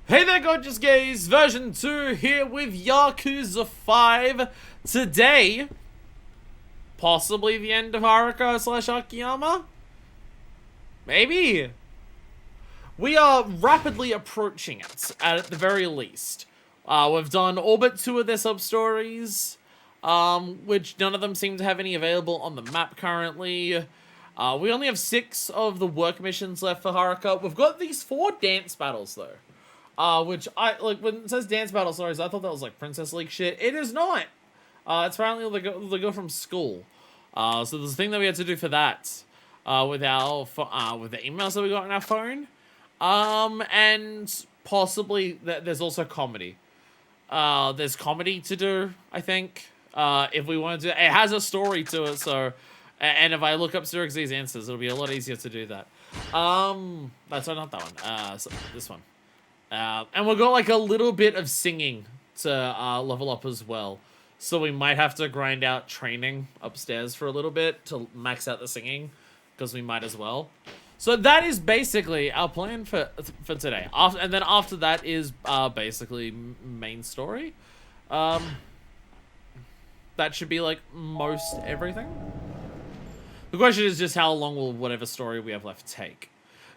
Hey there, gorgeous gays! Version 2 here with Yakuza 5. Today, possibly the end of Haruka / Akiyama? Maybe. We are rapidly approaching it, at the very least. We've done all but 2 of their sub-stories, which none of them seem to have any available on the map currently. We only have 6 of the work missions left for Haruka. We've got these 4 dance battles, though. Which when it says dance battle stories, I thought that was like Princess League shit. It is not. It's apparently they go from school. So there's a thing that we had to do for that, with the emails that we got on our phone. And possibly there's also comedy. There's comedy to do, I think. If we wanted to, it has a story to it. So, and if I look up Z's answers, it'll be a lot easier to do that. That's not that one. So this one. And we've got like a little bit of singing to level up as well. So we might have to grind out training upstairs for a little bit to max out the singing, because we might as well. So that is basically our plan for today. And then after that is basically main story. That should be like most everything. The question is just how long will whatever story we have left take.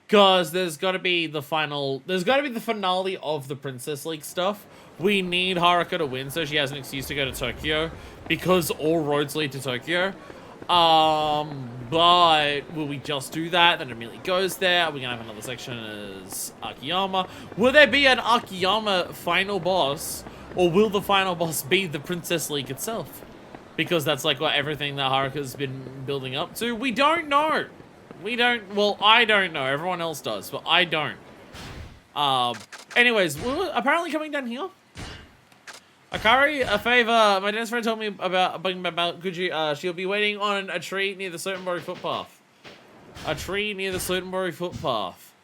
Because there's got to be the finale of the Princess League stuff. We need Haruka to win so she has an excuse to go to Tokyo, because all roads lead to Tokyo. But will we just do that, then it immediately goes there? Are we gonna have another section as Akiyama? Will there be an Akiyama final boss, or will the final boss be the Princess League itself? Because that's like what everything that Haruka's been building up to. We don't know. Well, I don't know. Everyone else does, but I don't. Anyways, we're apparently coming down here. Akari, a favor. My dance friend told me about Gucci. She'll be waiting on a tree near the Sotenbori footpath. A tree near the Sotenbori footpath.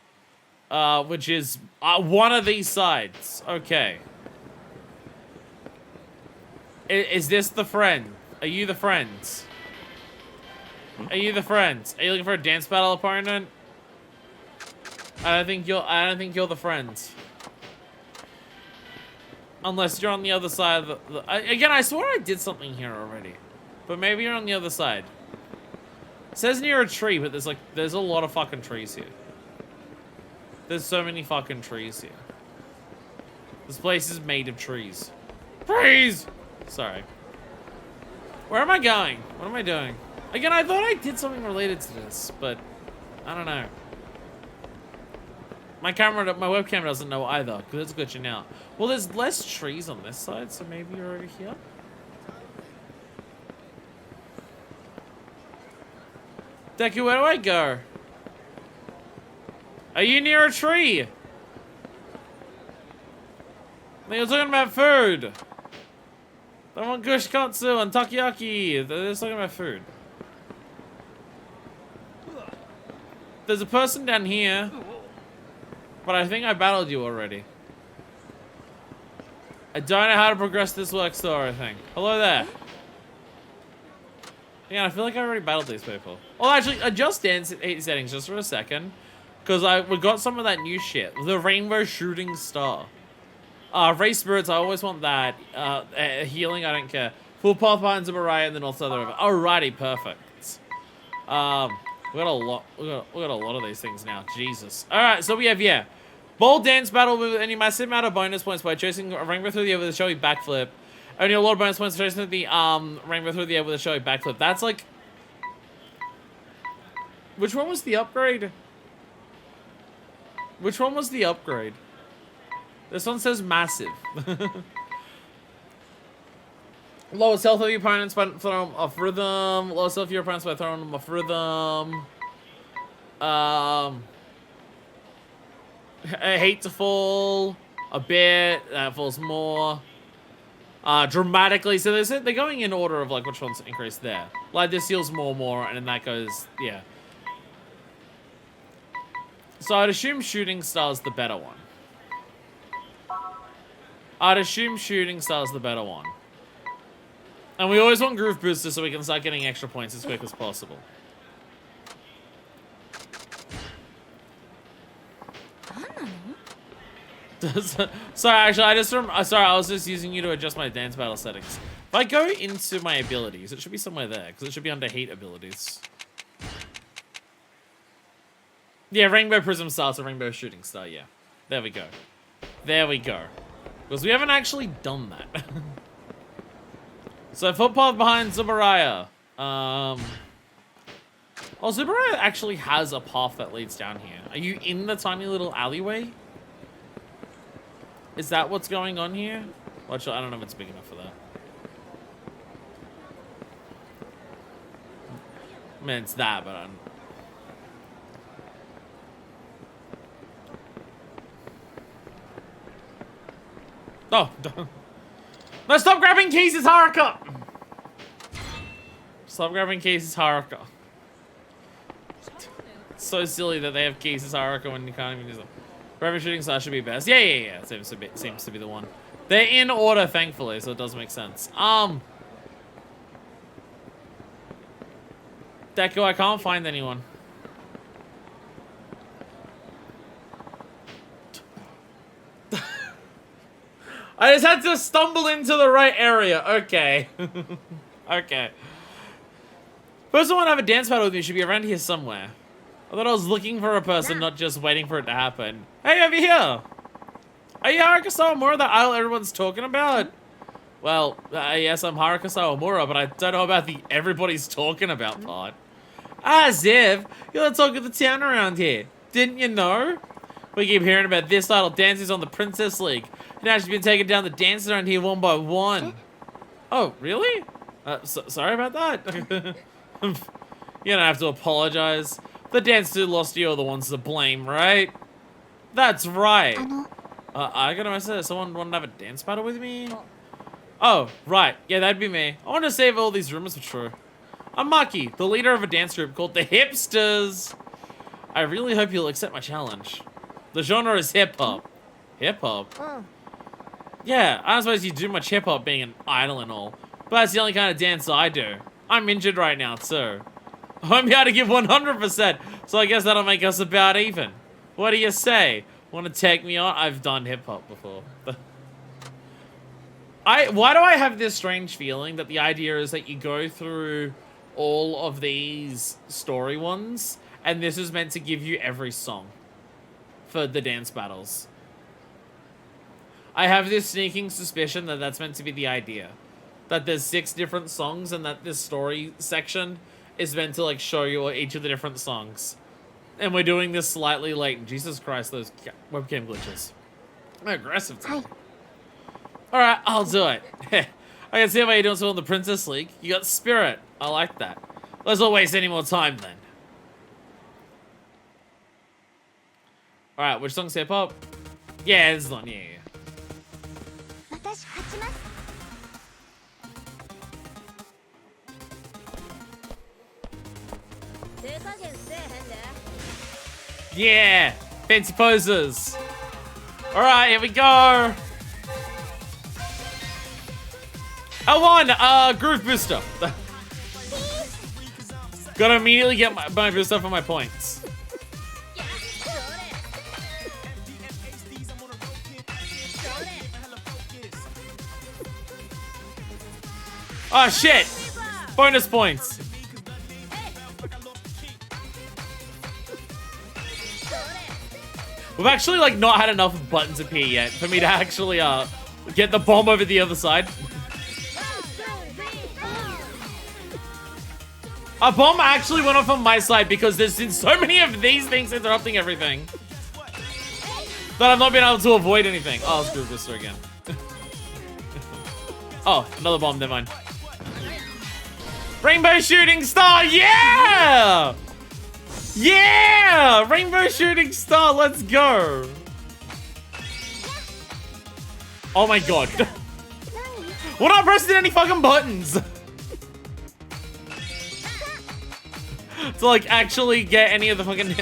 Which is one of these sides. Okay. Is this the friend? Are you the friends? Are you the friends? Are you looking for a dance battle opponent? I don't think you're the friends. Unless you're on the other side of again, I swore I did something here already. But maybe you're on the other side. It says near a tree, but there's a lot of fucking trees here. There's so many fucking trees here. This place is made of trees. Trees! Sorry. Where am I going? What am I doing? Again, I thought I did something related to this, but I don't know. My webcam doesn't know either, because it's glitching out. Well, there's less trees on this side, so maybe you're over here. Deku, where do I go? Are you near a tree? You're talking about food. I want gushikatsu and takoyaki. They're just talking about food. There's a person down here, but I think I battled you already. I don't know how to progress this work story thing. Hello there. Yeah, I feel like I already battled these people. Oh, actually, adjust dance settings just for a second, because we got some of that new shit. The rainbow shooting star. Ray spirits, I always want that. Healing, I don't care. Full path behind Zabaraya and then also the river. Alrighty, perfect. We got a lot of these things now. Jesus. Alright, so we have, bold dance battle with any massive amount of bonus points by chasing a rainbow through the air with a showy backflip. Only a lot of bonus points for chasing the rainbow through the air with a showy backflip. That's like... Which one was the upgrade? Which one was the upgrade? This one says massive. Lowest health of your opponents by throwing them off rhythm. Lowest health of your opponents by throwing them off rhythm. I hate to fall a bit. That falls more. Dramatically. So they're going in order of like which ones increase there. Like this heals more, and then that goes, yeah. So I'd assume shooting star's the better one. And we always want groove boosters so we can start getting extra points as quick as possible. Sorry, actually, sorry, I was just using you to adjust my dance battle settings. If I go into my abilities, it should be somewhere there, because it should be under heat abilities. Yeah, Rainbow Prism Star to Rainbow Shooting Star, yeah. There we go. There we go. Because we haven't actually done that. So, footpath behind Zubaraya. Oh, Zubaraya actually has a path that leads down here. Are you in the tiny little alleyway? Is that what's going on here? Well, actually, I don't know if it's big enough for that. I mean, it's that, but I'm... Oh, no, stop grabbing keys, it's Haruka! Stop grabbing keys, it's Haruka. It's so silly that they have keys, it's Haruka when you can't even use them. Rainbow Shooting Star should be best. Yeah. Seems to be the one. They're in order, thankfully, so it does make sense. Deku, I can't find anyone. I just had to stumble into the right area. Okay. Okay. Person want to have a dance battle with me should be around here somewhere. I thought I was looking for a person, not just waiting for it to happen. Hey, over here! Are you Haruka Sawamura, that idol everyone's talking about? Well, yes, I'm Haruka Sawamura, but I don't know about the everybody's talking about part. Ah, Zev, you're the talk of the town around here. Didn't you know? We keep hearing about this idol dances on the Princess League. Now she's been taking down the dancers around here one by one. Oh, really? Sorry about that. You don't have to apologize. The dancers who lost you are the ones to blame, right? That's right. I got a message. Someone want to have a dance battle with me? Oh, right. Yeah, that'd be me. I want to say if all these rumors are true. I'm Maki, the leader of a dance group called the Hipsters. I really hope you'll accept my challenge. The genre is hip-hop. Hip-hop? Yeah, I don't suppose you do much hip-hop being an idol and all. But that's the only kind of dance I do. I'm injured right now, too. I won't be able to give 100%, so I guess that'll make us about even. What do you say? Want to take me on? I've done hip-hop before. Why do I have this strange feeling that the idea is that you go through all of these story ones, and this is meant to give you every song for the dance battles? I have this sneaking suspicion that that's meant to be the idea. That there's 6 different songs, and that this story section is meant to, like, show you each of the different songs. And we're doing this slightly late. Jesus Christ, those webcam glitches. I'm aggressive today. Alright, I'll do it. I can see how you're doing so in the Princess League. You got spirit. I like that. Let's not waste any more time, then. Alright, which song's hip-hop? Yeah, this one, yeah. Yeah! Fancy poses! Alright, here we go! L1, Groove Booster! Gotta immediately get my booster for my points. Oh shit! Bonus points! We've actually, like, not had enough buttons appear yet for me to actually, get the bomb over the other side. A bomb actually went off on my side because there's been so many of these things interrupting everything that I've not been able to avoid anything. Oh, screw this again. Oh, another bomb, never mind. Rainbow Shooting Star, yeah! Yeah! Rainbow Shooting Star, let's go! Oh my god. We're not pressing any fucking buttons! To, like, actually get any of the fucking,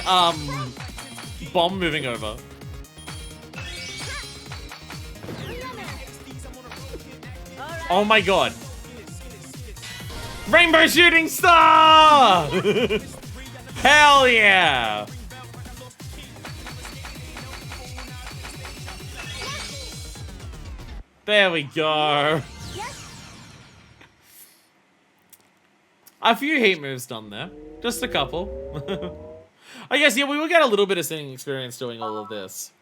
bomb moving over. Oh my god. Rainbow Shooting Star! Hell yeah! There we go. A few heat moves done there. Just a couple. I guess, yeah, we will get a little bit of singing experience doing all of this.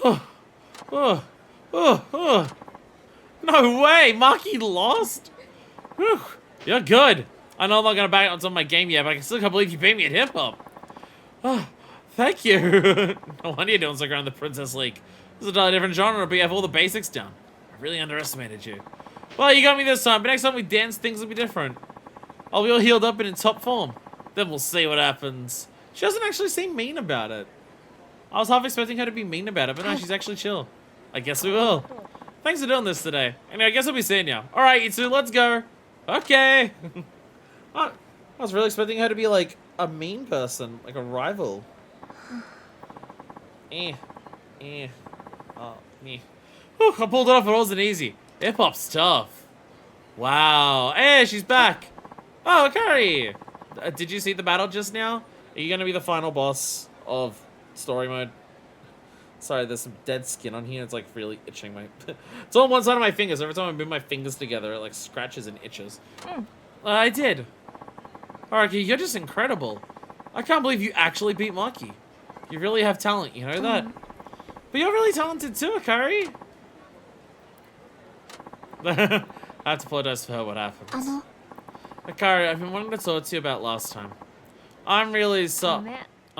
Oh, oh, oh, oh. No way, Maki lost? Whew. You're good. I know I'm not gonna back on my game yet, but I still can't believe you beat me at hip hop. Oh, thank you. No wonder you're doing so great in the Princess League. This is a totally different genre, but you have all the basics down. I really underestimated you. Well, you got me this time, but next time we dance, things will be different. I'll be all healed up and in top form. Then we'll see what happens. She doesn't actually seem mean about it. I was half expecting her to be mean about it, but no, she's actually chill. I guess we will. Thanks for doing this today. Anyway, I guess I'll be seeing you. Alright, you two, let's go. Okay. I was really expecting her to be like a mean person, like a rival. Oh, me. Whew, I pulled it off, but it wasn't easy. Hip-hop's tough. Wow. Hey, she's back. Oh, Akari. Did you see the battle just now? Are you going to be the final boss of story mode? Sorry, there's some dead skin on here. It's like really itching my... It's on one side of my fingers. Every time I move my fingers together, it like scratches and itches. I did. Haruka, you're just incredible. I can't believe you actually beat Maki. You really have talent, you know that? But you're really talented too, Akari. I have to apologize for her what happened. Akari, I've been wanting to talk to you about last time. I'm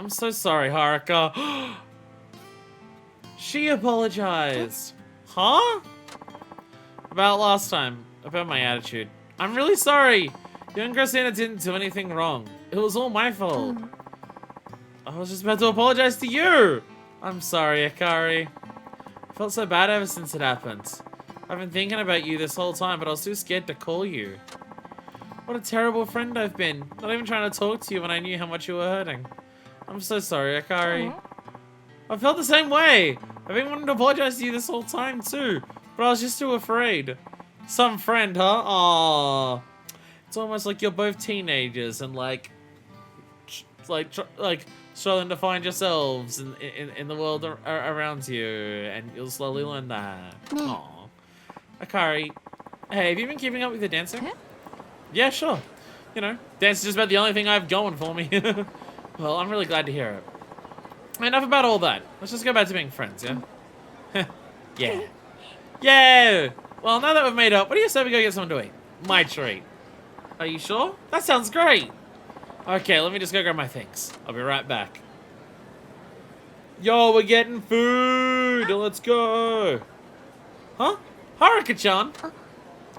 so sorry, Haruka. She apologized. Huh? About last time. About my attitude. I'm really sorry. You and Christina didn't do anything wrong. It was all my fault. I was just about to apologize to you. I'm sorry, Akari. I felt so bad ever since it happened. I've been thinking about you this whole time, but I was too scared to call you. What a terrible friend I've been. Not even trying to talk to you when I knew how much you were hurting. I'm so sorry, Akari. I felt the same way. I've been wanting to apologize to you this whole time too, but I was just too afraid. Some friend, huh? Aww. It's almost like you're both teenagers and like struggling to find yourselves in the world around you, and you'll slowly learn that. Aww. Akari, hey, have you been keeping up with the dancing? Yeah, sure. You know, dance is just about the only thing I have going for me. Well, I'm really glad to hear it. Enough about all that. Let's just go back to being friends, yeah? Yeah. Yeah! Well, now that we've made up, what do you say we go get something to eat? My treat. Are you sure? That sounds great. Okay, let me just go grab my things. I'll be right back. Yo, we're getting food! Let's go! Huh? Haruka-chan?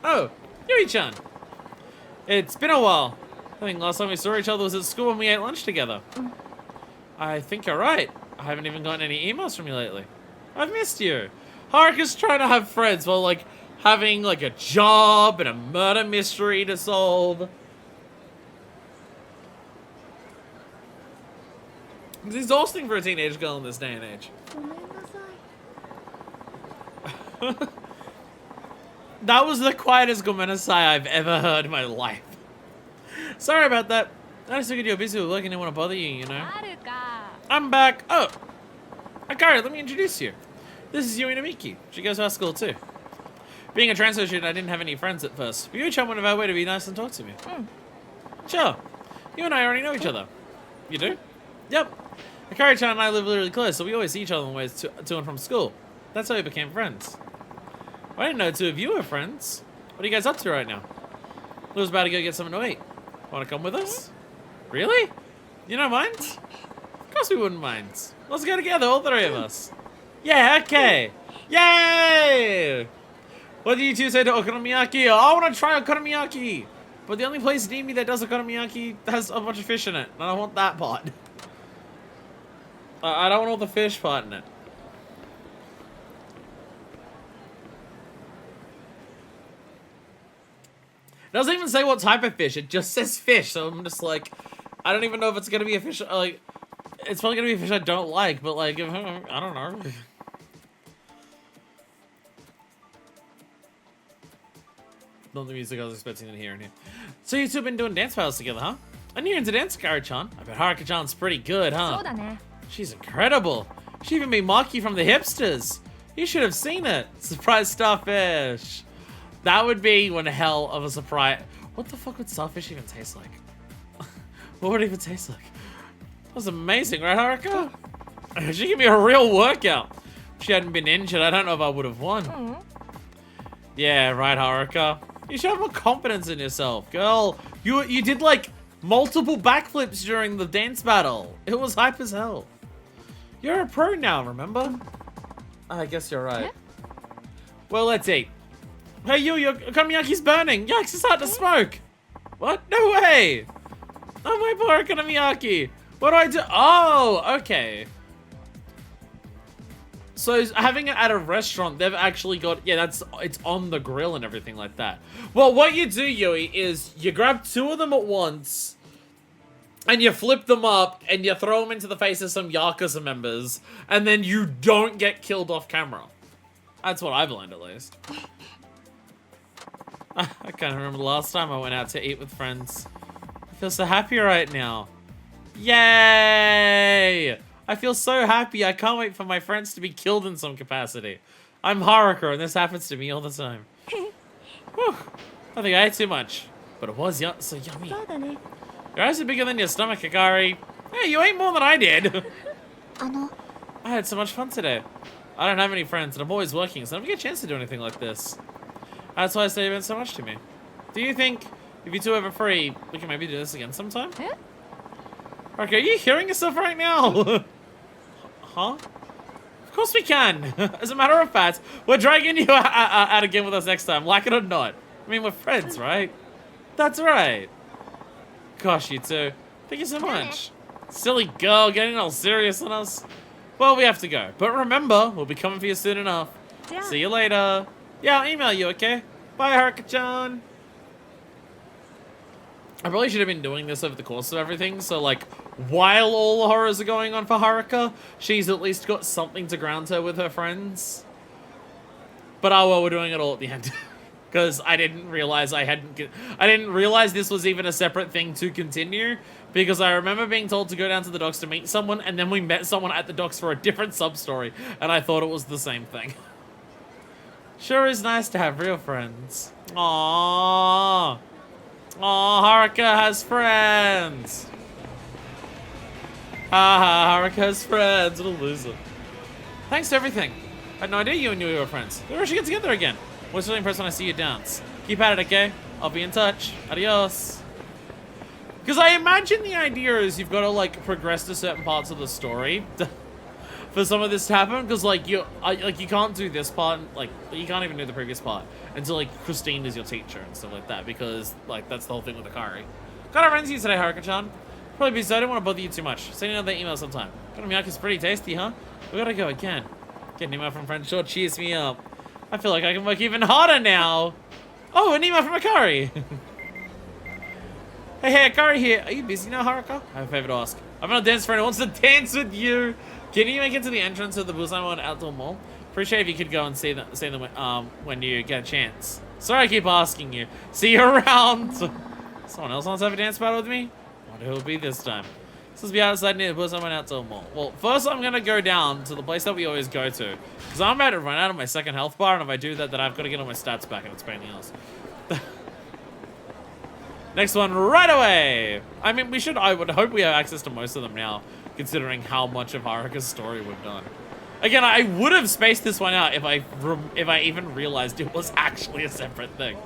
Oh, Yui-chan. It's been a while. I think last time we saw each other was at school when we ate lunch together. I think you're right. I haven't even gotten any emails from you lately. I've missed you. Haruka's trying to have friends while, like, having, like, a job and a murder mystery to solve. It's exhausting for a teenage girl in this day and age. That was the quietest gomenasai I've ever heard in my life. Sorry about that. I just figured you were busy with work and didn't want to bother you, you know? I'm back. Oh. Akari, let me introduce you. This is Yui Namiki. She goes to our school too. Being a transfer student, I didn't have any friends at first. But Yui-chan went out of her way to be nice and talk to me. Sure. You and I already know each other. You do? Yep. Akari-chan and I live really close, so we always see each other on the ways to and from school. That's how we became friends. I didn't know two of you were friends. What are you guys up to right now? I was about to go get something to eat. Want to come with us? Really? You don't mind? Of course we wouldn't mind. Let's go together, all three of us. Yeah, okay. Yay! What do you two say to okonomiyaki? Oh, I want to try okonomiyaki. But the only place near me that does okonomiyaki has a bunch of fish in it. And I don't want that part. I don't want all the fish part in it. It doesn't even say what type of fish. It just says fish. So I'm just like, I don't even know if it's going to be a fish. Like, it's probably going to be a fish I don't like. But like, I don't know. Not the music I was expecting to hear in here. So you two have been doing dance battles together, huh? I knew you're into dance, Akari-chan. I bet Haruka-chan's pretty good, huh? She's incredible. She even made Maki from the hipsters. You should have seen it. Surprise starfish. That would be one hell of a surprise. What the fuck would starfish even taste like? What would it even taste like? That was amazing, right, Haruka? She gave me a real workout. If she hadn't been injured, I don't know if I would have won. Yeah, right, Haruka. You should have more confidence in yourself, girl. You did like multiple backflips during the dance battle. It was hype as hell. You're a pro now, remember? I guess you're right. Well, let's eat. Hey, your okonomiyaki's burning. Yikes, it's hard to smoke. What? No way. Oh, my poor okonomiyaki. What do I do? Oh, okay. So having it at a restaurant, they've actually got, yeah, it's on the grill and everything like that. Well, what you do, Yui, is you grab 2 of them at once, and you flip them up, and you throw them into the face of some Yakuza members, and then you don't get killed off camera. That's what I've learned, at least. I can't remember the last time I went out to eat with friends. I feel so happy right now. Yay! I feel so happy. I can't wait for my friends to be killed in some capacity. I'm Haruka, and this happens to me all the time. Whew. I think I ate too much, but it was so yummy. Your eyes are bigger than your stomach, Hikari. Hey, you ate more than I did. I had so much fun today. I don't have any friends, and I'm always working, so I never get a chance to do anything like this. That's why they meant so much to me. Do you think, if you two are ever free, we can maybe do this again sometime? Okay, are you hearing yourself right now? Huh? Of course we can. As a matter of fact, we're dragging you out again with us next time, like it or not. I mean, we're friends, right? That's right. Gosh, you two. Thank you so much. Silly girl, getting all serious on us. Well, we have to go. But remember, we'll be coming for you soon enough. See you later. Yeah, I'll email you, okay? Bye, Haruka-chan. I probably should have been doing this over the course of everything, so like, while all the horrors are going on for Haruka, she's at least got something to ground her with her friends. But oh well, we're doing it all at the end. Because I didn't realize I didn't realize this was even a separate thing to continue. Because I remember being told to go down to the docks to meet someone, and then we met someone at the docks for a different sub-story, and I thought it was the same thing. Sure is nice to have real friends. Aww. Oh, Haruka has friends. Haha, Haruka has friends. What a loser. Thanks to everything. I had no idea you and Yui were friends. We should get together again. Always really impressed when I see you dance. Keep at it, okay? I'll be in touch. Adios. Because I imagine the idea is you've got to like progress to certain parts of the story for some of this to happen. Because like you can't do this part, like you can't even do the previous part until like Christine is your teacher and stuff like that. Because like that's the whole thing with Akari. Got our friends here today, Haruka-chan. Probably busy, so I don't want to bother you too much. Send another email sometime. Okonomiyaki's pretty tasty, huh? We gotta go again. Get an email from friend sure cheers me up. I feel like I can work even harder now. Oh, an email from Akari. Hey, Akari here. Are you busy now, Haruka? I have a favor to ask. I've got a dance friend who wants to dance with you. Can you make it to the entrance of the Busan Outdoor Mall? Appreciate if you could go and see them when you get a chance. Sorry I keep asking you. See you around. Someone else wants to have a dance battle with me? Wonder who it'll be this time. This will be outside near the Busan Outdoor Mall. Well, first I'm going to go down to the place that we always go to. Because I'm about to run out of my second health bar, and if I do that, then I've got to get all my stats back, and it's pain in the ass. Next one right away. I mean, I would hope we have access to most of them now, considering how much of Haruka's story we've done. Again, I would have spaced this one out if I even realized it was actually a separate thing.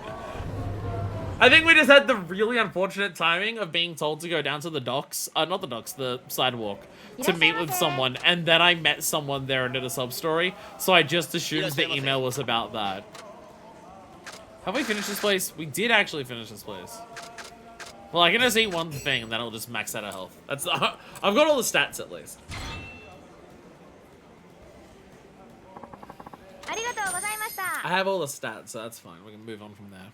I think we just had the really unfortunate timing of being told to go down to the docks, not the docks, the sidewalk, to meet with someone, and then I met someone there and did a sub-story, so I just assumed the email was about that. Have we finished this place? We did actually finish this place. Well, I can just eat one thing, and then I'll just max out our health. That's I've got all the stats, at least. I have all the stats, so that's fine. We can move on from there.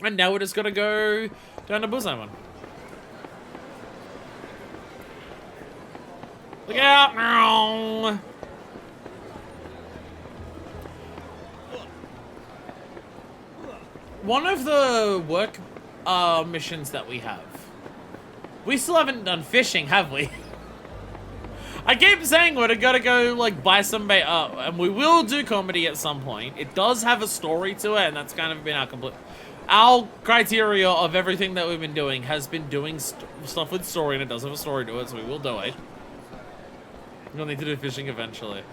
And now we're just gonna go down to Busan one. Look out! No. One of the work missions that we have. We still haven't done fishing, have we? I keep saying we're gonna go like buy some bait up, and we will do comedy at some point. It does have a story to it, and that's kind of been our criteria of everything that we've been doing has been doing stuff with story, and it does have a story to it, so we will do it. We'll need to do fishing eventually.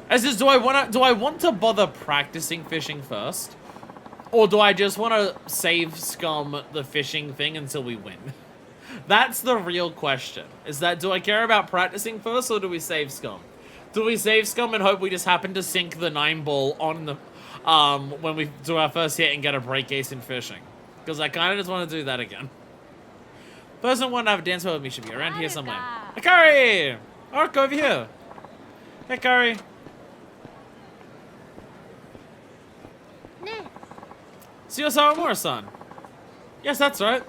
As is, do I want to bother practicing fishing first, or do I just want to save scum the fishing thing until we win? That's the real question. Is that, do I care about practicing first, or do we save scum? Do we save scum and hope we just happen to sink the 9-ball on the when we do our first hit and get a break ace in fishing? Because I kind of just want to do that again. Person wanting to have a dance with me should be around here somewhere. Akari! Haruka, over here. Hey, Akari. So you're Sawamura-san? Yes, that's right.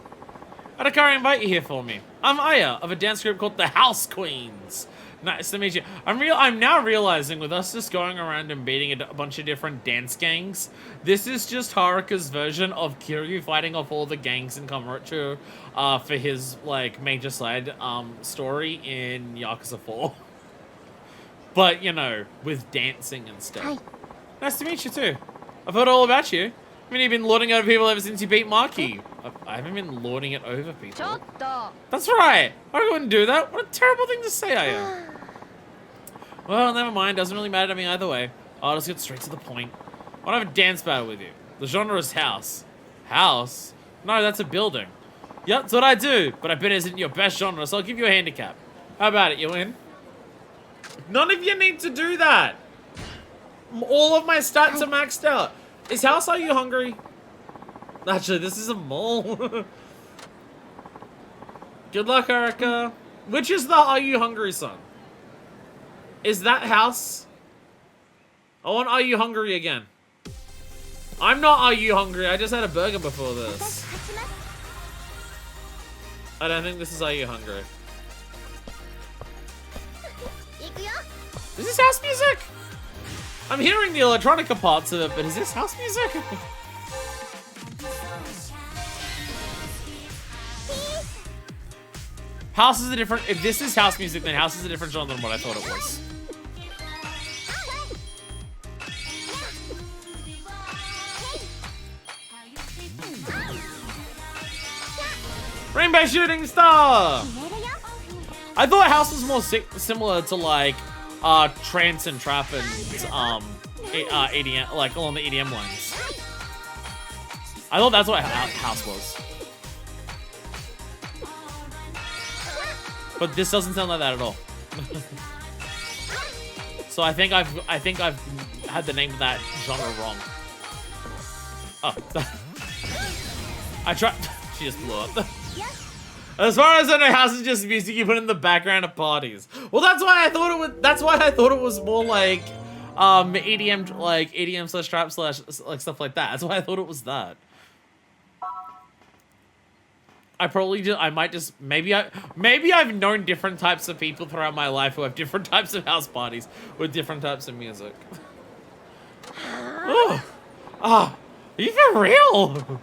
How'd Akari invite you here for me? I'm Aya, of a dance group called the House Queens. Nice to meet you. I'm now realizing with us just going around and beating a bunch of different dance gangs, this is just Haruka's version of Kiryu fighting off all the gangs in Kamurocho for his like major side story in Yakuza 4. But, you know, with dancing and stuff. Hi. Nice to meet you too. I've heard all about you. I mean, you've been lording over people ever since you beat Maki. I haven't been lording it over people. That's right. I wouldn't do that. What a terrible thing to say, I am. Well, never mind. Doesn't really matter to me either way. I'll just get straight to the point. I want to have a dance battle with you. The genre is house. House? No, that's a building. Yep, that's what I do. But I bet it isn't your best genre, so I'll give you a handicap. How about it? You win? None of you need to do that. All of my stats are maxed out. Is house, are you hungry? Actually, this is a mall. Good luck, Haruka. Which is the Are You Hungry song? Is that house? I want Are You Hungry again. I'm not Are You Hungry. I just had a burger before this. I don't think this is Are You Hungry. Is this house music? I'm hearing the electronica parts of it, but is this house music? House is a different... If this is house music, then house is a different genre than what I thought it was. Rainbow Shooting Star! I thought house was more similar to, like, trance and trap and, EDM, like, along the EDM lines. I thought that's what house was. But this doesn't sound like that at all. So I think I've had the name of that genre wrong. Oh. I tried. She just blew up. As far as I know, house is just music you put in the background of parties. Well, that's why I thought it was. That's why I thought it was more like, EDM, like EDM slash trap slash like stuff like that. That's why I thought it was that. I might just, maybe I've known different types of people throughout my life who have different types of house parties with different types of music. Oh, are you for real?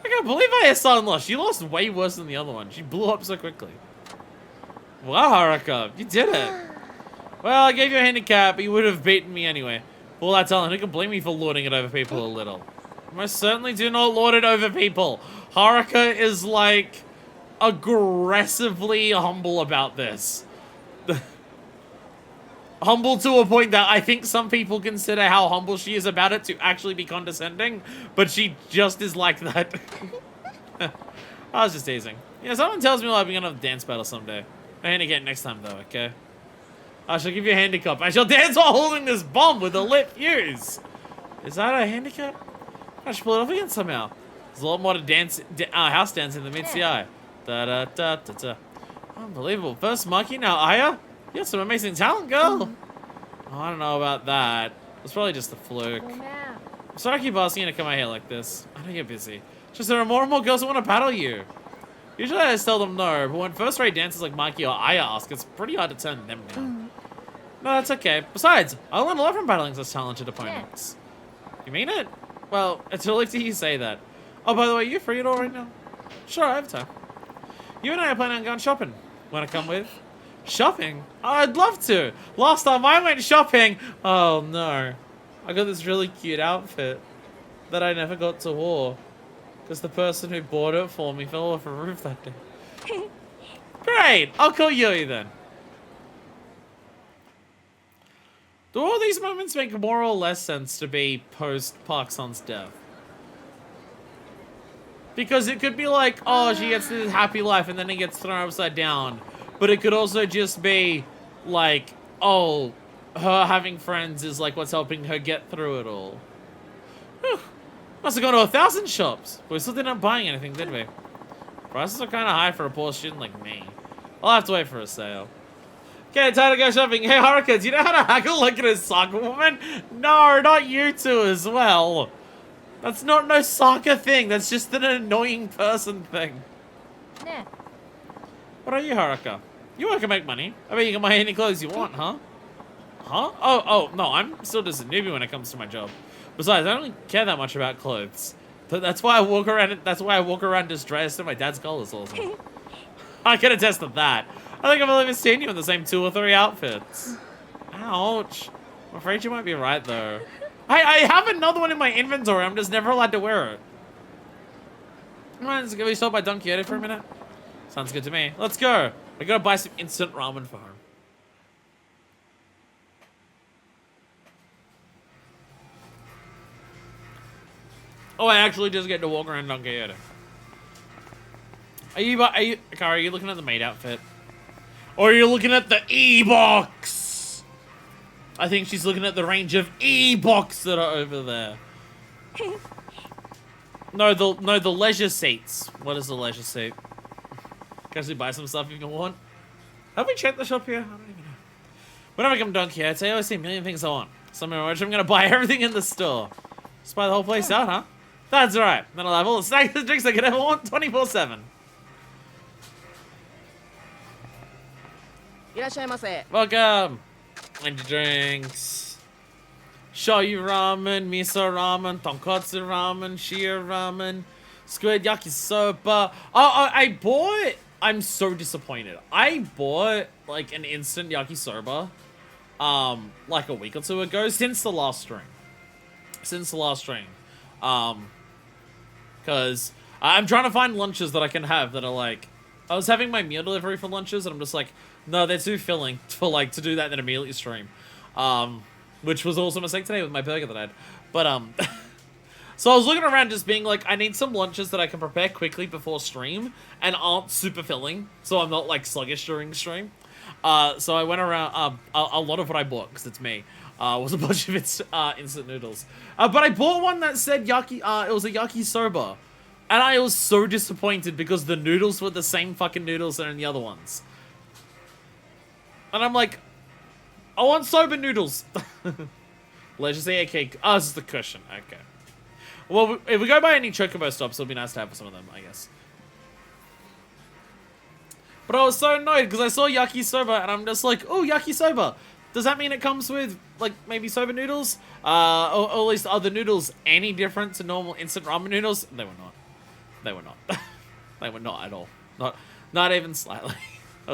I can't believe Aya's son lost. She lost way worse than the other one. She blew up so quickly. Wow, Haruka, you did it. Well, I gave you a handicap, but you would have beaten me anyway. Well, that's all. Who can blame me for lording it over people a little? I most certainly do not lord it over people. Haruka is, like, aggressively humble about this. Humble to a point that I think some people consider how humble she is about it to actually be condescending, but she just is like that. I was just teasing. Yeah, someone tells me I'll be gonna have a dance battle someday. I handicap next time, though, okay? I shall give you a handicap. I shall dance while holding this bomb with a lit fuse. Is that a handicap? I should pull it off again somehow. There's a lot more to house dancing than meets the eye. Da-da-da-da-da. Unbelievable. First monkey, now Aya? You have some amazing talent, girl. Oh, I don't know about that. It's probably just a fluke. I'm sorry I keep asking you to come out here like this. I know you're busy. Just there are more and more girls who want to battle you. Usually I just tell them no, but when first-rate dancers like Maki or Aya ask, it's pretty hard to turn them down. No, that's okay. Besides, I learned a lot from battling such talented opponents. You mean it? Well, it's really to you say that. Oh, by the way, you free at all right now? Sure, I have time. You and I are planning on going shopping. Want to come with? Shopping? I'd love to. Last time I went shopping, oh no. I got this really cute outfit that I never got to wear. Because the person who bought it for me fell off a roof that day. Great! I'll call Yui then. Do all these moments make more or less sense to be post Park Sun's death? Because it could be like, oh, she gets this happy life and then it gets thrown upside down. But it could also just be like, oh, her having friends is like what's helping her get through it all. Whew. Must have gone to 1,000 shops. But we still didn't end up buying anything, did we? Prices are kind of high for a poor student like me. I'll have to wait for a sale. Okay, time to go shopping. Hey, Haruka, do you know how to haggle like an Osaka woman? No, not you two as well. That's not no soccer thing. That's just an annoying person thing. Nah. What are you, Haruka? You want to make money. I bet you can buy any clothes you want, huh? Huh? Oh, no, I'm still just a newbie when it comes to my job. Besides, I don't really care that much about clothes. That's why I walk around distressed in my dad's colors all the time. I can attest to that. I think I've only seen you in the same 2 or 3 outfits. Ouch. I'm afraid you might be right, though. I have another one in my inventory. I'm just never allowed to wear it. Alright, let's go stop by Don Quixote for a minute. Sounds good to me. Let's go. We gotta buy some instant ramen for home. Oh, I actually just get to walk around Don Quixote. Are you looking at the maid outfit? Or are you looking at the E-box? I think she's looking at the range of E-box that are over there. No, the leisure seats. What is the leisure seat? Can actually buy some stuff if you want. Have we checked the shop here? I don't even know. Whenever I come to Don Quixote, I always see a million things I want. Something in which I'm gonna buy everything in the store. Just buy the whole place out, huh? That's right. Then I'll have all the snacks and drinks I could ever want 24/7. Welcome. And drinks. Shoyu ramen, miso ramen, tonkotsu ramen, shio ramen, squid yakisoba. I'm so disappointed. I bought like an instant yakisoba like a week or 2 ago since the last stream. Because I'm trying to find lunches that I can have that are like, I was having my meal delivery for lunches and I'm just like, no, they're too filling for like to do that and then immediately stream. Which was also a mistake today with my burger that I had. But so I was looking around just being like, I need some lunches that I can prepare quickly before stream and aren't super filling, so I'm not like sluggish during stream. So I went around, a lot of what I bought, because it's me, was a bunch of instant noodles. But I bought one that said it was a yakisoba. And I was so disappointed because the noodles were the same fucking noodles that are in the other ones. And I'm like, I want soba noodles. Let's just say cake. Oh, this is the cushion. Okay. Well, if we go by any Chocobo stops, it'll be nice to have some of them, I guess. But I was so annoyed because I saw yakisoba and I'm just like, oh, yakisoba. Does that mean it comes with, like, maybe soba noodles? Or at least are the noodles any different to normal instant ramen noodles? They were not. They were not. They were not at all. Not even slightly. It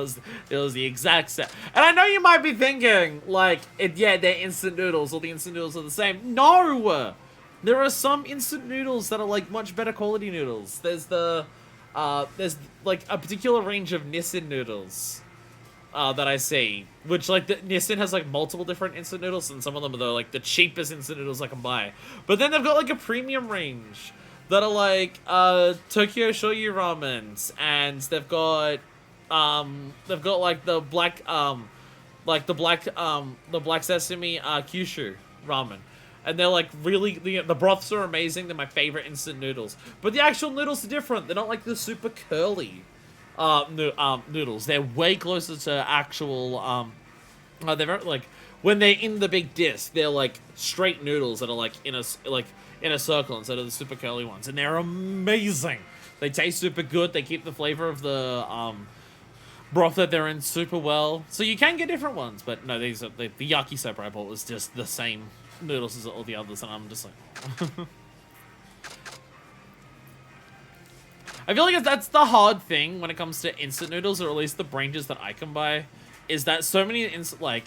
was the exact same. And I know you might be thinking, like, yeah, they're instant noodles. All the instant noodles are the same. No! There are some instant noodles that are, like, much better quality noodles. There's like, a particular range of Nissin noodles that I see. Which, like, Nissin has, like, multiple different instant noodles, and some of them are, like, the cheapest instant noodles I can buy. But then they've got, like, a premium range that are, like, Tokyo Shoyu ramens, and they've got, like, the black sesame, Kyushu ramen. And they're, like, really, the broths are amazing. They're my favorite instant noodles. But the actual noodles are different. They're not, like, the super curly, noodles. They're way closer to actual, they're very, like, when they're in the big disc, they're, like, straight noodles that are, like, in a circle instead of the super curly ones. And they're amazing. They taste super good. They keep the flavor of the, broth that they're in super well. So you can get different ones, but no, these are, the yakisoba I bought was just the same noodles as all the others, and I'm just like... I feel like that's the hard thing when it comes to instant noodles, or at least the ranges that I can buy is that so many, like,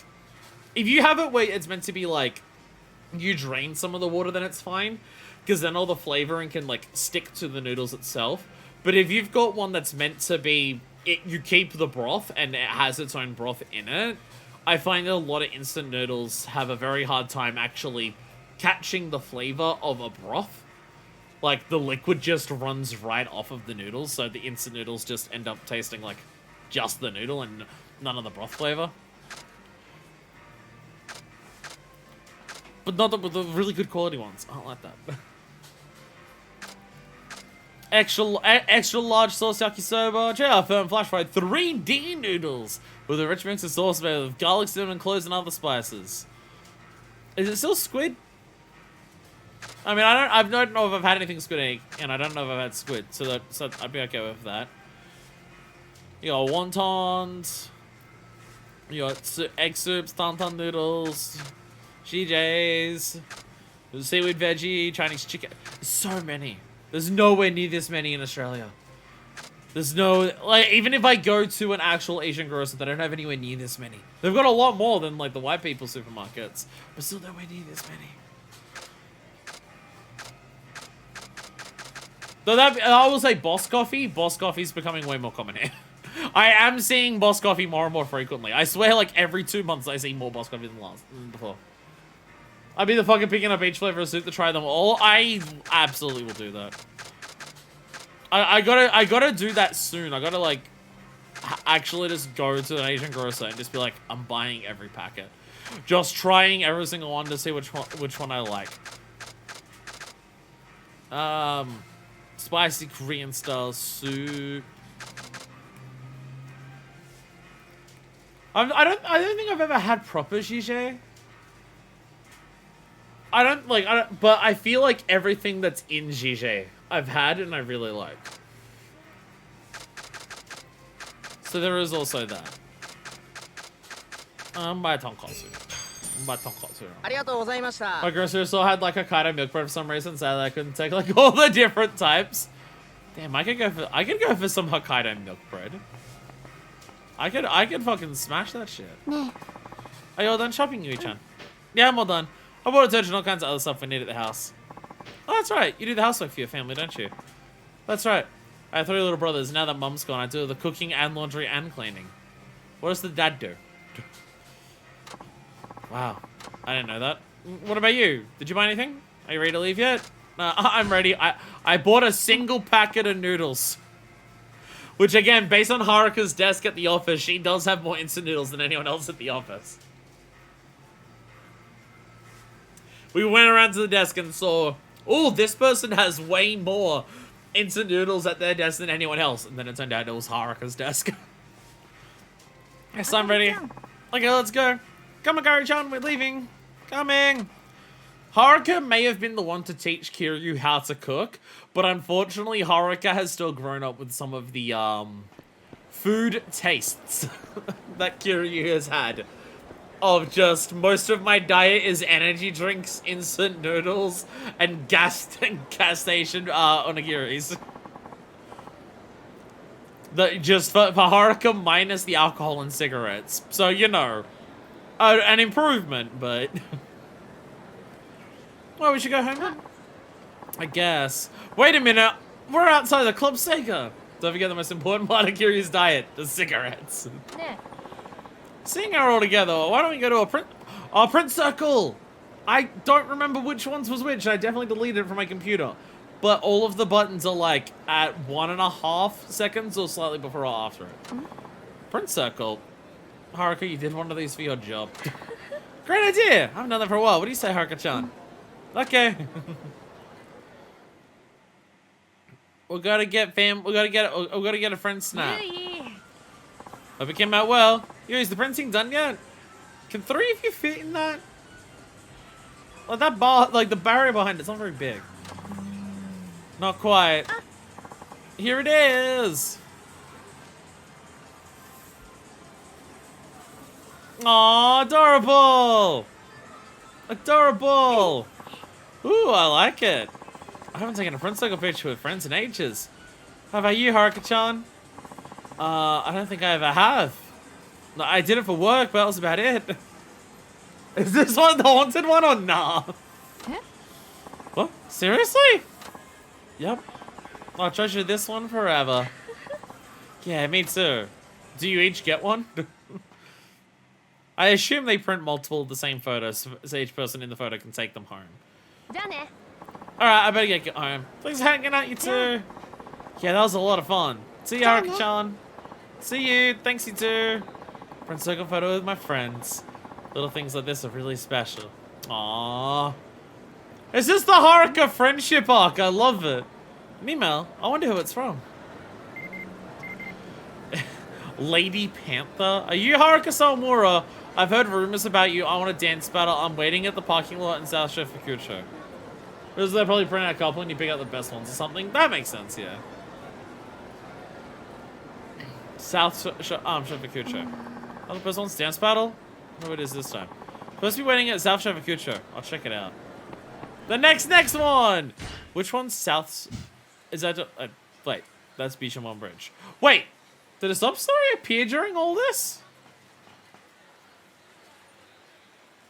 if you have it where it's meant to be, like, you drain some of the water, then it's fine. Because then all the flavoring can, like, stick to the noodles itself. But if you've got one that's meant to be, you keep the broth and it has its own broth in it, I find that a lot of instant noodles have a very hard time actually catching the flavor of a broth. Like, the liquid just runs right off of the noodles, so the instant noodles just end up tasting like just the noodle and none of the broth flavor. But not the really good quality ones. I don't like that. Extra large sauce yakisoba. JR firm flash fried 3D noodles with a rich mix of sauce made with garlic, cinnamon, cloves, and other spices. Is it still squid? I mean, I don't know if I've had anything squid egg, and I don't know if I've had squid, so I'd be okay with that. You got wontons. You got egg soups, tantan noodles, GJs, seaweed veggie, Chinese chicken. There's so many. There's nowhere near this many in Australia. There's no, like, even if I go to an actual Asian grocer, they don't have anywhere near this many. They've got a lot more than, like, the white people supermarkets, but still nowhere near this many. Though that, I will say Boss Coffee. Boss Coffee's becoming way more common here. I am seeing Boss Coffee more and more frequently. I swear, like, every 2 months I see more Boss Coffee than before. I'd be the fucking picking up each flavor of soup to try them all. I absolutely will do that. I gotta do that soon. I gotta, like, actually just go to an Asian grocer and just be like, I'm buying every packet. Just trying every single one to see which one I like. Spicy Korean style soup. I don't think I've ever had proper jjigae. But I feel like everything that's in jjigae I've had and I really like. So there is also that. Buy tonkatsu. Buy tonkatsu. My grocery store had like Hokkaido milk bread for some reason, so I couldn't take like all the different types. Damn, I could go for some Hokkaido milk bread. I could fucking smash that shit. Are you all done shopping, Yui-chan? Yeah, I'm all done. I bought a detergent and all kinds of other stuff we need at the house. Oh, that's right. You do the housework for your family, don't you? That's right. I have 3 little brothers. Now that Mum's gone, I do the cooking and laundry and cleaning. What does the dad do? Wow. I didn't know that. What about you? Did you buy anything? Are you ready to leave yet? I'm ready. I bought a single packet of noodles. Which, again, based on Haruka's desk at the office, she does have more instant noodles than anyone else at the office. We went around to the desk and saw, oh, this person has way more instant noodles at their desk than anyone else. And then it turned out it was Haruka's desk. Yes, I'm ready. Okay, let's go. Come on, Gary-chan, we're leaving. Coming. Haruka may have been the one to teach Kiryu how to cook, but unfortunately Haruka has still grown up with some of the food tastes that Kiryu has had. Of just, most of my diet is energy drinks, instant noodles, and gas station onigiris. Just for Haruka minus the alcohol and cigarettes. So, you know, an improvement, but... Well, we should go home then? I guess. Wait a minute, we're outside the Club Sega. Don't forget the most important part of Kiryu's diet, the cigarettes. Yeah. Seeing her all together, why don't we go to a print circle? I don't remember which ones was which. I definitely deleted it from my computer. But all of the buttons are like at 1.5 seconds or slightly before or after it. Print circle. Haruka, you did one of these for your job. Great idea. I haven't done that for a while. What do you say, Haruka-chan? Okay. We gotta get a friend snap. Hope it came out well. Yo, is the printing done yet? Can 3 of you fit in that? Like that bar, like the barrier behind it's not very big. Not quite. Here it is. Aw, adorable. Adorable. Ooh, I like it. I haven't taken a front circle picture with friends in ages. How about you, Haruka-chan? I don't think I ever have. No, I did it for work, but that was about it. Is this one the haunted one or nah? What? Seriously? Yep. I'll treasure this one forever. Yeah, me too. Do you each get one? I assume they print multiple of the same photos, so each person in the photo can take them home. Alright, I better get home. Thanks for hanging out, you two. Yeah, that was a lot of fun. See you, Haruka-chan. See you. Thanks, you too. Friend circle photo with my friends. Little things like this are really special. Aww. Is this the Haruka friendship arc? I love it. An email. I wonder who it's from. Lady Panther? Are you Haruka Sawamura? I've heard rumors about you. I want a dance battle. I'm waiting at the parking lot in South Shofukucho. Because they'll probably print out a couple and you pick out the best ones or something. That makes sense, yeah. South Shofukucho. Oh, the best one's dance battle? Who it is this time? Supposed to be waiting at South Shofukucho. I'll check it out. The next one! Which one's South? Is that... wait, that's Bishamon Bridge. Wait! Did a sub-story appear during all this?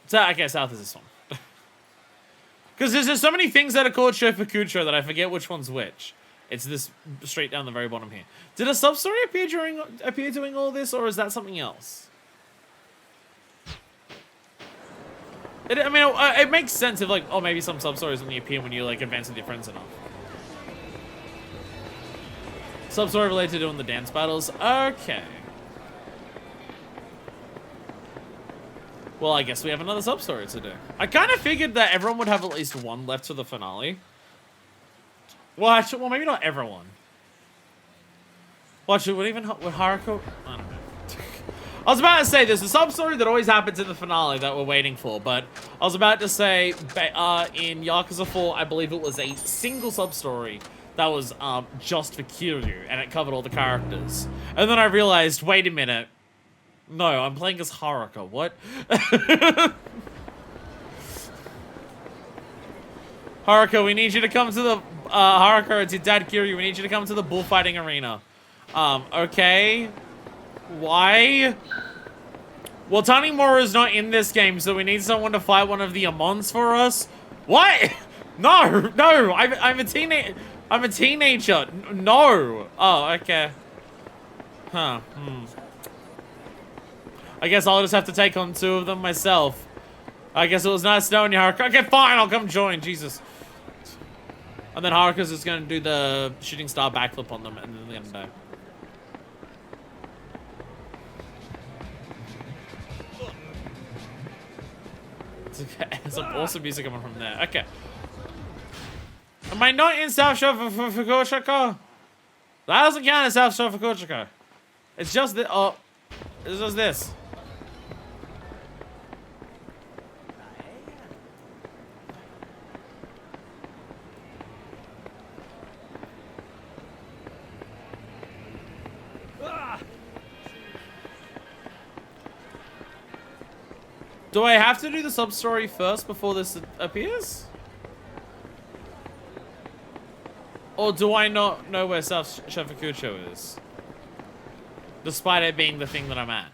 So, okay, South is this one. Because there's just so many things that are called Shofukucho that I forget which one's which. It's this straight down the very bottom here. Did a sub-story appear doing all this, or is that something else? I mean, it makes sense if, like, oh, maybe some sub-stories only appear when you, like, advance with your friends enough. Sub-story related to doing the dance battles? Okay. Well, I guess we have another sub-story to do. I kind of figured that everyone would have at least one left to the finale. Well, actually, well, maybe not everyone. Well, actually, would Haruka... I don't know. I was about to say, there's a sub-story that always happens in the finale that we're waiting for, but I was about to say, in Yakuza 4, I believe it was a single sub-story that was just for Kiryu, and it covered all the characters. And then I realized, wait a minute. No, I'm playing as Haruka. What? Haruka, we need you to come to the... Haruka, it's your dad Kiryu. We need you to come to the bullfighting arena. Okay. Why? Well, Tanimura not in this game, so we need someone to fight one of the Amons for us. What? No, no, I'm a teenager. I'm a teenager. No. Oh, okay. Huh. I guess I'll just have to take on two of them myself. I guess it was nice knowing you, Haruka. Okay, fine, I'll come join. Jesus. And then Haruka's just gonna do the shooting star backflip on them, and then they're gonna die. It's okay. Some awesome music coming from there. Okay. Am I not in South Shofukucho? That doesn't count as South Shofukucho. It's just this. Oh, it's just this. Do I have to do the sub-story first before this appears? Or do I not know where South Shofukucho is? Despite it being the thing that I'm at.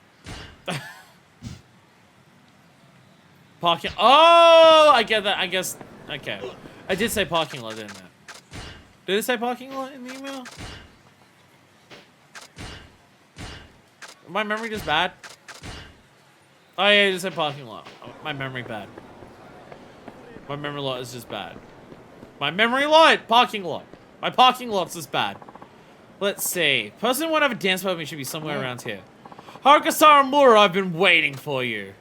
Parking... Oh! I get that. I guess... Okay. I did say parking lot, didn't it? Did it say parking lot in the email? My memory just bad? Oh yeah, it just said parking lot. My memory bad. My memory lot is just bad. My memory lot! Parking lot. My parking lot's just bad. Let's see. Person who want to have a dance with me should be somewhere around here. Haruka Sawamura, I've been waiting for you.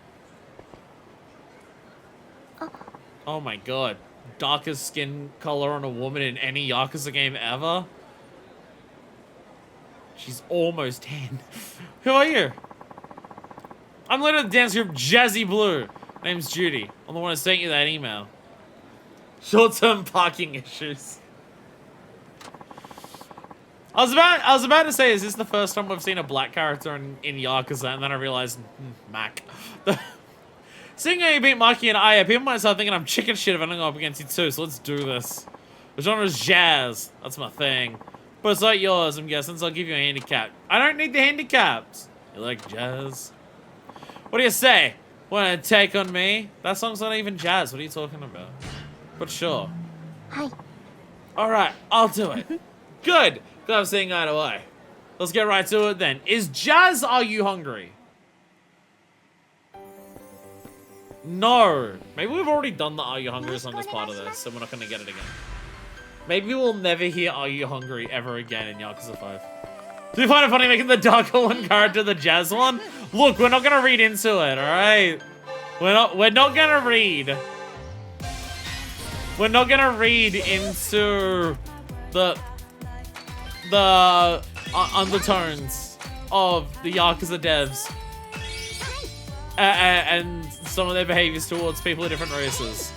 Oh my god. Darkest skin color on a woman in any Yakuza game ever? She's almost 10. Who are you? I'm leader of the dance group Jazzy Blue. Name's Judy. I'm the one who sent you that email. Short-term parking issues. I was about to say, is this the first time we've seen a black character in Yakuza? And then I realized, Mac. Seeing how you beat Maki and I, people might start thinking I'm chicken shit if I don't go up against you too, so let's do this. The genre is jazz. That's my thing. But it's like yours, I'm guessing, so I'll give you a handicap. I don't need the handicaps. You like jazz? What do you say? Want to take on me? That song's not even jazz. What are you talking about? But sure. Hi. Alright, I'll do it. Good. Glad I'm seeing eye to eye. Let's get right to it then. Is jazz Are You Hungry? No. Maybe we've already done the Are You Hungry song as part of this, so we're not going to get it again. Maybe we'll never hear Are You Hungry ever again in Yakuza 5. Do you find it funny making the darker one character the jazz one? Look, we're not going to read into it, alright? We're not going to read. We're not going to read into the undertones of the Yakuza devs and some of their behaviors towards people of different races.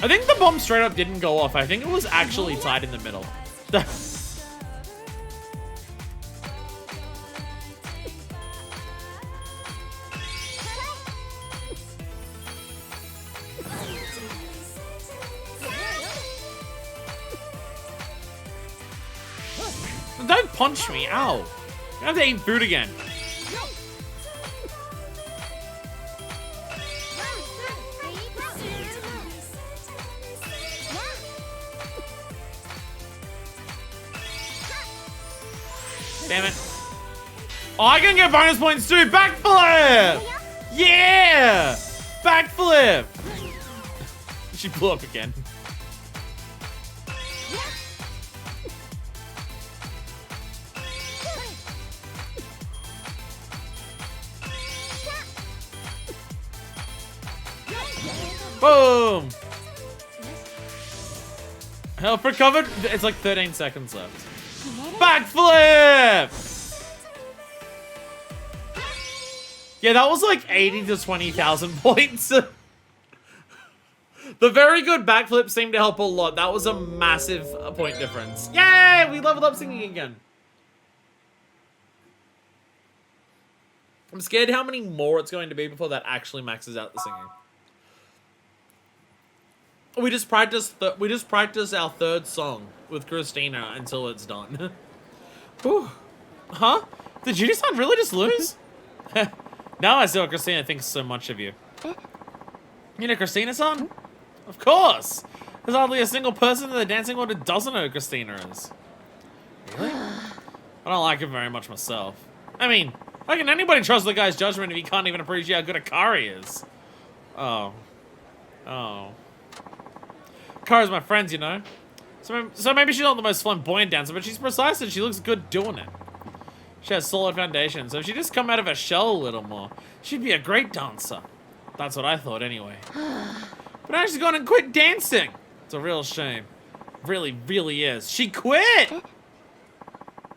I think the bomb straight up didn't go off. I think it was actually tied in the middle. Don't punch me, ow. I have to eat food again. Damn it. Oh, I can get bonus points too. Backflip! Yeah! Backflip! She blew up again. Boom! Health recovered. It's like 13 seconds left. Backflip! Yeah, that was like 80 to 20,000 points. The very good backflip seemed to help a lot. That was a massive point difference. Yay! We leveled up singing again. I'm scared how many more it's going to be before that actually maxes out the singing. We just practiced our third song with Christina until it's done. Whew. Huh? Did you just really just lose? Now I see why Christina thinks so much of you. You know Christina-san? Of course! There's hardly a single person in the dancing world who doesn't know who Christina is. Really? I don't like him very much myself. I mean, how can anybody trust the guy's judgment if he can't even appreciate how good Akari is? Oh. Oh. Akari's my friend, you know? So maybe she's not the most flamboyant dancer, but she's precise and she looks good doing it. She has solid foundation, so if she just come out of her shell a little more, she'd be a great dancer. That's what I thought anyway. But now she's gone and quit dancing. It's a real shame. Really, really is. She quit!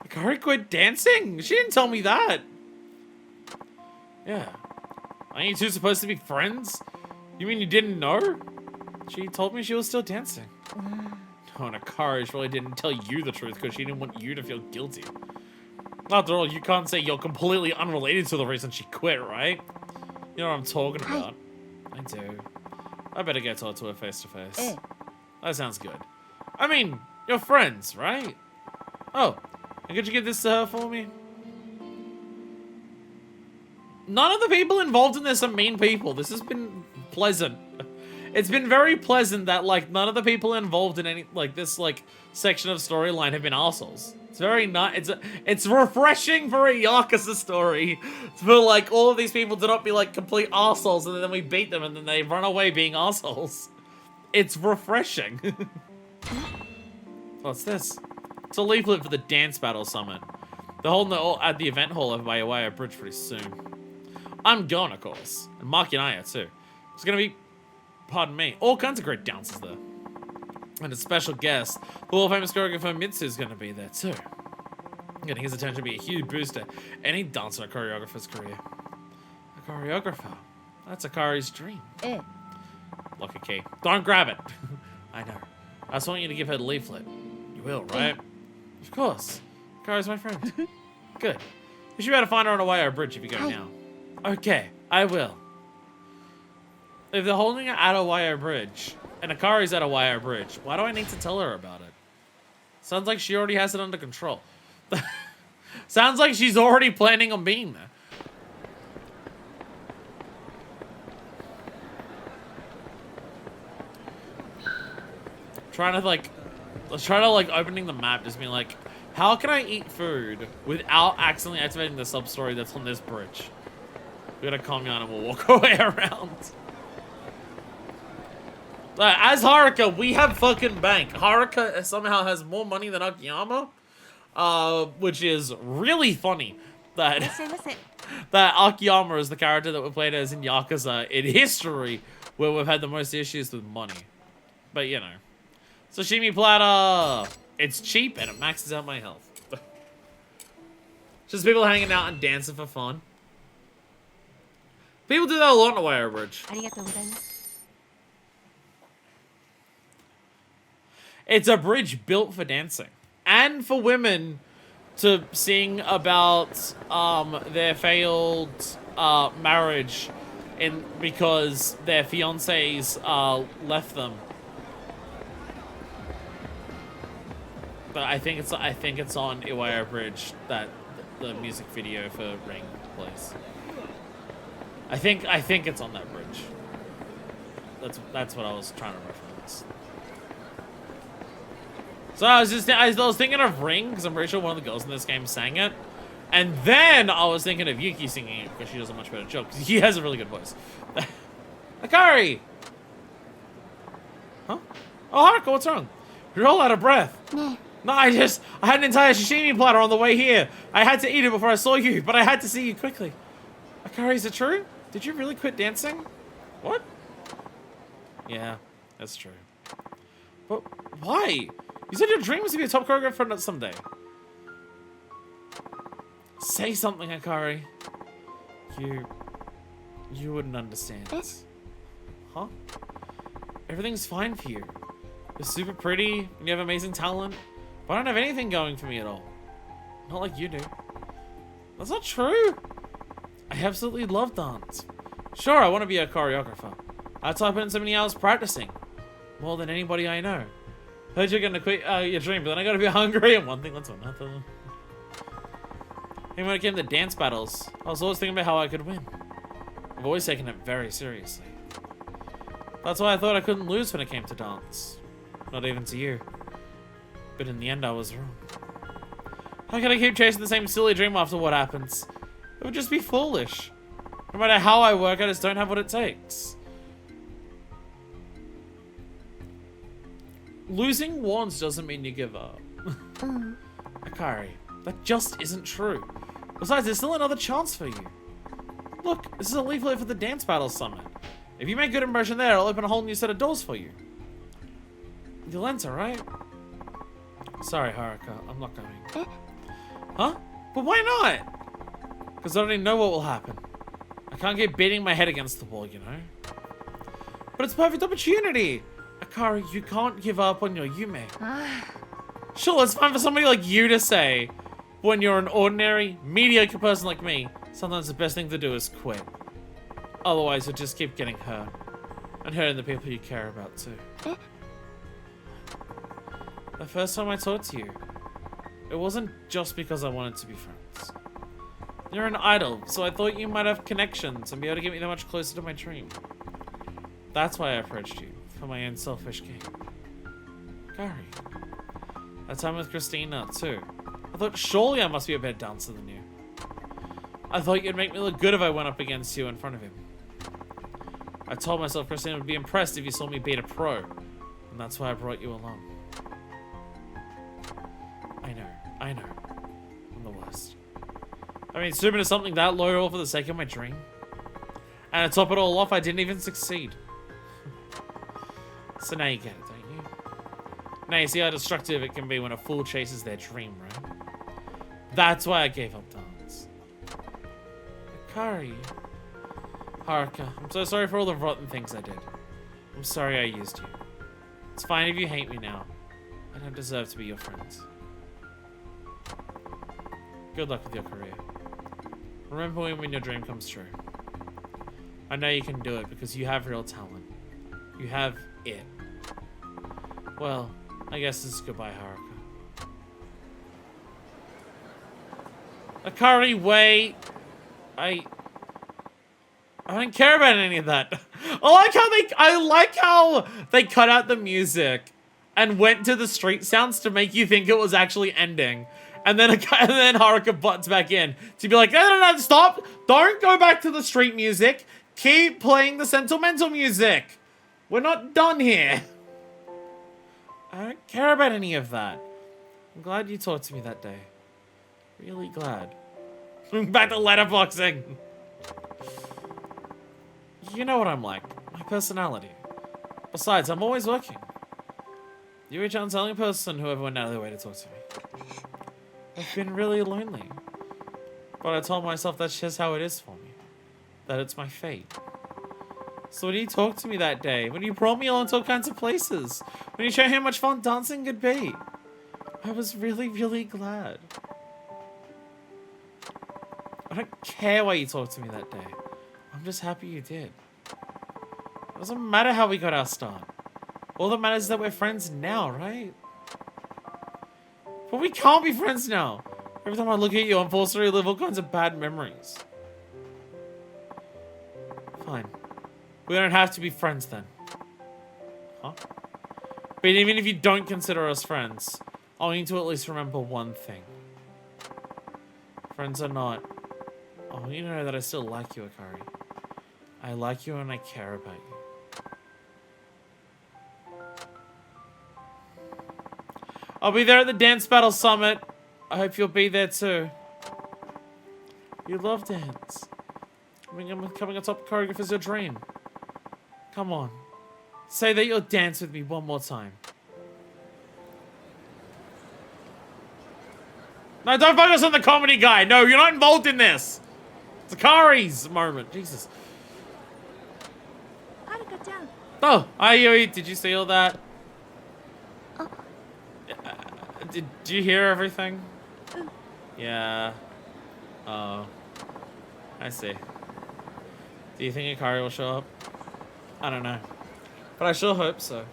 Akari quit dancing? She didn't tell me that. Yeah. Aren't you two supposed to be friends? You mean you didn't know? She told me she was still dancing. Oh, and Akari really didn't tell you the truth because she didn't want you to feel guilty. After all, you can't say you're completely unrelated to the reason she quit, right? You know what I'm talking about. I do. I better go talk to her face to face. That sounds good. I mean, you're friends, right? Oh, and could you give this to her for me? None of the people involved in this are mean people. This has been pleasant. It's been very pleasant that, like, none of the people involved in any, like, this, like, section of storyline have been assholes. It's very nice. It's refreshing for a Yakuza story for, like, all of these people to not be, like, complete assholes and then we beat them and then they run away being assholes. It's refreshing. What's this? It's a leaflet for the Dance Battle Summit. They're holding it at the event hall over by Iwaya Bridge pretty soon. I'm going, of course. And Maki and I are, too. It's gonna be... Pardon me. All kinds of great dancers there. And a special guest, the world-famous choreographer Mitsu is going to be there too. Getting his attention will be a huge boost to any dancer or choreographer's career. A choreographer? That's Akari's dream. Lock a key. Don't grab it. I know. I just want you to give her the leaflet. You will, right? Of course. Akari's my friend. Good. You should be able to find her on a wire bridge if you go now. Okay, I will. If they're holding her at a wire bridge, and Akari's at a wire bridge, why do I need to tell her about it? Sounds like she already has it under control. Sounds like she's already planning on being there. Trying to like, let's try to like opening the map, just being like, how can I eat food without accidentally activating the sub-story that's on this bridge? We gotta calm down and we'll walk our way around. As Haruka, we have fucking bank. Haruka somehow has more money than Akiyama, which is really funny. That Akiyama is the character that we played as in Yakuza in history, where we've had the most issues with money. But you know, sashimi platter. It's cheap and it maxes out my health. Just people hanging out and dancing for fun. People do that a lot on the way over bridge. It's a bridge built for dancing and for women to sing about their failed marriage because their fiancés left them. But I think it's on Iwaya Bridge that the music video for Ring plays. I think it's on that bridge. That's what I was trying to reference. So I was thinking of Ring because I'm pretty sure one of the girls in this game sang it, and then I was thinking of Yuki singing it because she does a much better job because he has a really good voice. Akari. Huh? Oh, Haruka, what's wrong? You're all out of breath. No, I had an entire sashimi platter on the way here. I had to eat it before I saw you, but I had to see you quickly. Akari, is it true? Did you really quit dancing? What? Yeah, that's true. But why? You said your dream was to be a top choreographer someday. Say something, Akari. You wouldn't understand. Huh? Everything's fine for you. You're super pretty, and you have amazing talent. But I don't have anything going for me at all. Not like you do. That's not true. I absolutely love dance. Sure, I want to be a choreographer. That's why I put in so many hours practicing. More than anybody I know. Heard you're gonna quit your dream, but then I gotta be hungry, and one thing led to another. And when it came to dance battles, I was always thinking about how I could win. I've always taken it very seriously. That's why I thought I couldn't lose when it came to dance. Not even to you. But in the end, I was wrong. How can I keep chasing the same silly dream after what happens? It would just be foolish. No matter how I work, I just don't have what it takes. Losing once doesn't mean you give up. Akari, that just isn't true. Besides, there's still another chance for you. Look, this is a leaflet for the Dance Battle Summit. If you make good impression there, I'll open a whole new set of doors for you. You'll enter, right? Sorry, Haruka, I'm not going. Huh? But why not? Because I already know what will happen. I can't keep beating my head against the wall, you know? But it's a perfect opportunity! Akari, you can't give up on your Yume. Sure, it's fine for somebody like you to say. But when you're an ordinary, mediocre person like me, sometimes the best thing to do is quit. Otherwise, you'll just keep getting hurt. And hurting the people you care about, too. The first time I talked to you, it wasn't just because I wanted to be friends. You're an idol, so I thought you might have connections and be able to get me that much closer to my dream. That's why I approached you, for my own selfish gain. Gary. That time with Christina, too. I thought surely I must be a better dancer than you. I thought you'd make me look good if I went up against you in front of him. I told myself Christina would be impressed if you saw me beat a pro, and that's why I brought you along. I know. I'm the worst. I mean, stooping to something that low for the sake of my dream. And to top it all off, I didn't even succeed. So now you get it, don't you? Now you see how destructive it can be when a fool chases their dream, right? That's why I gave up dance. Akari. Haruka, I'm so sorry for all the rotten things I did. I'm sorry I used you. It's fine if you hate me now. I don't deserve to be your friend. Good luck with your career. Remember when your dream comes true. I know you can do it because you have real talent. You have it. Well, I guess this is goodbye, Haruka. Akari, wait. I don't care about any of that. I like how they cut out the music and went to the street sounds to make you think it was actually ending. And then Haruka butts back in to be like, no, stop. Don't go back to the street music. Keep playing the sentimental music. We're not done here. I don't care about any of that. I'm glad you talked to me that day. Really glad. Back to letterboxing. You know what I'm like. My personality. Besides, I'm always working. You reach out and tell any person who ever went out of their way to talk to me. I've been really lonely. But I told myself that's just how it is for me. That it's my fate. So when you talked to me that day, when you brought me along to all kinds of places, when you showed how much fun dancing could be, I was really, really glad. I don't care why you talked to me that day. I'm just happy you did. It doesn't matter how we got our start. All that matters is that we're friends now, right? But we can't be friends now. Every time I look at you, I'm forced to relive all kinds of bad memories. Fine. We don't have to be friends then. Huh? But even if you don't consider us friends, I need to at least remember one thing. Friends or not, I want you to know that I still like you, Akari. I like you and I care about you. I'll be there at the Dance Battle Summit. I hope you'll be there too. You love dance. Coming on top of choreography is your dream. Come on. Say that you'll dance with me one more time. No, don't focus on the comedy guy. No, you're not involved in this. It's Akari's moment. Jesus. Haruka-chan. Oh, Ayui, did you see all that? Did you hear everything? Yeah. Oh. I see. Do you think Akari will show up? I don't know. But I sure hope so.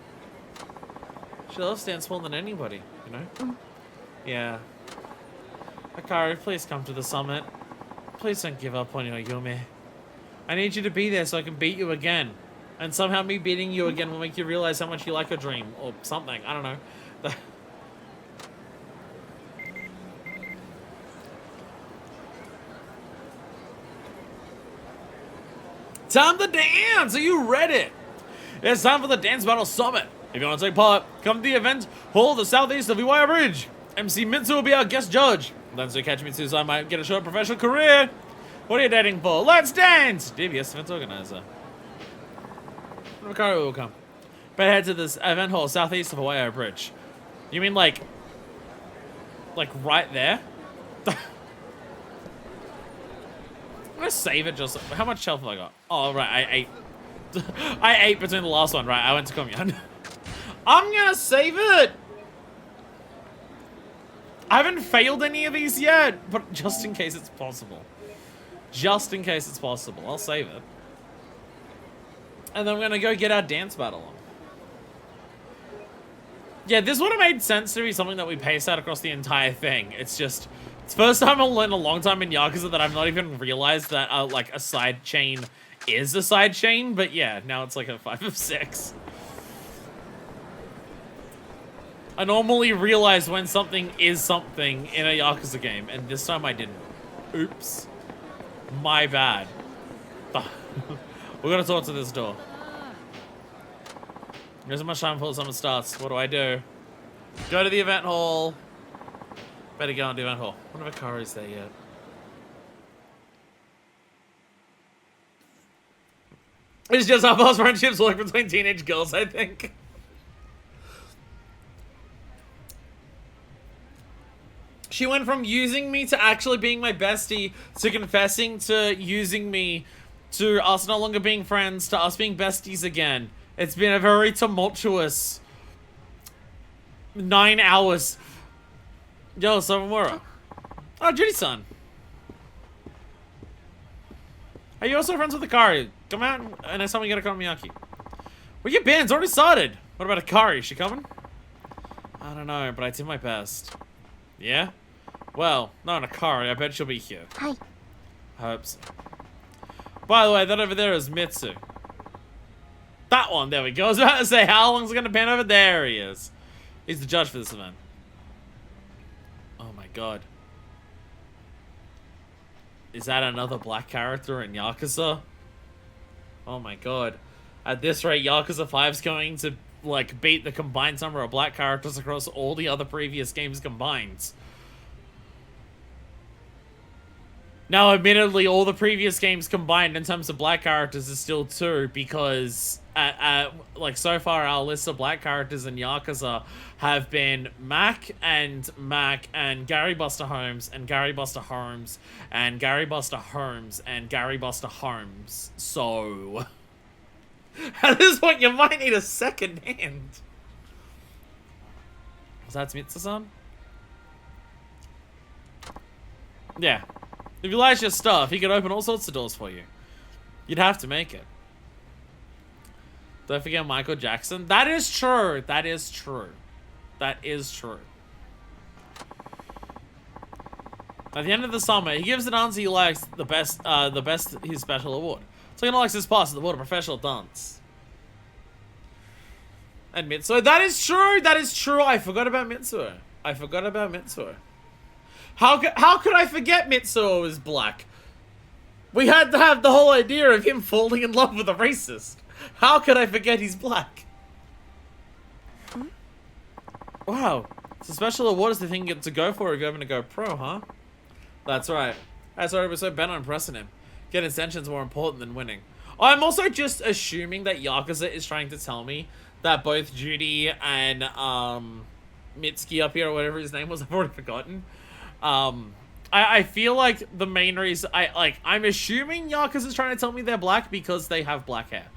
She loves dance more than anybody, you know? Yeah. Akari, please come to the summit. Please don't give up on your Yume. I need you to be there so I can beat you again. And somehow me beating you again will make you realize how much you like a dream. Or something. I don't know. Time to dance! Are you ready? It's time for the Dance Battle Summit. If you want to take part, come to the event hall the southeast of Iwaya Bridge. MC Mitsu will be our guest judge. Then so catch me too so I might get a short professional career. What are you dating for? Let's dance! Devious event organizer. Akari will come. Better head to this event hall southeast of Iwaya Bridge. You mean like right there? I'm gonna save it just... How much health have I got? Oh, right, I ate. I ate between the last one, right? I went to Komyan. I'm gonna save it! I haven't failed any of these yet, but just in case it's possible. Just in case it's possible, I'll save it. And then we're gonna go get our dance battle on. Yeah, this would have made sense to be something that we pace out across the entire thing. It's just... It's the first time in a long time in Yakuza that I've not even realized that, like, a side chain is a side chain. But yeah, now it's like a 5 of 6. I normally realize when something is something in a Yakuza game, and this time I didn't. Oops. My bad. We're gonna talk to this door. There isn't much time before the summit starts. What do? Go to the event hall. Better go on to the event hall. I wonder if Akari's there yet. It's just how fast friendships work between teenage girls, I think. She went from using me to actually being my bestie, to confessing to using me, to us no longer being friends, to us being besties again. It's been a very tumultuous 9 hours. Yo, Savamura. Oh, Judy-san. Are you also friends with Akari? Come out and next time we get a Konomiyaki. Where you been? It's already started. What about Akari? Is she coming? I don't know, but I did my best. Yeah? Well, not in a car. I bet she'll be here. Hi. I hope so. By the way, that over there is Mitsu. That one, there we go. I was about to say, how long is it going to pan over? There he is. He's the judge for this event. Oh my god. Is that another black character in Yakuza? Oh my god. At this rate, Yakuza 5's going to, like, beat the combined number of black characters across all the other previous games combined. Now, admittedly, all the previous games combined in terms of black characters is still 2, because, like, so far our list of black characters in Yakuza have been Mac and Gary Buster Holmes and Gary Buster Holmes and Gary Buster Holmes and Gary Buster Holmes. So, at this point, you might need a second hand. Was that Mitsu-san? Yeah. If you like your stuff, he could open all sorts of doors for you. You'd have to make it. Don't forget Michael Jackson. That is true. That is true. That is true. At the end of the summer, he gives the dance he likes the best his special award. So he likes his pass at the Award of Professional Dance. And Mitsuo. That is true. That is true. I forgot about Mitsuo. I forgot about Mitsuo. How could I forget Mitsuo is black? We had to have the whole idea of him falling in love with a racist. How could I forget he's black? Wow. It's a special award is the thing you get to go for if you're going to go pro, huh? That's right. That's why we're so bent on impressing him. Getting ascension's more important than winning. I'm also just assuming that Yakuza is trying to tell me that both Judy and Mitsuki up here, or whatever his name was, I've already forgotten. I feel like the main reason I'm assuming Yakuza is trying to tell me they're black because they have black hair.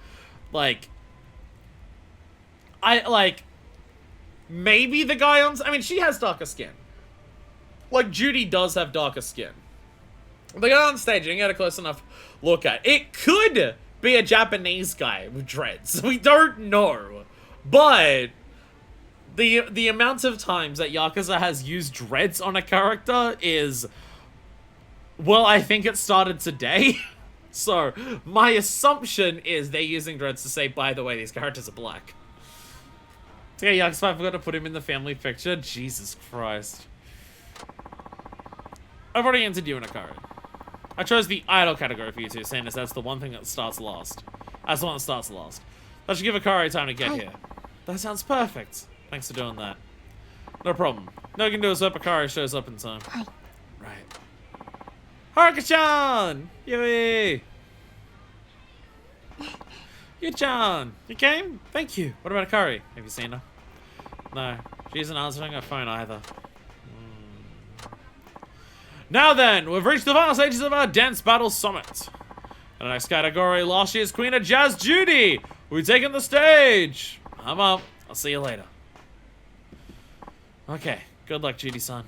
Maybe the guy on, I mean, she has darker skin. Like, Judy does have darker skin. The guy on stage, you didn't get a close enough look at. It could be a Japanese guy with dreads. We don't know. But the amount of times that Yakuza has used dreads on a character is, well, I think it started today. So, my assumption is they're using dreads to say, by the way, these characters are black. Okay, Yakuza, I forgot to put him in the family picture. Jesus Christ. I've already entered you in a card. I chose the idol category for you two, saying as that's the one thing that starts last. That's the one that starts last. I should give Akari time to get here. That sounds perfect. Thanks for doing that. No problem. No, you can do is hope Akari shows up in time. Hi. Right. Haruka-chan! Yui! Yu-chan! You came? Thank you. What about Akari? Have you seen her? No. She isn't answering her phone either. Now then, we've reached the final stages of our Dance Battle Summit. In the next category, last year's Queen of Jazz, Judy, will be taking the stage. I'm up. I'll see you later. Okay, good luck, Judy-san.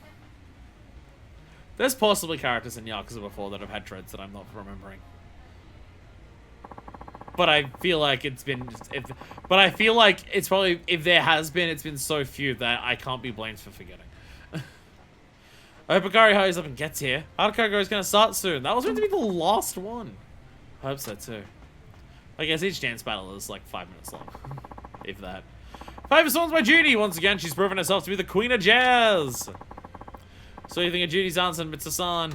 There's possibly characters in Yakuza before that have had dreads that I'm not remembering. But I feel like it's been... but I feel like it's probably... If there has been, it's been so few that I can't be blamed for forgetting. I hope Akari hurries up and gets here. Haruka is going to start soon. That was meant to be the last one. I hope so too. I guess each dance battle is like 5 minutes long. If that. Favorite songs by Judy. Once again, she's proven herself to be the Queen of Jazz. So you think of Judy's answer, Mitsu-san?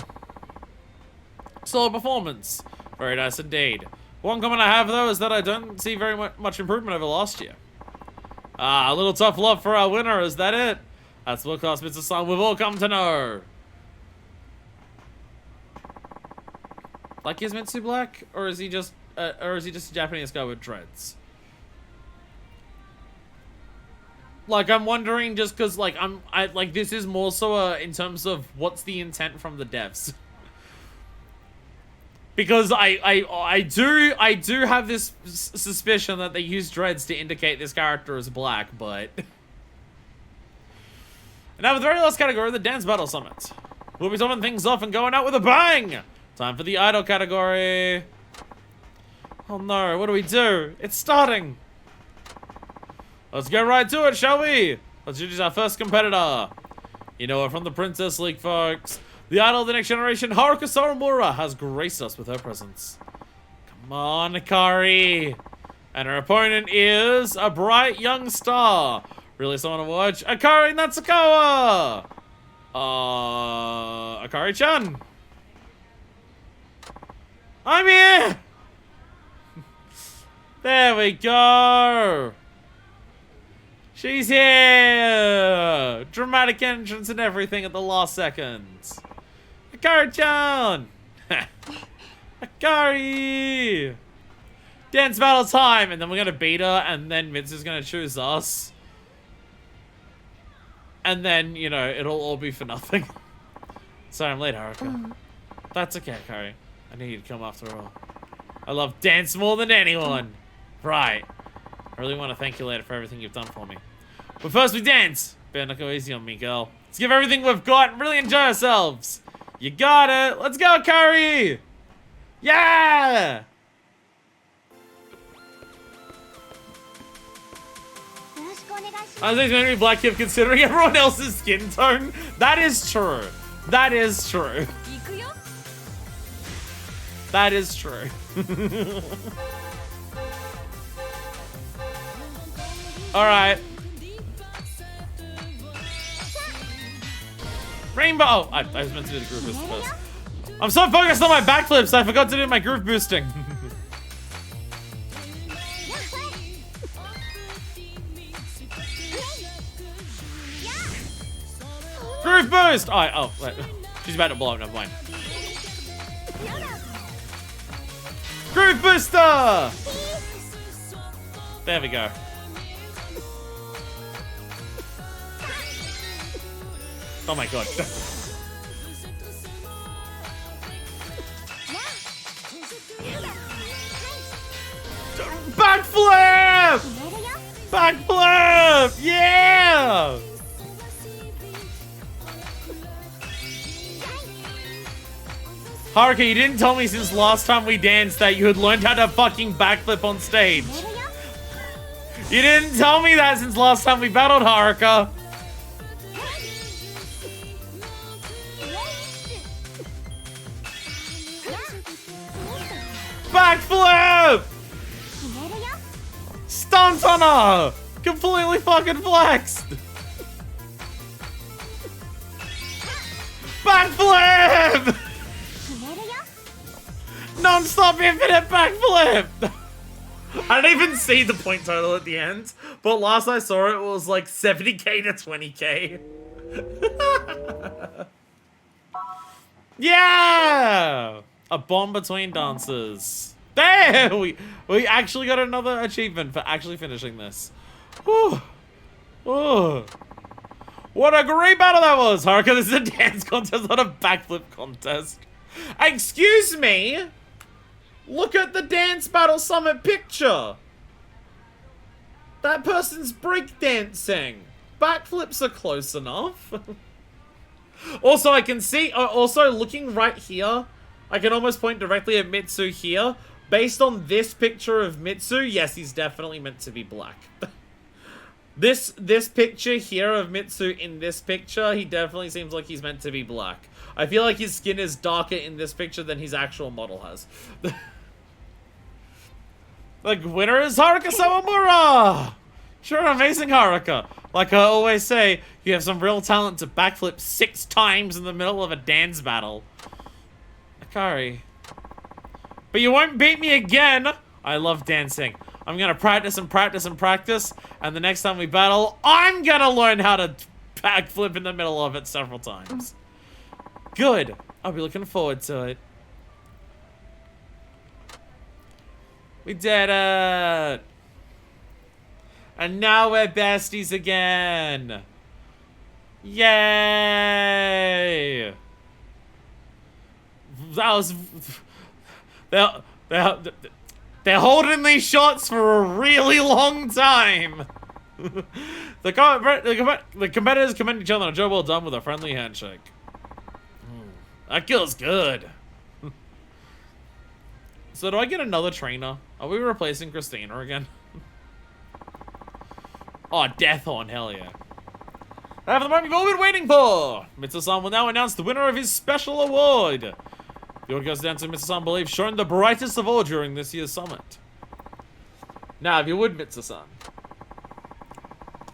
Solid performance. Very nice indeed. One comment I have though is that I don't see very much improvement over last year. Ah, a little tough love for our winner. Is that it? That's what class Mitsu-san we've all come to know. Like, is Mitsu black, or is he just a Japanese guy with dreads? Like, I'm wondering just because, like, this is more so in terms of what's the intent from the devs. Because I do have this suspicion that they use dreads to indicate this character is black, but. And now with the very last category, the Dance Battle Summit. We'll be topping things off and going out with a bang! Time for the Idol category. Oh no, what do we do? It's starting! Let's get right to it, shall we? Let's introduce our first competitor. You know it from the Princess League, folks. The idol of the next generation, Haruka Sawamura, has graced us with her presence. Come on, Akari. And her opponent is a bright young star. Really someone to watch? Akari Natsukawa! Akari-chan. I'm here! There we go. She's here! Dramatic entrance and everything at the last second. Akari-chan! Akari! Dance battle time! And then we're gonna beat her, and then Mitsu's gonna choose us. And then, you know, it'll all be for nothing. Sorry, I'm late, Haruka. That's okay, Akari. I knew you'd come after all. I love dance more than anyone. Right. I really want to thank you later for everything you've done for me. But first we dance. Better not go easy on me, girl. Let's give everything we've got and really enjoy ourselves. You got it. Let's go, Akari. Yeah! I think it's going to be Black Kip considering everyone else's skin tone. That is true. That is true. That is true. Alright. Rainbow! Oh, I was meant to do the groove boost first. I'm so focused on my backflips, I forgot to do my groove boosting. Groove boost! Oh, wait. She's about to blow up, never mind. Groove booster! There we go. Oh my god. Backflip! Backflip! Yeah! Haruka, you didn't tell me since last time we danced that you had learned how to fucking backflip on stage. You didn't tell me that since last time we battled, Haruka. Backflip! Stunt on her! Completely fucking flexed! Backflip! Non-stop infinite backflip! I didn't even see the point total at the end, but last I saw it was like 70k to 20k. Yeah! A bomb between dancers. There! We actually got another achievement for actually finishing this. Whew. Whew. What a great battle that was! Haruka, this is a dance contest, not a backflip contest. Excuse me! Look at the Dance Battle Summit picture! That person's breakdancing. Backflips are close enough. Also, I can see, also looking right here, I can almost point directly at Mitsu here. Based on this picture of Mitsu, yes, he's definitely meant to be black. This picture here of Mitsu in this picture, he definitely seems like he's meant to be black. I feel like his skin is darker in this picture than his actual model has. The winner is Haruka Sawamura! Sure, amazing Haruka. Like I always say, you have some real talent to backflip 6 times in the middle of a dance battle. Akari. But you won't beat me again! I love dancing. I'm gonna practice and practice and practice, and the next time we battle, I'm gonna learn how to backflip in the middle of it several times. Good. I'll be looking forward to it. We did it! And now we're besties again! Yay! That was... They're holding these shots for a really long time! The competitors commend each other on a job well done with a friendly handshake. That feels good. So do I get another trainer? Are we replacing Christina again? Oh, Death Horn, hell yeah. I have the moment you've all been waiting for! Mitsu-san will now announce the winner of his special award. The award goes down to Mitsu-san, believes shown the brightest of all during this year's summit. Now, if you would, Mitsu-san.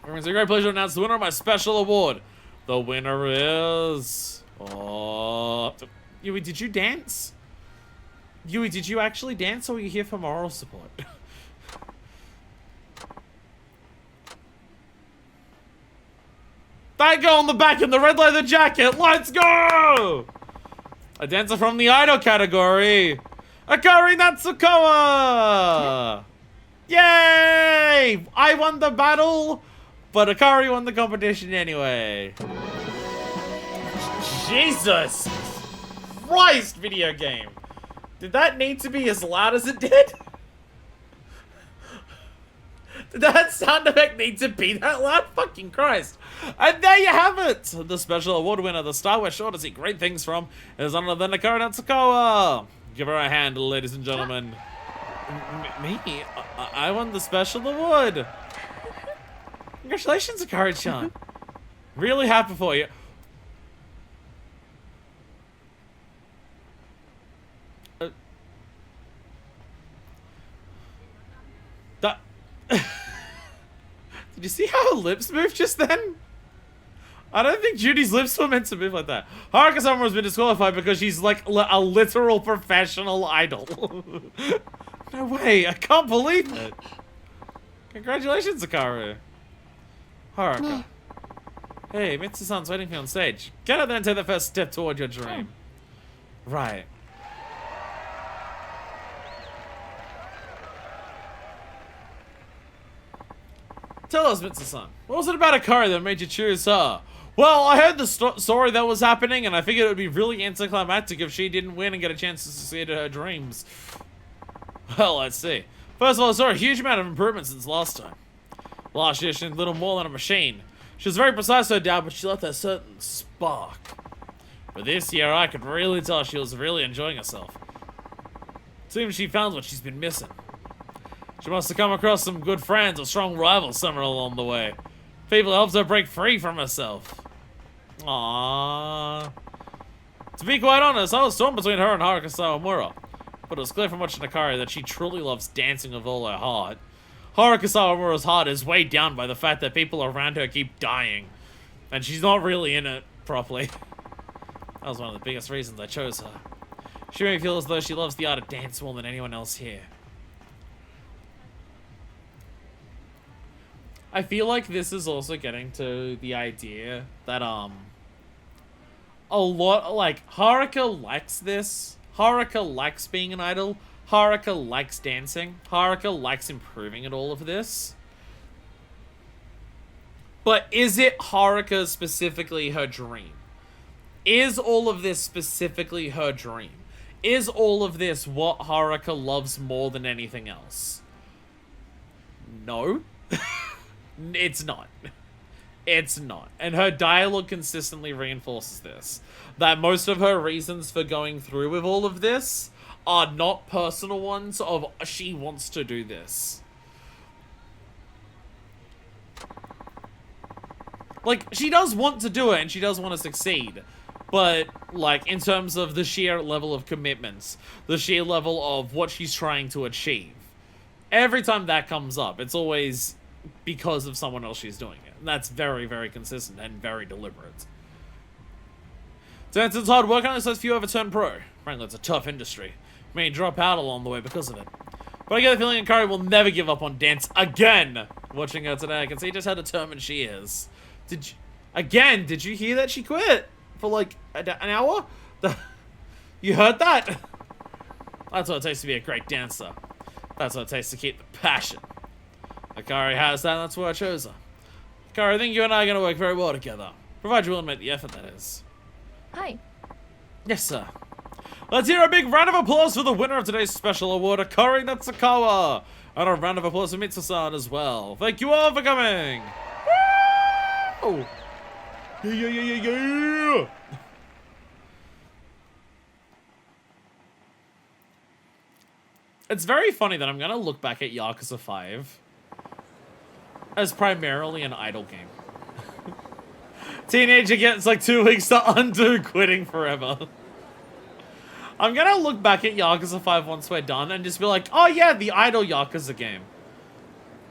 It's a great pleasure to announce the winner of my special award. The winner is... Oh... Yui, did you dance? Yui, did you actually dance, or were you here for moral support? That girl on the back in the red leather jacket, let's go! A dancer from the idol category, Akari Natsukawa! Yay! I won the battle, but Akari won the competition anyway. Jesus Christ, video game. Did that need to be as loud as it did? Did that sound effect need to be that loud? Fucking Christ. And there you have it! The special award winner, the star we're sure to see great things from, is none other than Akari Natsukawa. Give her a hand, ladies and gentlemen. Me? I won the special award. Congratulations, Akari-chan. Really happy for you. Did you see how her lips moved just then? I don't think Judy's lips were meant to move like that. Haruka-sama has been disqualified because she's like a literal professional idol. No way, I can't believe it. Congratulations, Akaru. Haruka. Hey, Mitsu-san's waiting for you on stage. Get out there and take the first step toward your dream. Right. Tell us, Mitsu-san. What was it about Akari that made you choose her? Well, I heard the story that was happening, and I figured it would be really anticlimactic if she didn't win and get a chance to succeed in her dreams. Well, let's see. First of all, I saw a huge amount of improvement since last time. Last year, she did little more than a machine. She was very precise, no doubt, but she left a certain spark. But this year, I could really tell she was really enjoying herself. Seems she found what she's been missing. She must have come across some good friends or strong rivals somewhere along the way. People helped her break free from herself. Aww. To be quite honest, I was torn between her and Haruka Sawamura. But it was clear from watching Akari that she truly loves dancing with all her heart. Haruka Sawamura's heart is weighed down by the fact that people around her keep dying. And she's not really in it properly. That was one of the biggest reasons I chose her. She made me feel as though she loves the art of dance more than anyone else here. I feel like this is also getting to the idea that, a lot, like, Haruka likes this. Haruka likes being an idol. Haruka likes dancing. Haruka likes improving at all of this. But is it Haruka specifically her dream? Is all of this specifically her dream? Is all of this what Haruka loves more than anything else? No. It's not. It's not. And her dialogue consistently reinforces this. That most of her reasons for going through with all of this are not personal ones of she wants to do this. Like, she does want to do it and she does want to succeed. But, like, in terms of the sheer level of commitments, the sheer level of what she's trying to achieve, every time that comes up, it's always because of someone else she's doing it. And that's very, very consistent and very deliberate. Dancing's hard work, only so few ever turn pro. Frankly, it's a tough industry. May drop out along the way because of it. But I get the feeling Akari will never give up on dance again. Watching her today, I can see just how determined she is. Did you hear that she quit? For like an hour? You heard that? That's what it takes to be a great dancer. That's what it takes to keep the passion. Akari has that, and that's why I chose her. Akari, I think you and I are going to work very well together. Provided you're willing to make the effort, that is. Hi. Yes, sir. Let's hear a big round of applause for the winner of today's special award, Akari Natsukawa. And a round of applause for Mitsu-san as well. Thank you all for coming. Woo! Yeah. It's very funny that I'm going to look back at Yakuza 5 as primarily an idle game. Teenager gets like 2 weeks to undo quitting forever. I'm gonna look back at Yakuza 5 once we're done and just be like, oh yeah, the idle Yakuza game.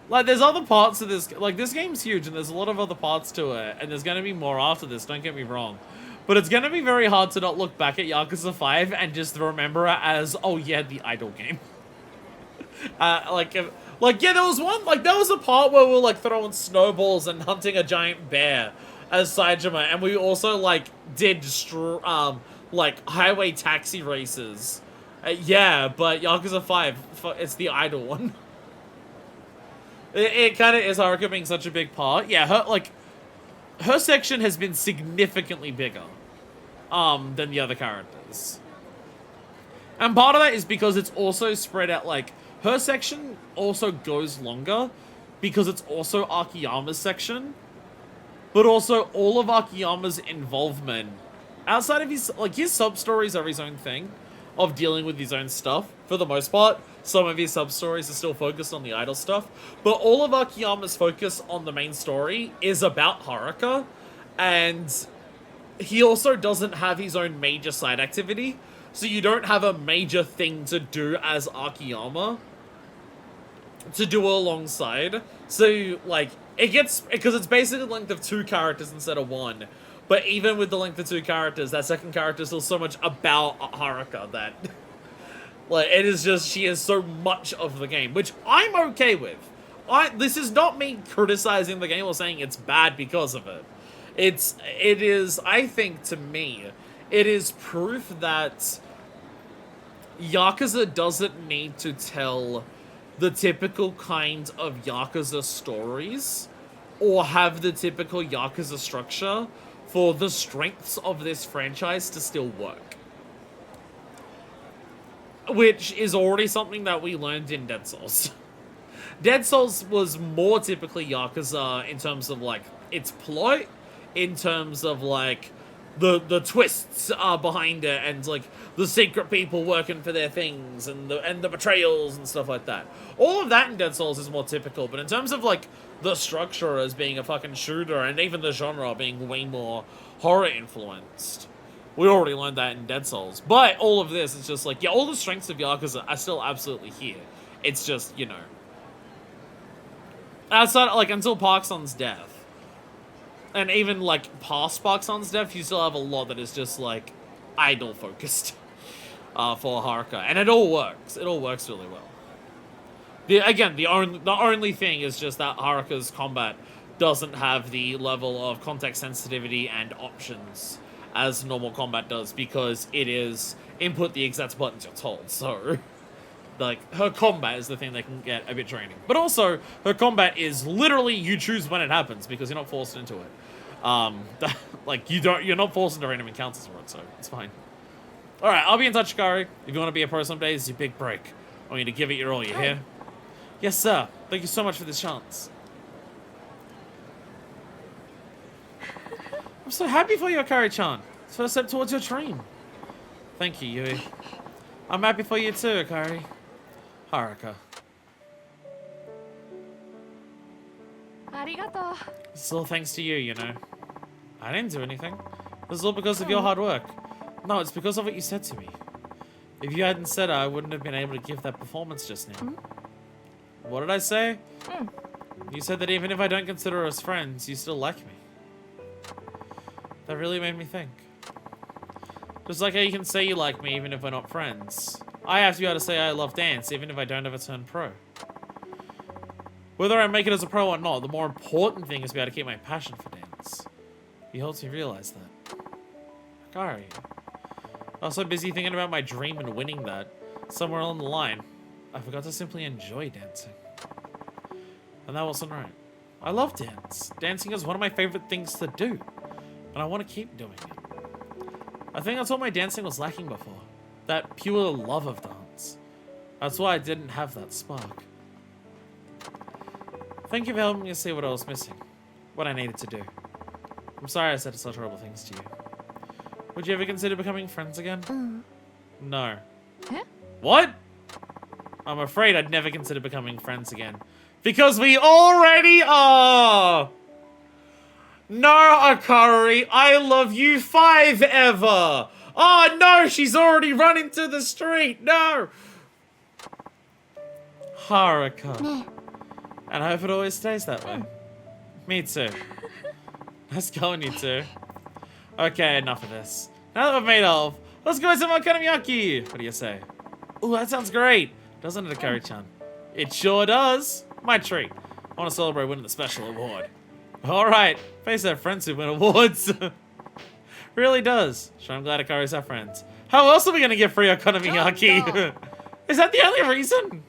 Like, there's other parts of this, like, this game's huge and there's a lot of other parts to it, and there's gonna be more after this, don't get me wrong. But it's gonna be very hard to not look back at Yakuza 5 and just remember it as, oh yeah, the idle game. Yeah, there was one, like, there was a part where we were, like, throwing snowballs and hunting a giant bear as Saejima, and we also, like, did, like, highway taxi races. Yeah, but Yakuza 5, it's the idle one. It kind of is Haruka being such a big part. Yeah, her section has been significantly bigger, than the other characters. And part of that is because it's also spread out, like, her section also goes longer because it's also Akiyama's section. But also, all of Akiyama's involvement, outside of his sub-stories are his own thing, of dealing with his own stuff, for the most part. Some of his sub-stories are still focused on the idol stuff. But all of Akiyama's focus on the main story is about Haruka. And he also doesn't have his own major side activity. So you don't have a major thing to do as Akiyama to do alongside. So, like, it gets, because it's basically the length of 2 characters instead of 1. But even with the length of 2 characters, that second character is still so much about Haruka that, like, it is just, she is so much of the game, which I'm okay with. This is not me criticizing the game or saying it's bad because of it. It is, I think, to me, it is proof that Yakuza doesn't need to tell the typical kind of Yakuza stories or have the typical Yakuza structure for the strengths of this franchise to still work. Which is already something that we learned in Dead Souls. Dead Souls was more typically Yakuza in terms of, like, its plot, in terms of, like, the twists behind it, and, like, the secret people working for their things, and the betrayals and stuff like that. All of that in Dead Souls is more typical, but in terms of, like, the structure as being a fucking shooter, and even the genre being way more horror-influenced, we already learned that in Dead Souls. But all of this is just like, yeah, all the strengths of Yakuza are still absolutely here. It's just, you know, outside, like, until Park Sun's death, and even, like, past Park Sun's death, you still have a lot that is just, like, idol-focused for Haruka. And it all works. It all works really well. The only thing is just that Haruka's combat doesn't have the level of context sensitivity and options as normal combat does, because it is input the exact buttons you're told. So, like, her combat is the thing that can get a bit draining. But also, her combat is literally you choose when it happens, because you're not forced into it. Like, you're not forced into random encounters for it, so it's fine. Alright, I'll be in touch, Kari. If you want to be a pro someday, it's your big break. I want you to give it your all, you hear? Yes, sir. Thank you so much for this chance. I'm so happy for you, Akari-chan. It's first step towards your dream. Thank you, Yui. I'm happy for you too, Akari. Haruka. Arigato. It's all thanks to you, you know. I didn't do anything. This is all because of your hard work. No, it's because of what you said to me. If you hadn't said it, I wouldn't have been able to give that performance just now. What did I say? You said that even if I don't consider us friends, you still like me. That really made me think. Just like how you can say you like me even if we're not friends. I have to be able to say I love dance even if I don't ever turn pro. Whether I make it as a pro or not, the more important thing is to be able to keep my passion for dance. You helped me realize that. Akari. I was so busy thinking about my dream and winning that, somewhere along the line, I forgot to simply enjoy dancing. And that wasn't right. I love dance. Dancing is one of my favorite things to do. And I want to keep doing it. I think that's what my dancing was lacking before. That pure love of dance. That's why I didn't have that spark. Thank you for helping me see what I was missing. What I needed to do. I'm sorry I said such horrible things to you. Would you ever consider becoming friends again? No. Huh? What? I'm afraid I'd never consider becoming friends again. Because we already are! No, Akari, I love you 5 ever. Oh no, she's already run into the street. No. Haruka. And I hope it always stays that way. Me too. Let's go on, you two. Okay, enough of this. Now that we've made off, let's go to some okonomiyaki. What do you say? Ooh, that sounds great. Doesn't it, Akari-chan? It sure does. My treat. I want to celebrate winning the special award. Alright, face our friends who win awards. Really does. Sure, I'm glad Akari's our friends. How else are we gonna get free okonomiyaki? Is that the only reason?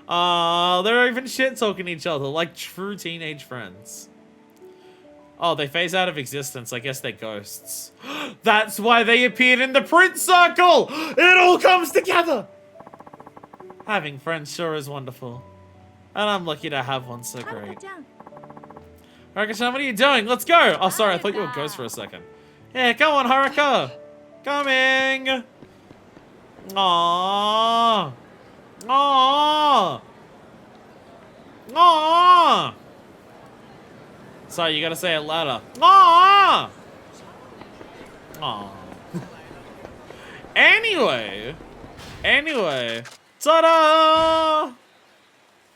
They're even shit-talking each other like true teenage friends. Oh, they phase out of existence. I guess they're ghosts. That's why they appeared in the print circle! It all comes together! Having friends sure is wonderful. And I'm lucky to have one so great. Haruka-chan, what are you doing? Let's go! Oh, sorry, I thought you were a ghost for a second. Yeah, come on, Haruka! Coming! Aww! Aww! Aww! Sorry, you gotta say it louder. Aww! Aww. Anyway, ta-da!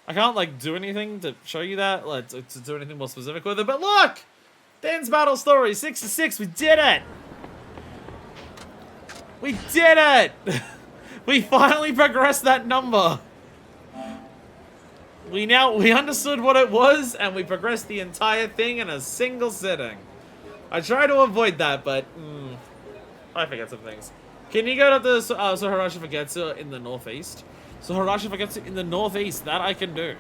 I can't like do anything to show you that, like to do anything more specific with it. But look, Dance Battle Story 66. We did it. We did it. We finally progressed that number. We understood what it was, and we progressed the entire thing in a single sitting. I try to avoid that, but I forget some things. Can you go to the Soharashi Fugetsu in the northeast? Soharashi Fugetsu in the northeast, that I can do.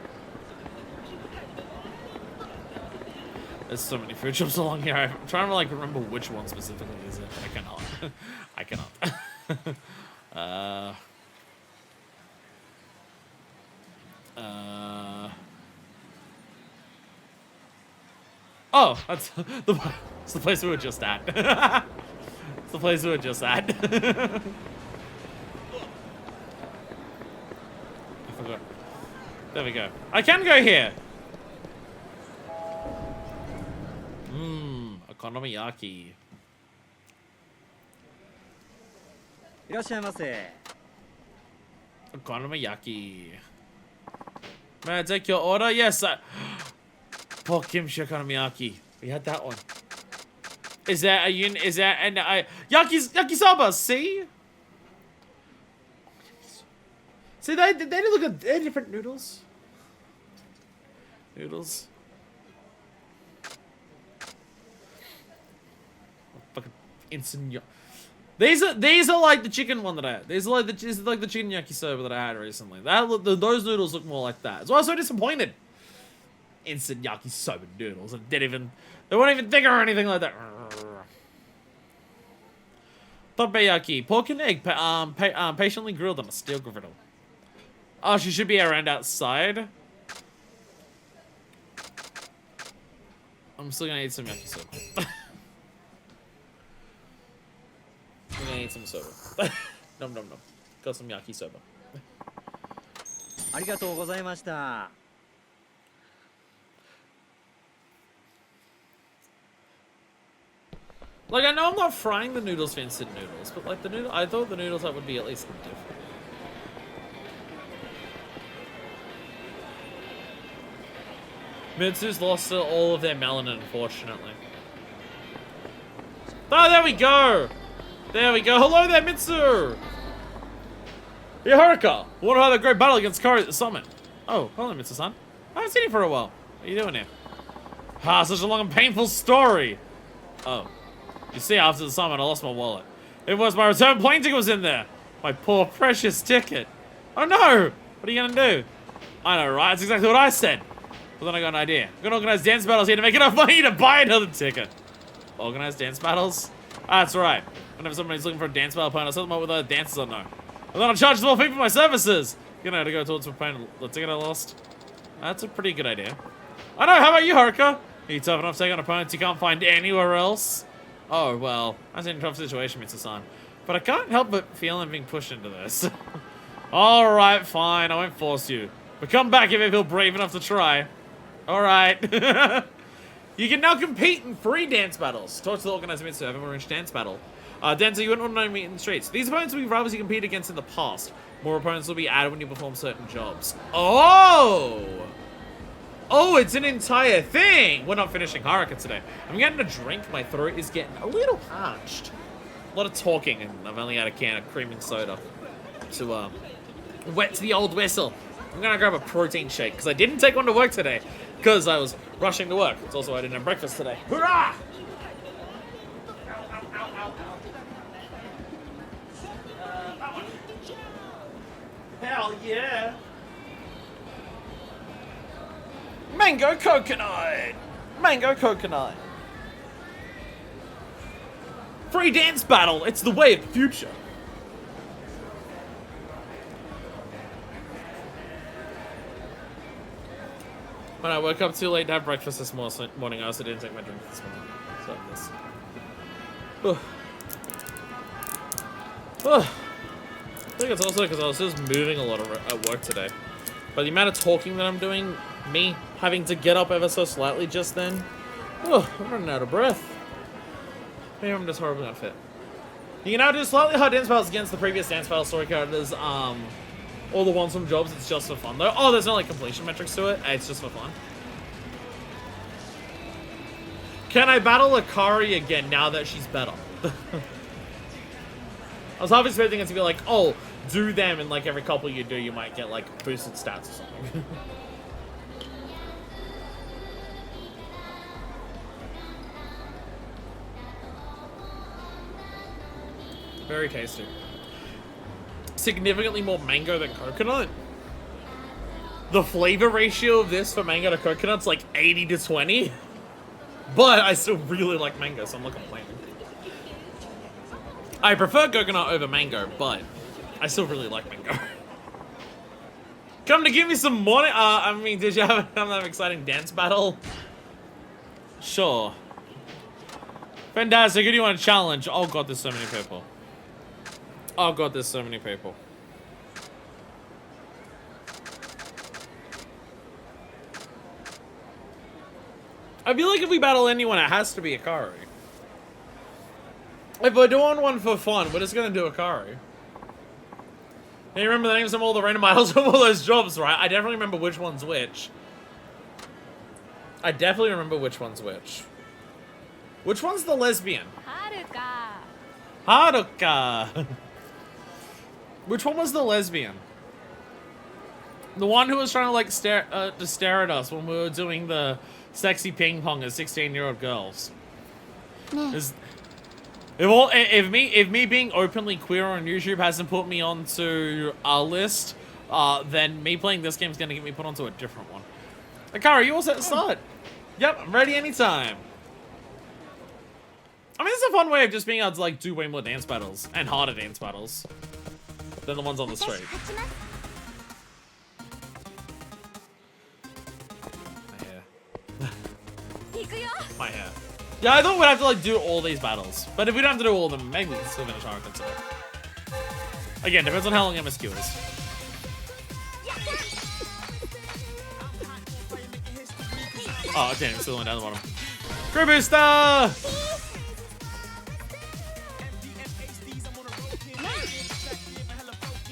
There's so many food shops along here. I'm trying to like remember which one specifically is it. I cannot. I cannot. Oh, that's the place we were just at. It's the place we were just at. I forgot. There we go. I can go here. Okonomiyaki. Okonomiyaki. May I take your order? Yes, pork kimchi okonomiyaki. We had that one. Is that an yakisoba? See? See, they look at they're different noodles. Noodles. Fucking instant. These are like the chicken one that I had. These are like the chicken yakisoba that I had recently. Those noodles look more like that. That's why I was so disappointed. Instant yakisoba noodles. They won't even think or anything like that. Toppeyaki, pork and egg, patiently grilled on a steel griddle. Oh, she should be around outside. I'm still gonna eat some yakisoba. I'm gonna eat some soba. Nom nom nom. Got some yakisoba. Arigatou gozaimashita. Like, I know I'm not frying the noodles for instant noodles, but like I thought the noodles that would be at least different. Mitsu's lost all of their melanin, unfortunately. Oh, there we go! There we go. Hello there, Mitsu! Hey, Haruka! Wanna have a great battle against Kari at the summit? Oh, hello, Mitsu-san. I haven't seen you for a while. What are you doing here? Ah, such a long and painful story! Oh. You see, after the summit, I lost my wallet. It was my return plane ticket was in there. My poor, precious ticket. Oh no! What are you gonna do? I know, right? That's exactly what I said. But then I got an idea. I'm gonna organize dance battles here to make enough money to buy another ticket. Organize dance battles? That's right. Whenever somebody's looking for a dance battle opponent, I'll set them up with other dancers I know. And then I'll charge more people for my services. You know, to go towards my opponent. The ticket I lost. That's a pretty good idea. I know, how about you, Haruka? Are you tough enough to take on opponents you can't find anywhere else? Oh, well, that's in a tough situation, Mitsu-san. But I can't help but feel I'm being pushed into this. Alright, fine, I won't force you. But come back if you feel brave enough to try. Alright. You can now compete in 3 dance battles. Talk to the organizer to have a arranged dance battle. Dancer, you wouldn't want to meet in the streets. These opponents will be rivals you compete against in the past. More opponents will be added when you perform certain jobs. Oh! Oh, it's an entire thing! We're not finishing Haruka today. I'm getting a drink. My throat is getting a little parched. A lot of talking, and I've only had a can of creaming soda to wet the old whistle. I'm gonna grab a protein shake, because I didn't take one to work today, because I was rushing to work. It's also I didn't have breakfast today. Hurrah! Hell yeah! Mango coconut! Mango coconut! Free dance battle! It's the way of the future! When I woke up too late to have breakfast this morning, I also didn't take my drink this morning. So this. I think it's also because I was just moving a lot at work today. But the amount of talking that I'm doing, me having to get up ever so slightly just then, I'm running out of breath. Maybe I'm just horribly unfit. You can now do slightly hard dance battles against the previous dance battle story characters, all the ones from jobs. It's just for fun though. Oh, there's no like completion metrics to it. It's just for fun. Can I battle Akari again now that she's better? I was half expecting it to be like, oh, do them, and like every couple you do, you might get like boosted stats or something. Very tasty. Significantly more mango than coconut. The flavor ratio of this for mango to coconut's like 80 to 20. But I still really like mango, so I'm not complaining. I prefer coconut over mango, but I still really like mango. Come to give me some morning. I mean, did you have that exciting dance battle? Sure. Fantastic. Who do you want to challenge? Oh god, there's so many people. Oh god, there's so many people. I feel like if we battle anyone, it has to be Akari. If we're doing one for fun, we're just gonna do Akari. And you remember the names of all the random idols of all those jobs, right? I definitely remember which one's which. I definitely remember which one's which. Which one's the lesbian? Haruka. Haruka. Which one was the lesbian? The one who was trying to like stare at us when we were doing the sexy ping pong as 16-year-old girls. If me being openly queer on YouTube hasn't put me onto a list, then me playing this game is gonna get me put onto a different one. Akari, you all set to start? Yep, I'm ready anytime. I mean, it's a fun way of just being able to like do way more dance battles and harder dance battles than the ones on the street. My hair. Yeah, I thought we'd have to like do all these battles, but if we don't have to do all of them, maybe we can still finish Haruka today. Again, depends on how long MSQ is. Oh, okay, I'm still going down the bottom. Crew booster!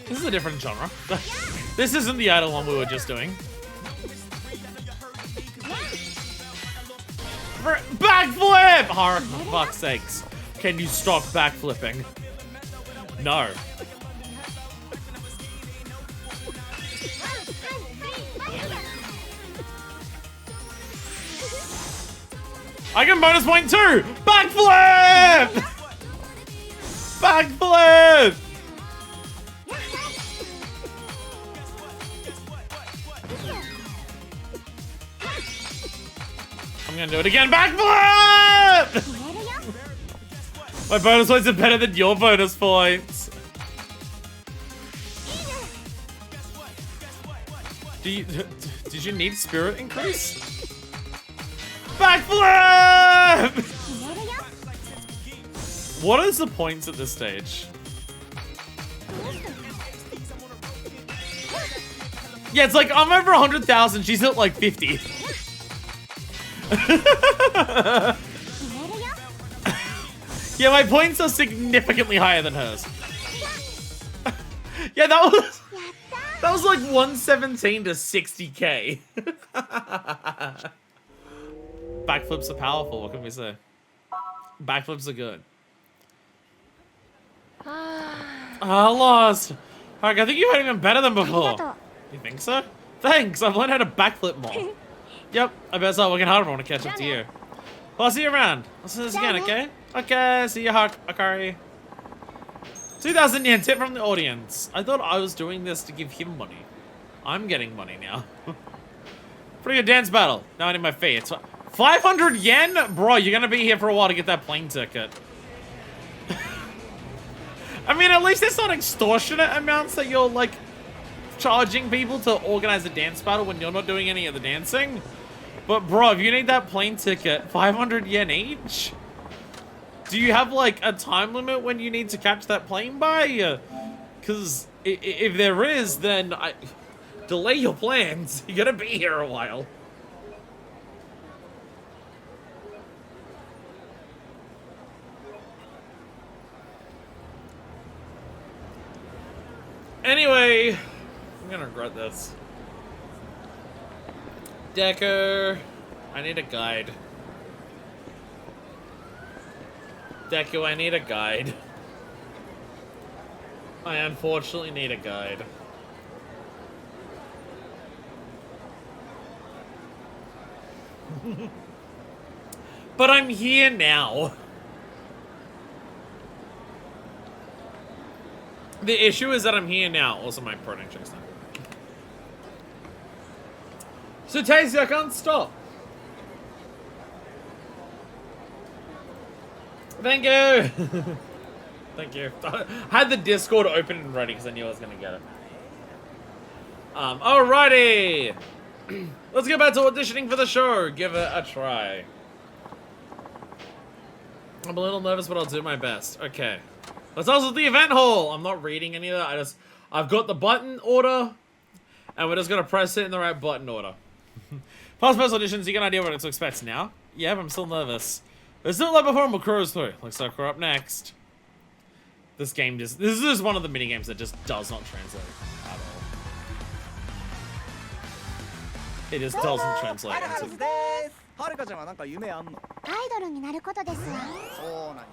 This is a different genre. This isn't the idol one we were just doing. Backflip! Haruka, for fuck's sakes. Can you stop backflipping? No. I can bonus point too! Backflip! Backflip! I'm gonna do it again. Backflip! My bonus points are better than your bonus points. Did you need spirit increase? Backflip! What is the points at this stage? Yeah, it's like I'm over 100,000. She's at like 50. Yeah, my points are significantly higher than hers. Yeah, that was like 117 to 60k. Backflips are powerful, what can we say? Backflips are good. I lost. Haruka, I think you had even better than before. You think so? Thanks, I've learned how to backflip more. Yep, I better start working harder when I catch up to you. Well, I'll see you around. Let's do this again, okay? Okay, see you, Akari. 2,000 yen tip from the audience. I thought I was doing this to give him money. I'm getting money now. Pretty good dance battle. Now I need my fee. It's 500 yen? Bro, you're gonna be here for a while to get that plane ticket. I mean, at least it's not extortionate amounts that you're, like, charging people to organize a dance battle when you're not doing any of the dancing. But, bro, if you need that plane ticket, 500 yen each? Do you have, like, a time limit when you need to catch that plane by? Because if there is, then delay your plans. You're gonna be here a while. Anyway, I'm gonna regret this. Decker, I need a guide. Deku, I need a guide. I unfortunately need a guide. But I'm here now. The issue is that I'm here now. Also, my protein checks now. So, Tasty, I can't stop. Thank you. Thank you. I had the Discord open and ready because I knew I was going to get it. Alrighty. Let's get back to auditioning for the show. Give it a try. I'm a little nervous, but I'll do my best. Okay. Let's also the event hall. I'm not reading any of that. I've got the button order, and we're just going to press it in the right button order. Past auditions, you get an idea what to expect now? Yeah, but I'm still nervous. There's still like before we'll cruise through. Looks like we're up next. This game this is one of the mini games that just does not translate at all. It just doesn't translate into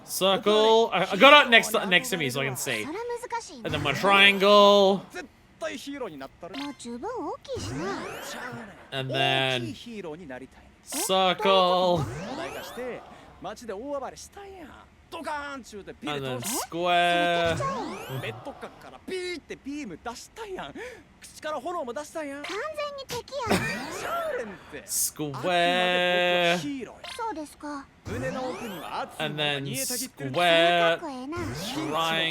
circle. I got it next to me so I can see. And then my triangle. And then circle. And then square. Square. And then square. Triangle.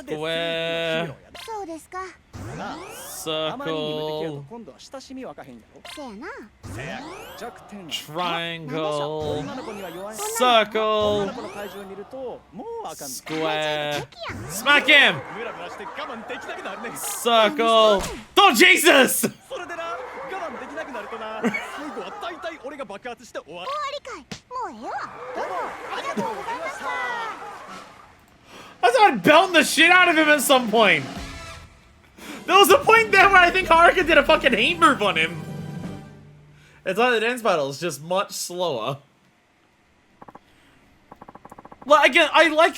Square. Circle. Triangle. Circle. Square. Smack him! Circle. Oh, Jesus! I started belting the shit out of him at some point. There was a point there where I think Haruka did a fucking heat move on him. It's like the dance battle is just much slower. Like again, I like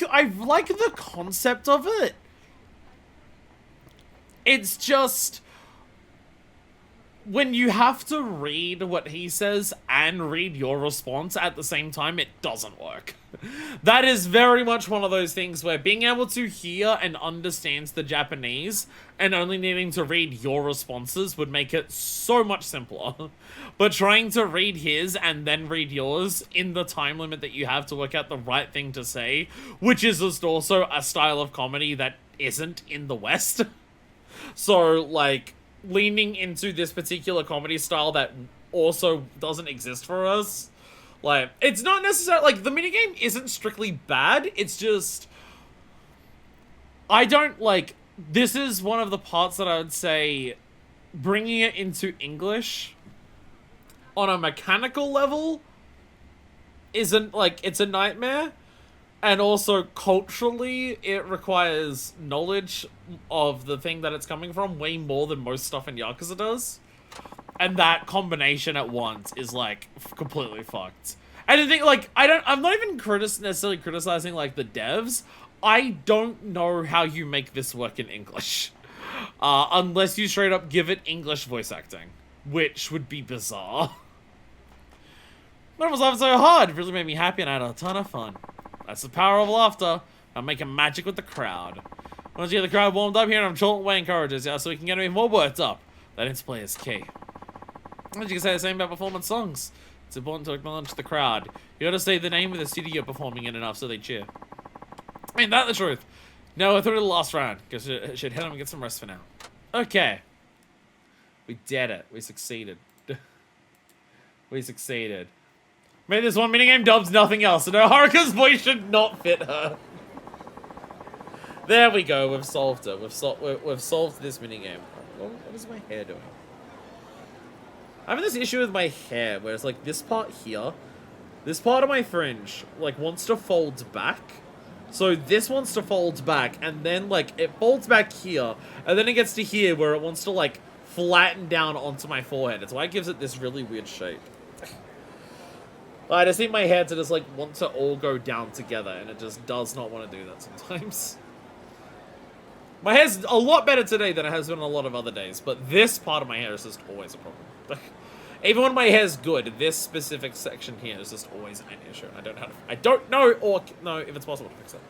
the concept of it. It's just when you have to read what he says and read your response at the same time, it doesn't work. That is very much one of those things where being able to hear and understand the Japanese and only needing to read your responses would make it so much simpler. But trying to read his and then read yours in the time limit that you have to work out the right thing to say, which is just also a style of comedy that isn't in the West. So, like, leaning into this particular comedy style that also doesn't exist for us, Like, it's not necessarily, like, the minigame isn't strictly bad, it's just, I don't, like, this is one of the parts that I would say, bringing it into English, on a mechanical level, isn't, like, it's a nightmare, and also, culturally, it requires knowledge of the thing that it's coming from way more than most stuff in Yakuza does. And that combination at once is, like, completely fucked. And the thing, like, I'm not even necessarily criticizing, like, the devs. I don't know how you make this work in English. Unless you straight up give it English voice acting. Which would be bizarre. That was laughing so hard. It really made me happy and I had a ton of fun. That's the power of laughter. I'm making magic with the crowd. Once you get the crowd warmed up here, I'm short way encourages, yeah, so we can get even more words up. That interplay is key. And you can say the same about performance songs. It's important to acknowledge the crowd. You gotta say the name of the city you're performing in enough so they cheer. I mean, that's the truth. No, we're through to the last round. Guess I should head home and get some rest for now. Okay. We did it. We succeeded. We succeeded. Made this one minigame dubs nothing else. So no, Haruka's voice should not fit her. There we go. We've solved it. We've solved this minigame. What is my hair doing? I'm having this issue with my hair, where it's like this part here, this part of my fringe, like, wants to fold back. So this wants to fold back, and then, like, it folds back here, and then it gets to here where it wants to, like, flatten down onto my forehead. It's why it gives it this really weird shape. I just need my hair to just, like, want to all go down together, and it just does not want to do that sometimes. My hair's a lot better today than it has been a lot of other days, but this part of my hair is just always a problem. Even when my hair's good, this specific section here is just always an issue. I don't know or know if it's possible to fix it.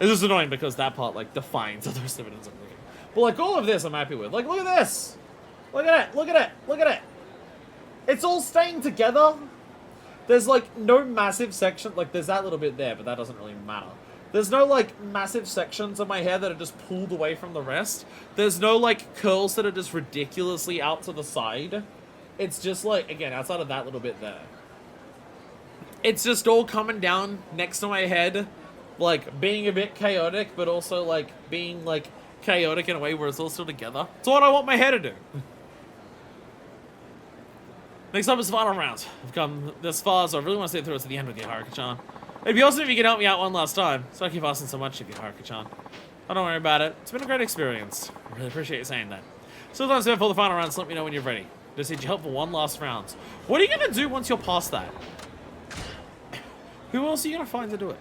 It's just annoying because that part, like, defines the rest of it isn't working. But, like, all of this I'm happy with. Like, look at this! Look at it! Look at it! Look at it! It's all staying together. There's, like, no massive section. Like, there's that little bit there, but that doesn't really matter. There's no, like, massive sections of my hair that are just pulled away from the rest. There's no, like, curls that are just ridiculously out to the side. It's just, like, again, outside of that little bit there. It's just all coming down next to my head, like, being a bit chaotic, but also, like, being, like, chaotic in a way where it's all still together. It's what I want my hair to do. Next up is the final round. I've come this far, so I really want to stay through it to the end with you, Haruka-chan. It'd be awesome if you could help me out one last time. So I keep asking so much of you, Haruka-chan. Oh, don't worry about it. It's been a great experience. I really appreciate you saying that. So let's go for the final round, so let me know when you're ready. Just need your help for one last round. What are you going to do once you're past that? Who else are you going to find to do it?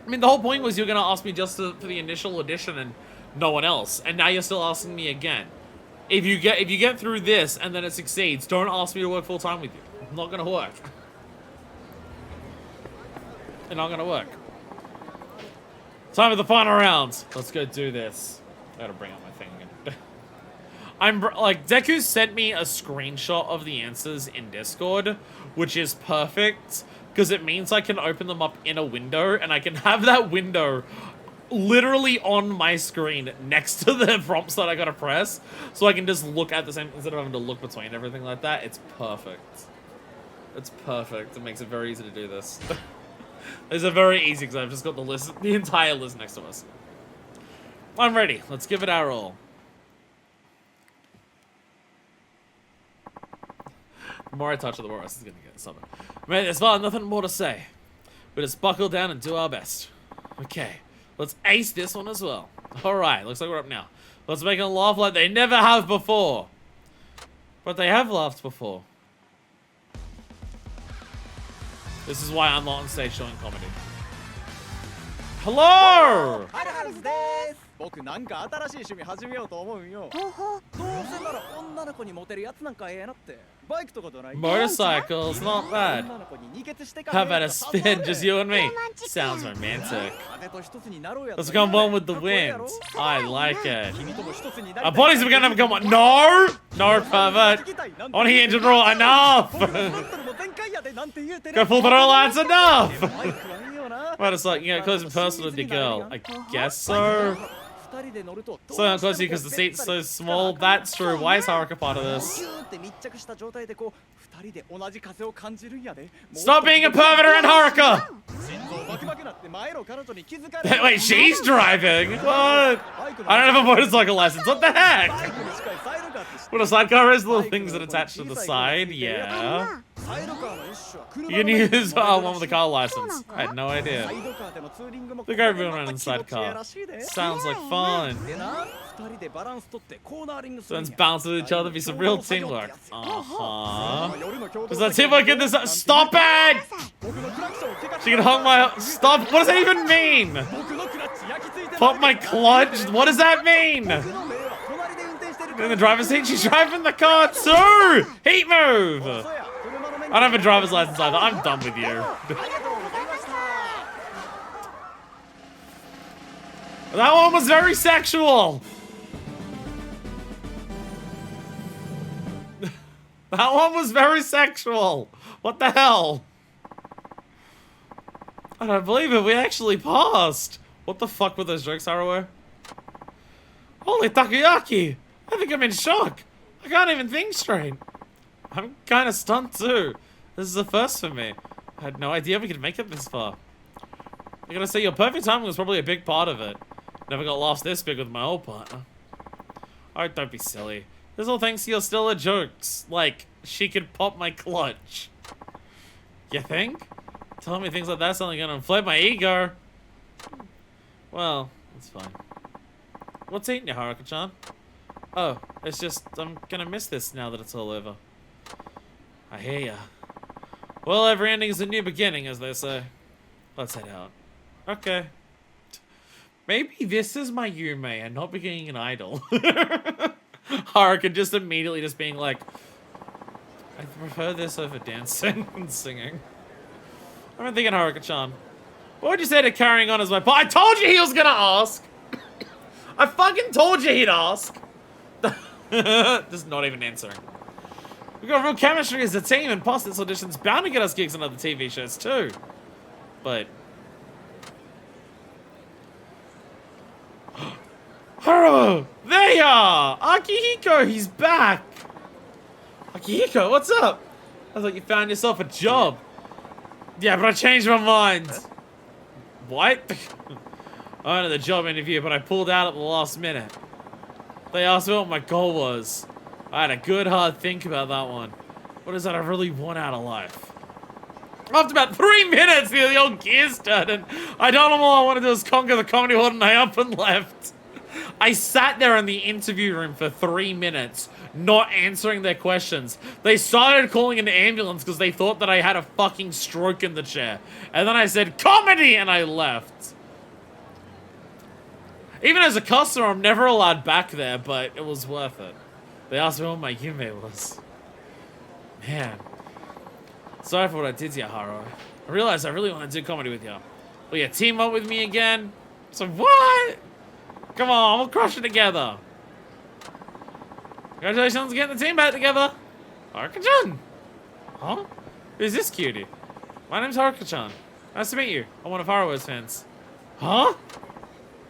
I mean, the whole point was you were going to ask me just for the initial audition and no one else. And now you're still asking me again. If you get through this and then it succeeds, don't ask me to work full-time with you. It's not going to work. It's not going to work. Time for the final round. Let's go do this. I gotta bring up my thing again. Like, Deku sent me a screenshot of the answers in Discord, which is perfect, because it means I can open them up in a window, and I can have that window literally on my screen next to the prompts that I gotta press, so I can just look at the same, instead of having to look between everything like that. It's perfect. It's perfect. It makes it very easy to do this. It's a very easy, because I've just got the entire list next to us. I'm ready. Let's give it our all. The more I touch it, the more this is going to get something. Man, there's far nothing more to say. We just buckle down and do our best. Okay, let's ace this one as well. Alright, looks like we're up now. Let's make them laugh like they never have before. But they have laughed before. This is why I'm not on stage showing comedy. Hello! Motorcycles, not bad. How about a spin, just you and me? Sounds romantic. Let's come one with the wind. I like it. Our bodies are gonna become one. No! No, pervert. On the engine roll, enough! Go full throttle, that's enough! Well, it's like, you know, close and personal with your girl. I guess so. So unclose to you because the seat's so small. That's true. Why is Haruka part of this? Stop being a pervert around Haruka! Wait, she's driving? What? I don't have a motorcycle license. What the heck? What a sidecar is? Little things that attach to the side. Yeah. You can use one with the car license. I had no idea. Look at everyone around in the sidecar. Sounds like fun. Someone's bouncing with each other. Be some real teamwork. Does that teamwork get this? Stop it! She can honk my. Stop. What does that even mean? Pop my clutch? What does that mean? In the driver's seat, she's driving the car too! Heat move! I don't have a driver's license either. I'm done with you. That one was very sexual. That one was very sexual. What the hell? I don't believe it. We actually passed. What the fuck were those jokes, Haruka? Holy takoyaki! I think I'm in shock. I can't even think straight. I'm kind of stunned too. This is a first for me. I had no idea we could make it this far. I gotta say, your perfect timing was probably a big part of it. Never got lost this big with my old partner. Alright, don't be silly. This all thanks to your stellar jokes. Like, she could pop my clutch. You think? Telling me things like that's only gonna inflate my ego. Well, it's fine. What's eating you, Haruka-chan? Oh, it's just, I'm gonna miss this now that it's all over. I hear ya. Well, every ending is a new beginning, as they say. Let's head out. Okay. Maybe this is my Yume and not being an idol. Haruka just immediately just being like, I prefer this over dancing and singing. I'm thinking Haruka-chan. What would you say to carrying on as my part? I told you he was gonna ask! I fucking told you he'd ask! Just not even answering. We've got real chemistry as a team, and past this audition's bound to get us gigs on other TV shows too. But... Haru! There you are! Akihiko, he's back! Akihiko, what's up? I thought you found yourself a job. Yeah, but I changed my mind. What? I went to the job interview, but I pulled out at the last minute. They asked me what my goal was. I had a good hard think about that one. What is that I really want out of life? After about 3 minutes, the old gears turned, and I told them all I wanted to do was conquer the comedy world, and I up and left. I sat there in the interview room for 3 minutes, not answering their questions. They started calling an ambulance because they thought that I had a fucking stroke in the chair. And then I said, comedy, and I left. Even as a customer, I'm never allowed back there, but it was worth it. They asked me what my Yume was. Man. Sorry for what I did to you, Haru. I realized I really want to do comedy with you. Will you team up with me again? So what? Come on, we'll crush it together. Congratulations on getting the team back together. Haruka-chan. Huh? Who's this cutie? My name's Haruka-chan. Nice to meet you. I'm one of Haruo's fans. Huh?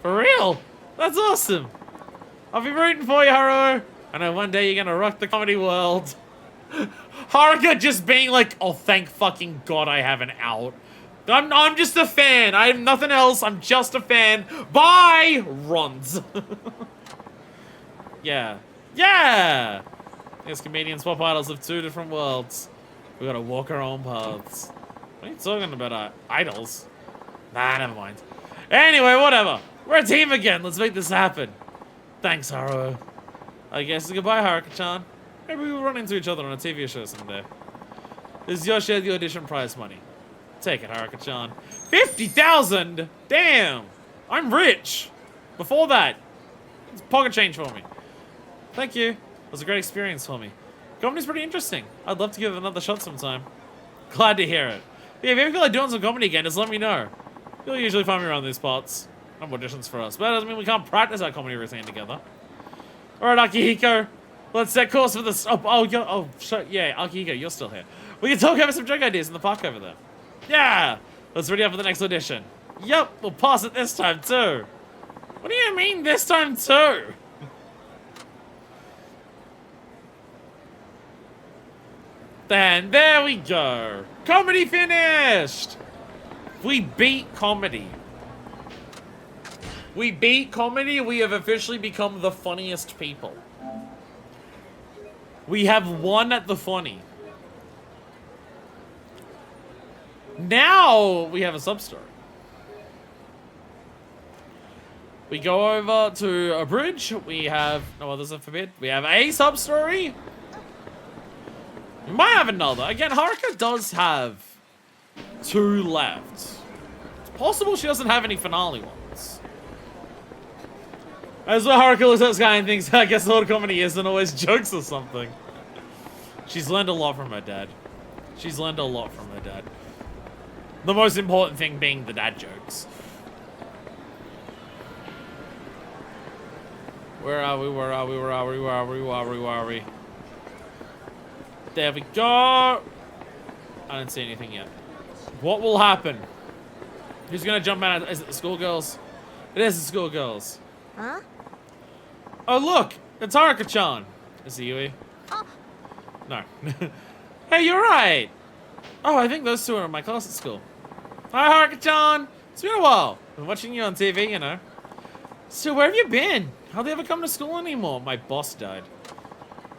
For real? That's awesome. I'll be rooting for you, Haru. I know one day you're gonna rock the comedy world. Haruka just being like, oh, thank fucking God I have an out. I'm just a fan. I have nothing else. I'm just a fan. Bye! Runs. Yeah. Yeah! As comedians, pop idols of 2 different worlds. We gotta walk our own paths. What are you talking about, idols? Nah, never mind. Anyway, whatever. We're a team again. Let's make this happen. Thanks, Haru. I guess goodbye, Haruka-chan. Maybe we'll run into each other on a TV show someday. This is your share of the audition prize money. Take it, Haruka-chan. 50,000! Damn! I'm rich! Before that, it's pocket change for me. Thank you. It was a great experience for me. Comedy's pretty interesting. I'd love to give it another shot sometime. Glad to hear it. Yeah, if you ever feel like doing some comedy again, just let me know. You'll usually find me around these parts. No auditions for us, but that doesn't mean we can't practice our comedy routine together. Alright, Akihiko. Let's set course for this. Yeah, Akihiko, you're still here. We can talk over some joke ideas in the park over there. Yeah! Let's ready up for the next audition. Yep, we'll pass it this time too. What do you mean this time too? Then, there we go. Comedy finished! We beat comedy. We beat comedy, we have officially become the funniest people. We have won at the funny. Now, we have a sub-story. We go over to a bridge, we have no others are forbid. We have a sub-story. We might have another. Again, Haruka does have 2 left. It's possible she doesn't have any finale ones. As well, Haruka looks at this guy and thinks, I guess all comedy isn't always jokes or something. She's learned a lot from her dad. She's learned a lot from her dad. The most important thing being the dad jokes. Where are we? Where are we? Where are we? Where are we? Where are we? Where are we? There we go. I don't see anything yet. What will happen? Who's gonna jump out? Is it the schoolgirls? It is the schoolgirls. Huh? Oh look, it's Haruka-chan. Is it Yui? No. Hey, you're right. Oh, I think those two are in my class at school. Hi, Haruka-chan. It's been a while. Been watching you on TV, you know. So where have you been? Hardly ever come to school anymore. My boss died.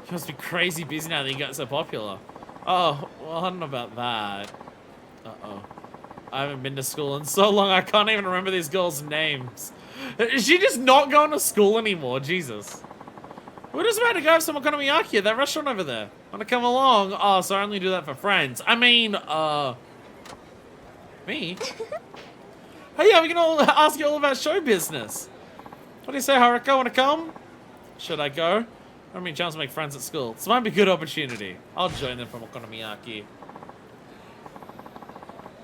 You must be crazy busy now that you got so popular. Oh, well, I don't know about that. Uh-oh. I haven't been to school in so long, I can't even remember these girls' names. Is she just not going to school anymore? Jesus. We're just about to go have some okonomiyaki at that restaurant over there. Wanna come along? Oh, so I only do that for friends. I mean, me? Hey, yeah, we can all ask you all about show business. What do you say, Haruka? Wanna come? Should I go? I don't mean chance to make friends at school. This might be a good opportunity. I'll join them from okonomiyaki.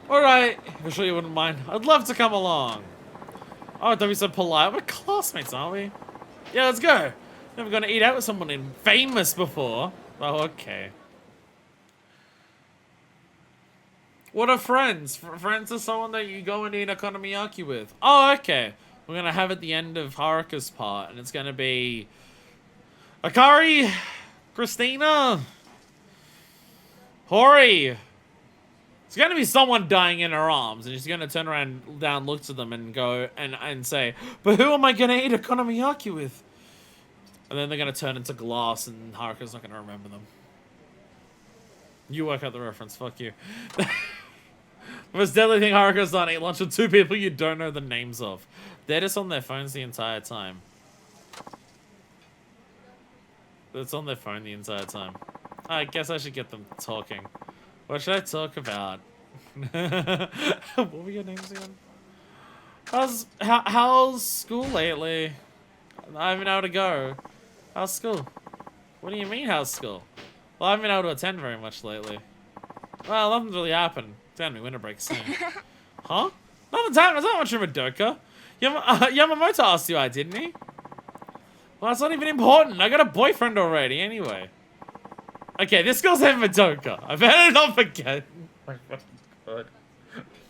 Alright, if you're sure you wouldn't mind, I'd love to come along. Oh, don't be so polite. We're classmates, aren't we? Yeah, let's go. Never gonna eat out with someone famous before. Oh, okay. What are friends? Friends are someone that you go and eat okonomiyaki with. Oh, okay. We're gonna have at the end of Haruka's part, and it's gonna be Akari, Christina, Hori. It's gonna be someone dying in her arms, and she's gonna turn around, down, look to them, and go and say, "But who am I gonna eat okonomiyaki with?" And then they're gonna turn into glass, and Haruka's not gonna remember them. You work out the reference. Fuck you. The most deadly thing Haruka's done: eat lunch with 2 people you don't know the names of. They're just on their phones the entire time. It's on their phone the entire time. I guess I should get them talking. What should I talk about? What were your names again? How's school lately? I haven't been able to go. How's school? What do you mean, how's school? Well, I haven't been able to attend very much lately. Well, nothing's really happened. Damn me, winter break soon. Huh? Nothing's happened. It's not much of a doka. Yamamoto asked you out, didn't he? Well, that's not even important. I got a boyfriend already, anyway. Okay, this girl's having a doka. I better not forget. My fucking god.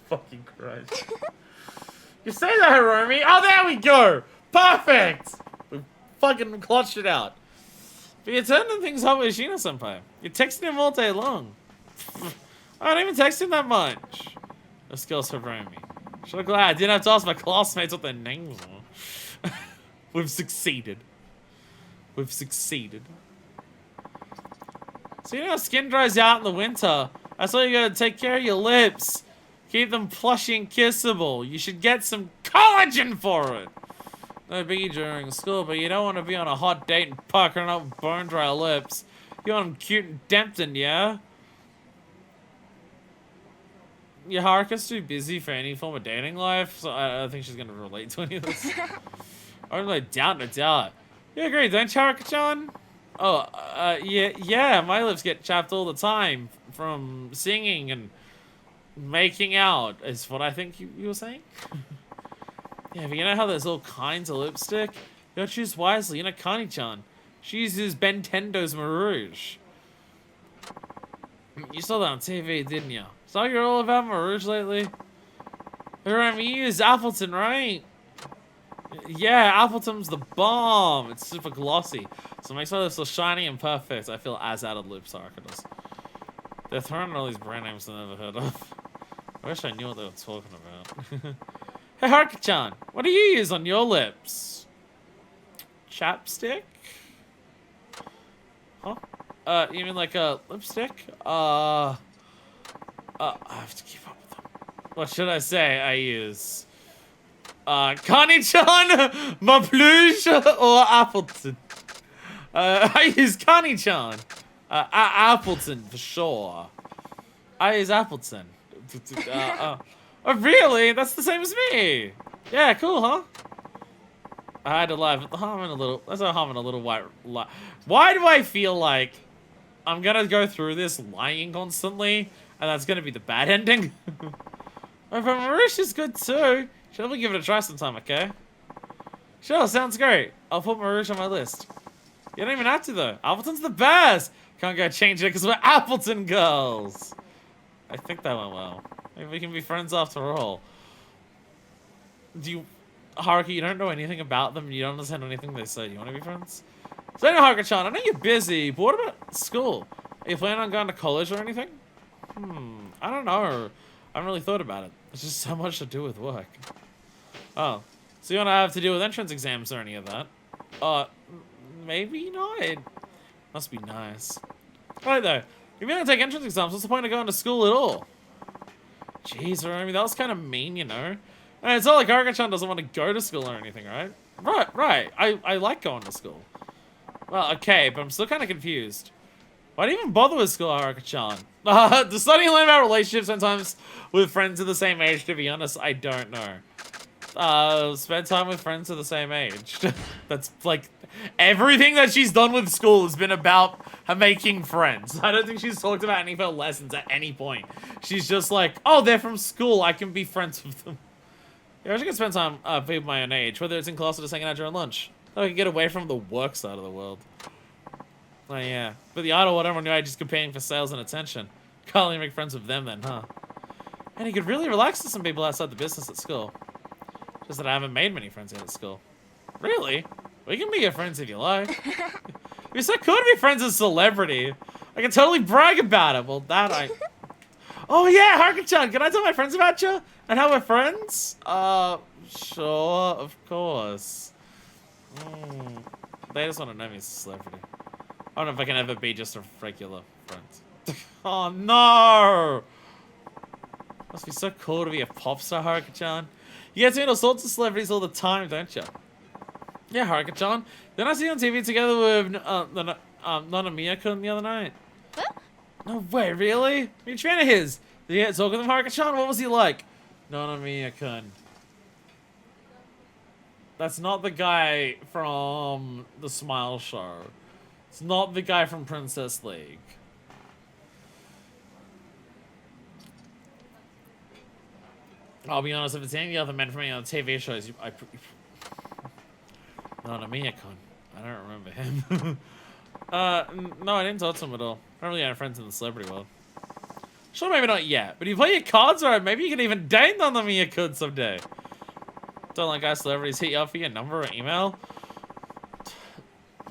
Fucking Christ. You say that, Hiromi. Oh, there we go. Perfect. We fucking clutched it out. But you're turning things up with Shino-senpai. You're texting him all day long. I don't even text him that much. This girl's Hiromi. Should I glad I didn't have to ask my classmates what their names were. We've succeeded. We've succeeded. So you know skin dries out in the winter. That's why you gotta take care of your lips. Keep them plushy and kissable. You should get some collagen for it. No biggie during school, but you don't want to be on a hot date and puckering up bone dry lips. You want them cute and Dempton, yeah? Yeah, Haruka's too busy for any form of dating life, so I don't think she's gonna relate to any of this. Oh, no doubt, no doubt. You agree, don't you, Haruka-chan? Oh, yeah, my lips get chapped all the time from singing and making out, is what I think you were saying. Yeah, but you know how there's all kinds of lipstick? You gotta choose wisely. You know Kani-chan. She uses Bentendo's Marouge. You saw that on TV, didn't you? Saw you're all about Marouge lately? Hiromi, you use Appleton, right? Yeah, Appleton's the bomb. It's super glossy. So it makes my lips so shiny and perfect. I feel as out of loops Haruka does. They're throwing all these brand names I've never heard of. I wish I knew what they were talking about. Hey, Haruka-chan, what do you use on your lips? Chapstick? Huh? You mean like a lipstick? I have to keep up with them. What should I say I use? Connie-chan, ma pluche, or Appleton? I use Connie-chan. Appleton, for sure. I use Appleton. Oh, really? That's the same as me. Yeah, cool, huh? I had to laugh at the humming a little. That's a humming a little white. Why do I feel like I'm gonna go through this lying constantly, and that's gonna be the bad ending? Oh, but Marish is good too. Should probably give it a try sometime, okay? Sure, sounds great. I'll put Marish on my list. You don't even have to though. Appleton's the best. Can't go change it because we're Appleton girls. I think that went well. Maybe we can be friends after all. Haruka, you don't know anything about them. You don't understand anything they say. You want to be friends? So anyway, Haruka-chan, I know you're busy, but what about school? Are you planning on going to college or anything? I don't know. I haven't really thought about it. There's just so much to do with work. Oh, so you don't have to deal with entrance exams or any of that? Maybe not. Must be nice. Alright though, if you don't take entrance exams, what's the point of going to school at all? Jeez, Romy, that was kind of mean, you know? And it's not like Haruka-chan doesn't want to go to school or anything, right? Right. I like going to school. Well, okay, but I'm still kind of confused. Why do you even bother with school, Haruka-chan? To study and learn about relationships sometimes with friends of the same age, to be honest, I don't know. Spend time with friends of the same age. That's like everything that she's done with school has been about her making friends. I don't think she's talked about any of her lessons at any point. She's just like, oh, they're from school, I can be friends with them. Yeah, I should spend time with people my own age, whether it's in class or just hanging out during lunch. So I can get away from the work side of the world. Oh yeah, but the idol whatever knew I just competing for sales and attention. Can't really make friends with them then, huh? And you could really relax with some people outside the business at school. Just that I haven't made many friends yet at school. Really? We can be your friends if you like. We're so cool to be friends with a celebrity. I can totally brag about it. Well, that I... Oh yeah, Haruka-chan, can I tell my friends about you? And how we're friends? Sure, of course. They just want to know me as a celebrity. I don't know if I can ever be just a regular friend. Oh no! Must be so cool to be a pop star, Haruka-chan. You get to meet all sorts of celebrities all the time, don't you? Yeah, Haruka-chan. Didn't I see you on TV together with Nanamiya-kun the other night? Huh? No way, really? Are you a fan of his? Did you get to talk with him, Haruka-chan? What was he like? Nanamiya-kun. That's not the guy from the Smile Show. It's not the guy from Princess League. I'll be honest, if it's any of the other men from any other TV shows, Nanamiya-kun. I don't remember him. No, I didn't talk to him at all. I don't really have friends in the celebrity world. Sure, maybe not yet, but if you play your cards right, maybe you can even date Nanamiya-kun someday. Don't like guys celebrities hit you up for your number or email?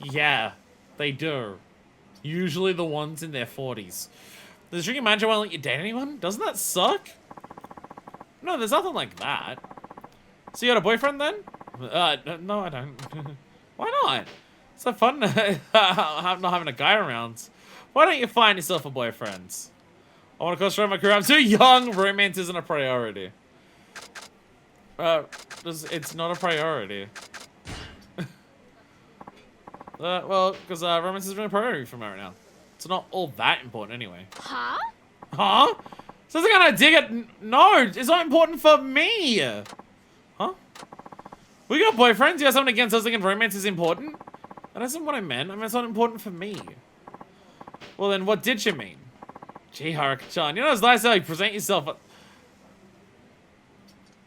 Yeah, they do. Usually the ones in their 40s. Does your manager want to let you date anyone? Doesn't that suck? No, there's nothing like that. So you got a boyfriend then? No, I don't. Why not? It's so fun not having a guy around. Why don't you find yourself a boyfriend? I want to cross-train my career. I'm too young. Romance isn't a priority. It's not a priority. Well, because romance isn't a priority for me right now. It's not all that important anyway. Huh? Huh? Sounds like I'm gonna dig it. No, it's not important for me. Huh? We got boyfriends. You got something against us thinking romance is important? That isn't what I meant. I mean, it's not important for me. Well, then what did you mean? Gee, Haruka-chan, you know it's nice how you present yourself.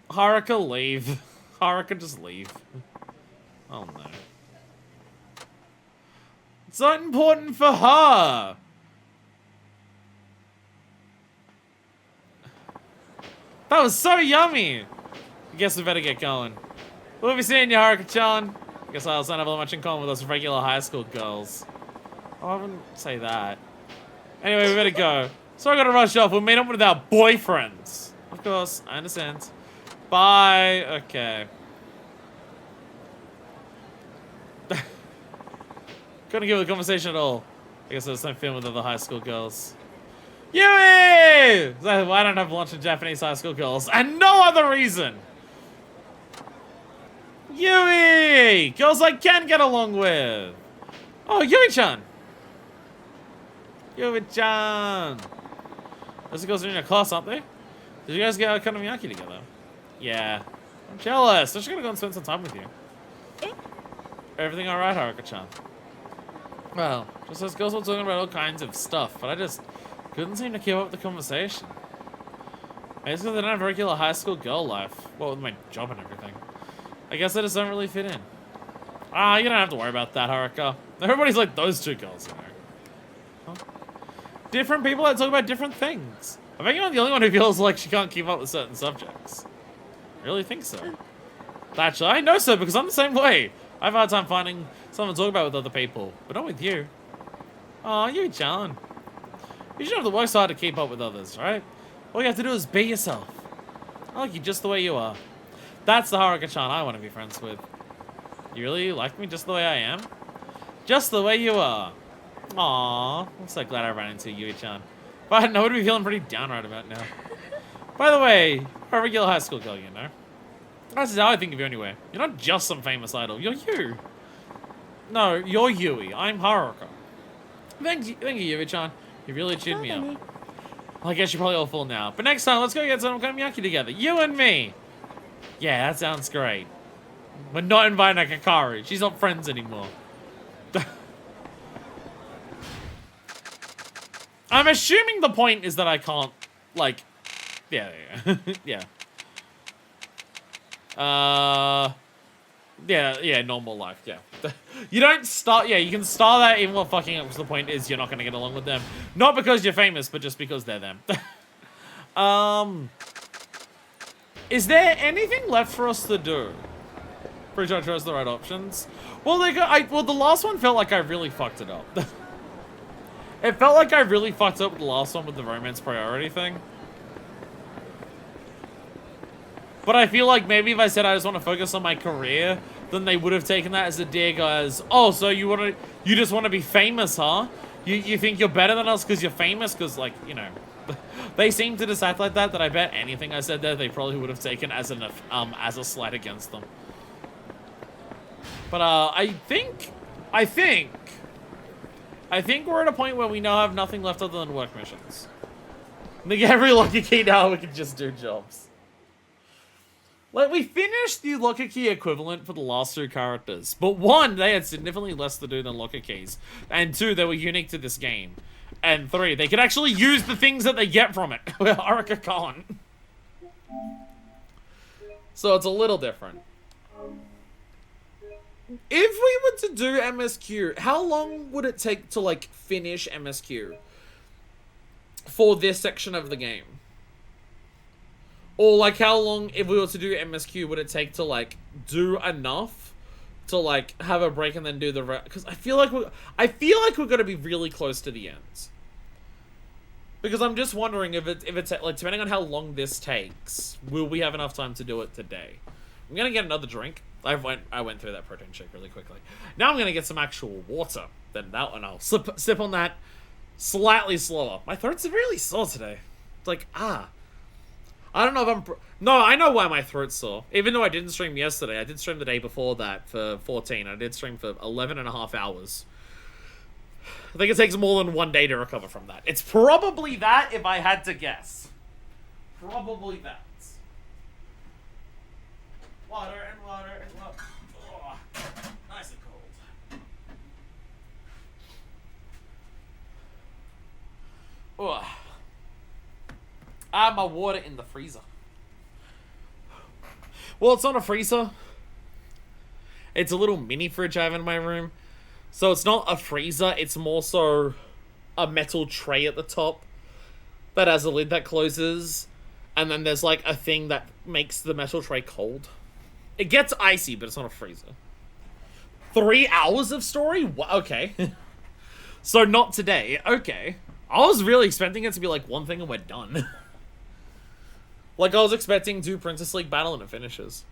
Haruka, leave. Haruka, just leave. Oh no. It's not important for her. That was so yummy. I guess we better get going. We'll be seeing you, Haruka-chan. I guess I also don't have much in common with us regular high school girls. Oh, I wouldn't say that. Anyway, we better go. So I gotta rush off. We'll meet up with our boyfriends. Of course, I understand. Bye. Okay. Couldn't give a conversation at all. I guess there's no film with other high school girls. Yui! I don't have lunch with Japanese high school girls. And no other reason! Yui! Girls I can get along with! Oh, Yui-chan! Yui-chan! Those girls are in your class, aren't they? Did you guys get Okonomiyaki together? Yeah. I'm jealous. I'm just gonna go and spend some time with you. Everything alright, Haruka-chan? Well, just those girls were talking about all kinds of stuff, but I just couldn't seem to keep up with the conversation. Maybe it's because I don't have a regular high school girl life. Well, with my job and everything. I guess I just don't really fit in. Ah, you don't have to worry about that, Haruka. Everybody's like those two girls, you know. Huh? Different people that talk about different things. I think I'm the only one who feels like she can't keep up with certain subjects. I really think so. Actually, I know so because I'm the same way. I've had time finding something to talk about with other people, but not with you. Aw, Yui-chan. You shouldn't have to work so hard to keep up with others, right? All you have to do is be yourself. I like you just the way you are. That's the Haruka-chan I want to be friends with. You really like me just the way I am? Just the way you are. Aww, I'm so glad I ran into Yui-chan. If I hadn't, I would be feeling pretty down right about now. By the way, you're a regular high school girl, you know. That's how I think of you anyway. You're not just some famous idol, you're you. No, you're Yui. I'm Haruka. Thank you, Yui-chan. You really cheered me up. Well, I guess you're probably all full now. But next time, let's go get some okonomiyaki together. You and me. Yeah, that sounds great. We're not inviting Kakari. She's not friends anymore. I'm assuming the point is that I can't, like... Yeah. Yeah. Yeah, normal life, yeah. You don't start, yeah, you can start that even while fucking up, because the point is you're not going to get along with them. Not because you're famous, but just because they're them. Is there anything left for us to do? Pretty sure I chose the right options. Well, well, the last one felt like I really fucked it up. It felt like I really fucked up the last one with the romance priority thing. But I feel like maybe if I said I just want to focus on my career, then they would have taken that as a dig as, oh, so you just want to be famous, huh? You think you're better than us because you're famous? Because, like, you know, they seem to just act like that, that I bet anything I said there, they probably would have taken as a slight against them. But, I think we're at a point where we now have nothing left other than work missions. And to get every lucky key now, we can just do jobs. Like, we finished the locker key equivalent for the last two characters. But one, they had significantly less to do than locker keys. And two, they were unique to this game. And three, they could actually use the things that they get from it. Where Haruka can't. So it's a little different. If we were to do MSQ, how long would it take to, like, finish MSQ? For this section of the game? Or, like, how long, if we were to do MSQ, would it take to, like, do enough to, like, have a break and then do the rest? Because I feel like we're gonna be really close to the end. Because I'm just wondering if it's, like, depending on how long this takes, will we have enough time to do it today? I'm gonna get another drink. I went through that protein shake really quickly. Now I'm gonna get some actual water. Then that one, I'll sip on that slightly slower. My throat's really sore today. It's like, I don't know if I'm... No, I know why my throat's sore. Even though I didn't stream yesterday, I did stream the day before that for 14. I did stream for 11 and a half hours. I think it takes more than one day to recover from that. It's probably that, if I had to guess. Probably that. Water and water and water. Oh, nice and cold. Oh. I have my water in the freezer. Well, it's not a freezer. It's a little mini fridge I have in my room. So it's not a freezer, it's more so a metal tray at the top that has a lid that closes. And then there's like a thing that makes the metal tray cold. It gets icy, but it's not a freezer. 3 hours of story? Okay. So not today. Okay. I was really expecting it to be like one thing and we're done. Like I was expecting to Princess League battle and it finishes.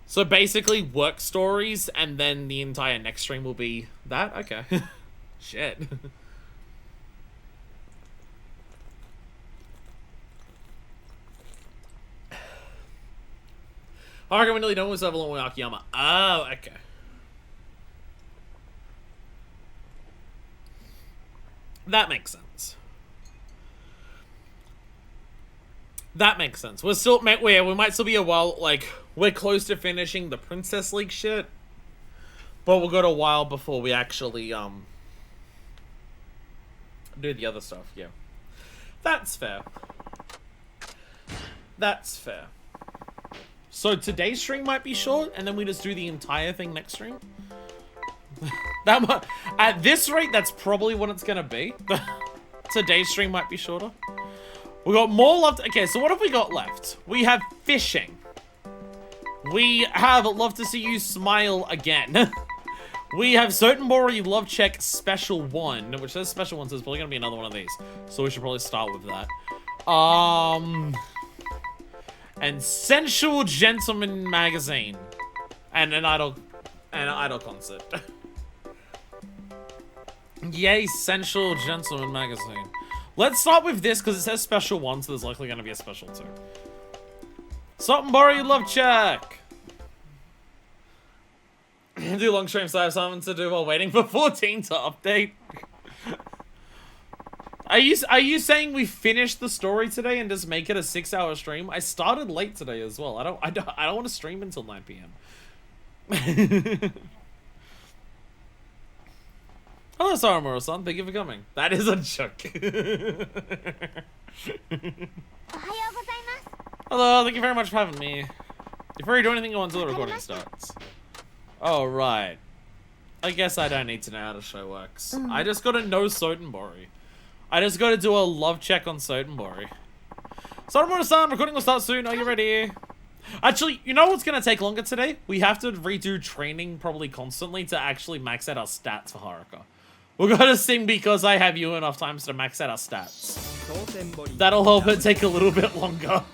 So basically work stories and then the entire next stream will be that? Okay. Shit. Haruka really done with level with Akiyama. Oh, okay. That makes sense. That makes sense. We're still, we might still be a while, like, we're close to finishing the Princess League shit. But we'll go to a while before we actually, do the other stuff, yeah. That's fair. That's fair. So today's stream might be short, and then we just do the entire thing next stream? At this rate, that's probably what it's gonna be. Today's stream might be shorter. We got more love. Okay, so what have we got left? We have fishing. We have love to see you smile again. We have certain Mori love check special 1, which says special 1, so there's probably gonna be another one of these. So we should probably start with that. And Sensual Gentleman magazine, and an idol concert. Yay, Sensual Gentleman magazine. Let's start with this because it says special 1, so there's likely going to be a special 2. Something Mori love check. Do long streams, so I have something to do while waiting for 14 to update. Are you saying we finished the story today and just make it a 6-hour stream? I started late today as well. I don't want to stream until 9 p.m. Hello, Saramura-san. Thank you for coming. That is a joke. Hello, thank you very much for having me. Before you do anything, go until the recording starts. Oh, right. I guess I don't need to know how the show works. I just gotta know Sotenbori. I just gotta do a love check on Sotenbori. Saramura-san, recording will start soon. Are you ready? Actually, you know what's gonna take longer today? We have to redo training probably constantly to actually max out our stats for Haruka. We're gonna sing Because I Have You enough times to max out our stats. That'll help it take a little bit longer.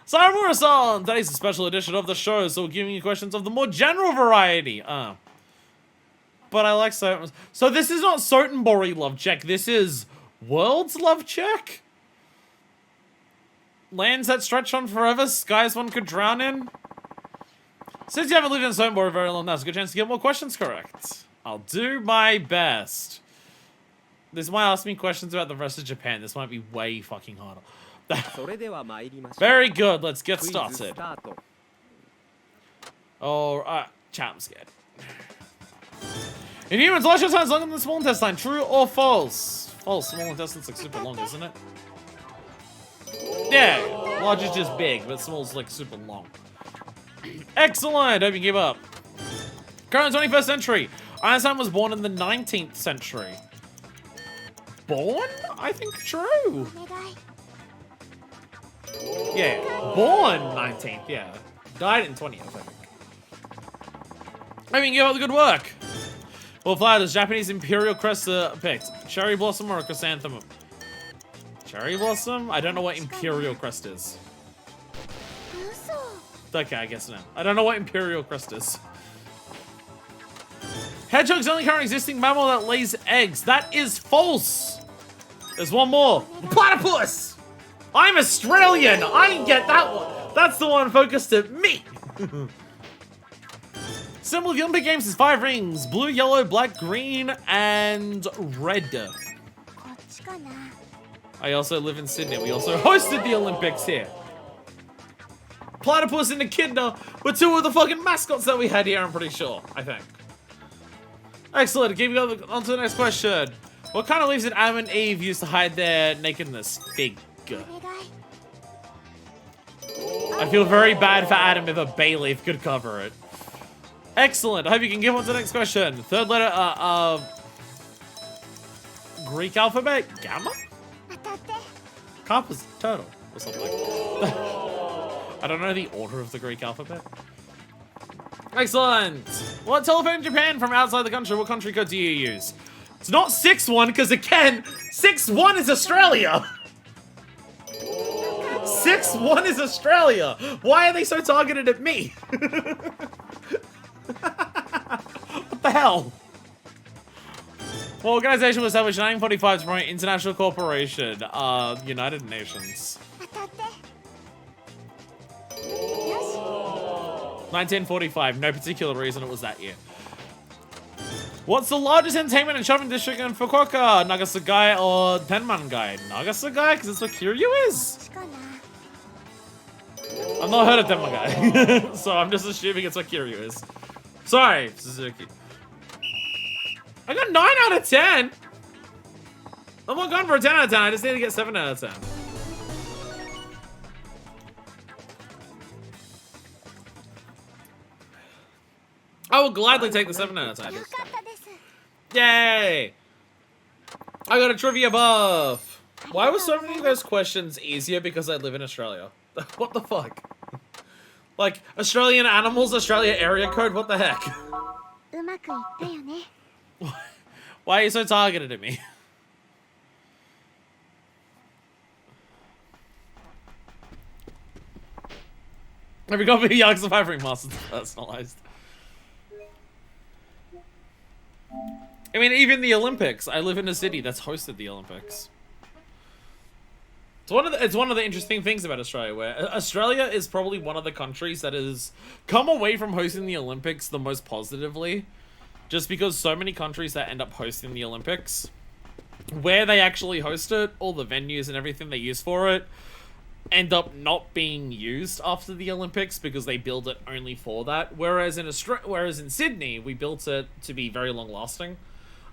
Saramura-san! Today's a special edition of the show, so we're giving you questions of the more general variety. But I like Soten. So this is not Sotenbori love check, this is World's love check? Lands that stretch on forever, skies one could drown in? Since you haven't lived in Sotenbori very long, that's a good chance to get more questions correct. I'll do my best. This might ask me questions about the rest of Japan. This might be way fucking harder. Very good, let's get started. Oh, chat, I'm scared. In humans, large intestine is longer than the small intestine. True or false? False. Small intestine's like super long, isn't it? Yeah, large is just big, but small's like super long. Excellent. Hope you give up. Current 21st century. Einstein was born in the 19th century. Born? I think true. Yeah, born 19th. Yeah, died in 20th. I think. I mean, give up the good work. Well, flower, does Japanese imperial crest picked? Cherry blossom or a chrysanthemum? Cherry blossom? I don't know what imperial crest is. Okay, I guess no. I don't know what imperial crest is. Hedgehog's only current existing mammal that lays eggs. That is false. There's one more. Platypus! I'm Australian! I get that one! That's the one focused at me! Symbol of the Olympic Games is 5 rings. Blue, yellow, black, green, and red. I also live in Sydney. We also hosted the Olympics here. Platypus and Echidna were 2 of the fucking mascots that we had here, I'm pretty sure. I think. Excellent. Keep going on to the next question. What kind of leaves did Adam and Eve use to hide their nakedness? Fig. I feel very bad for Adam if a bay leaf could cover it. Excellent. I hope you can give on to the next question. Third letter, Greek alphabet? Gamma? Carp is turtle or something. I don't know the order of the Greek alphabet. Excellent. What telephone in Japan from outside the country? What country code do you use? It's not 6-1, because again, 6-1 is Australia. 6-1 is Australia. Why are they so targeted at me? What the hell? What organization was established in 1945 to promote international cooperation? United Nations. 1945. No particular reason, it was that year. What's the largest entertainment and shopping district in Fukuoka? Nagasagai or Tenmangai? Nagasagai, because it's where Kiryu is. I've not heard of Tenmangai, so I'm just assuming it's where Kiryu is. Sorry, Suzuki. I got 9 out of 10. I'm not going for a 10 out of 10. I just need to get 7 out of 10. I will gladly take the 7 out of 10. Yay! I got a trivia buff. Why were so many of those questions easier because I live in Australia? What the fuck? Like, Australian animals, Australia area code, what the heck? Why are you so targeted at me? Every copy of Yakuza 5 Ringmaster's personalized. I mean, even the Olympics. I live in a city that's hosted the Olympics. It's one of the interesting things about Australia, where Australia is probably one of the countries that has come away from hosting the Olympics the most positively. Just because so many countries that end up hosting the Olympics, where they actually host it, all the venues and everything they use for it, end up not being used after the Olympics because they build it only for that. Whereas in Sydney, we built it to be very long lasting.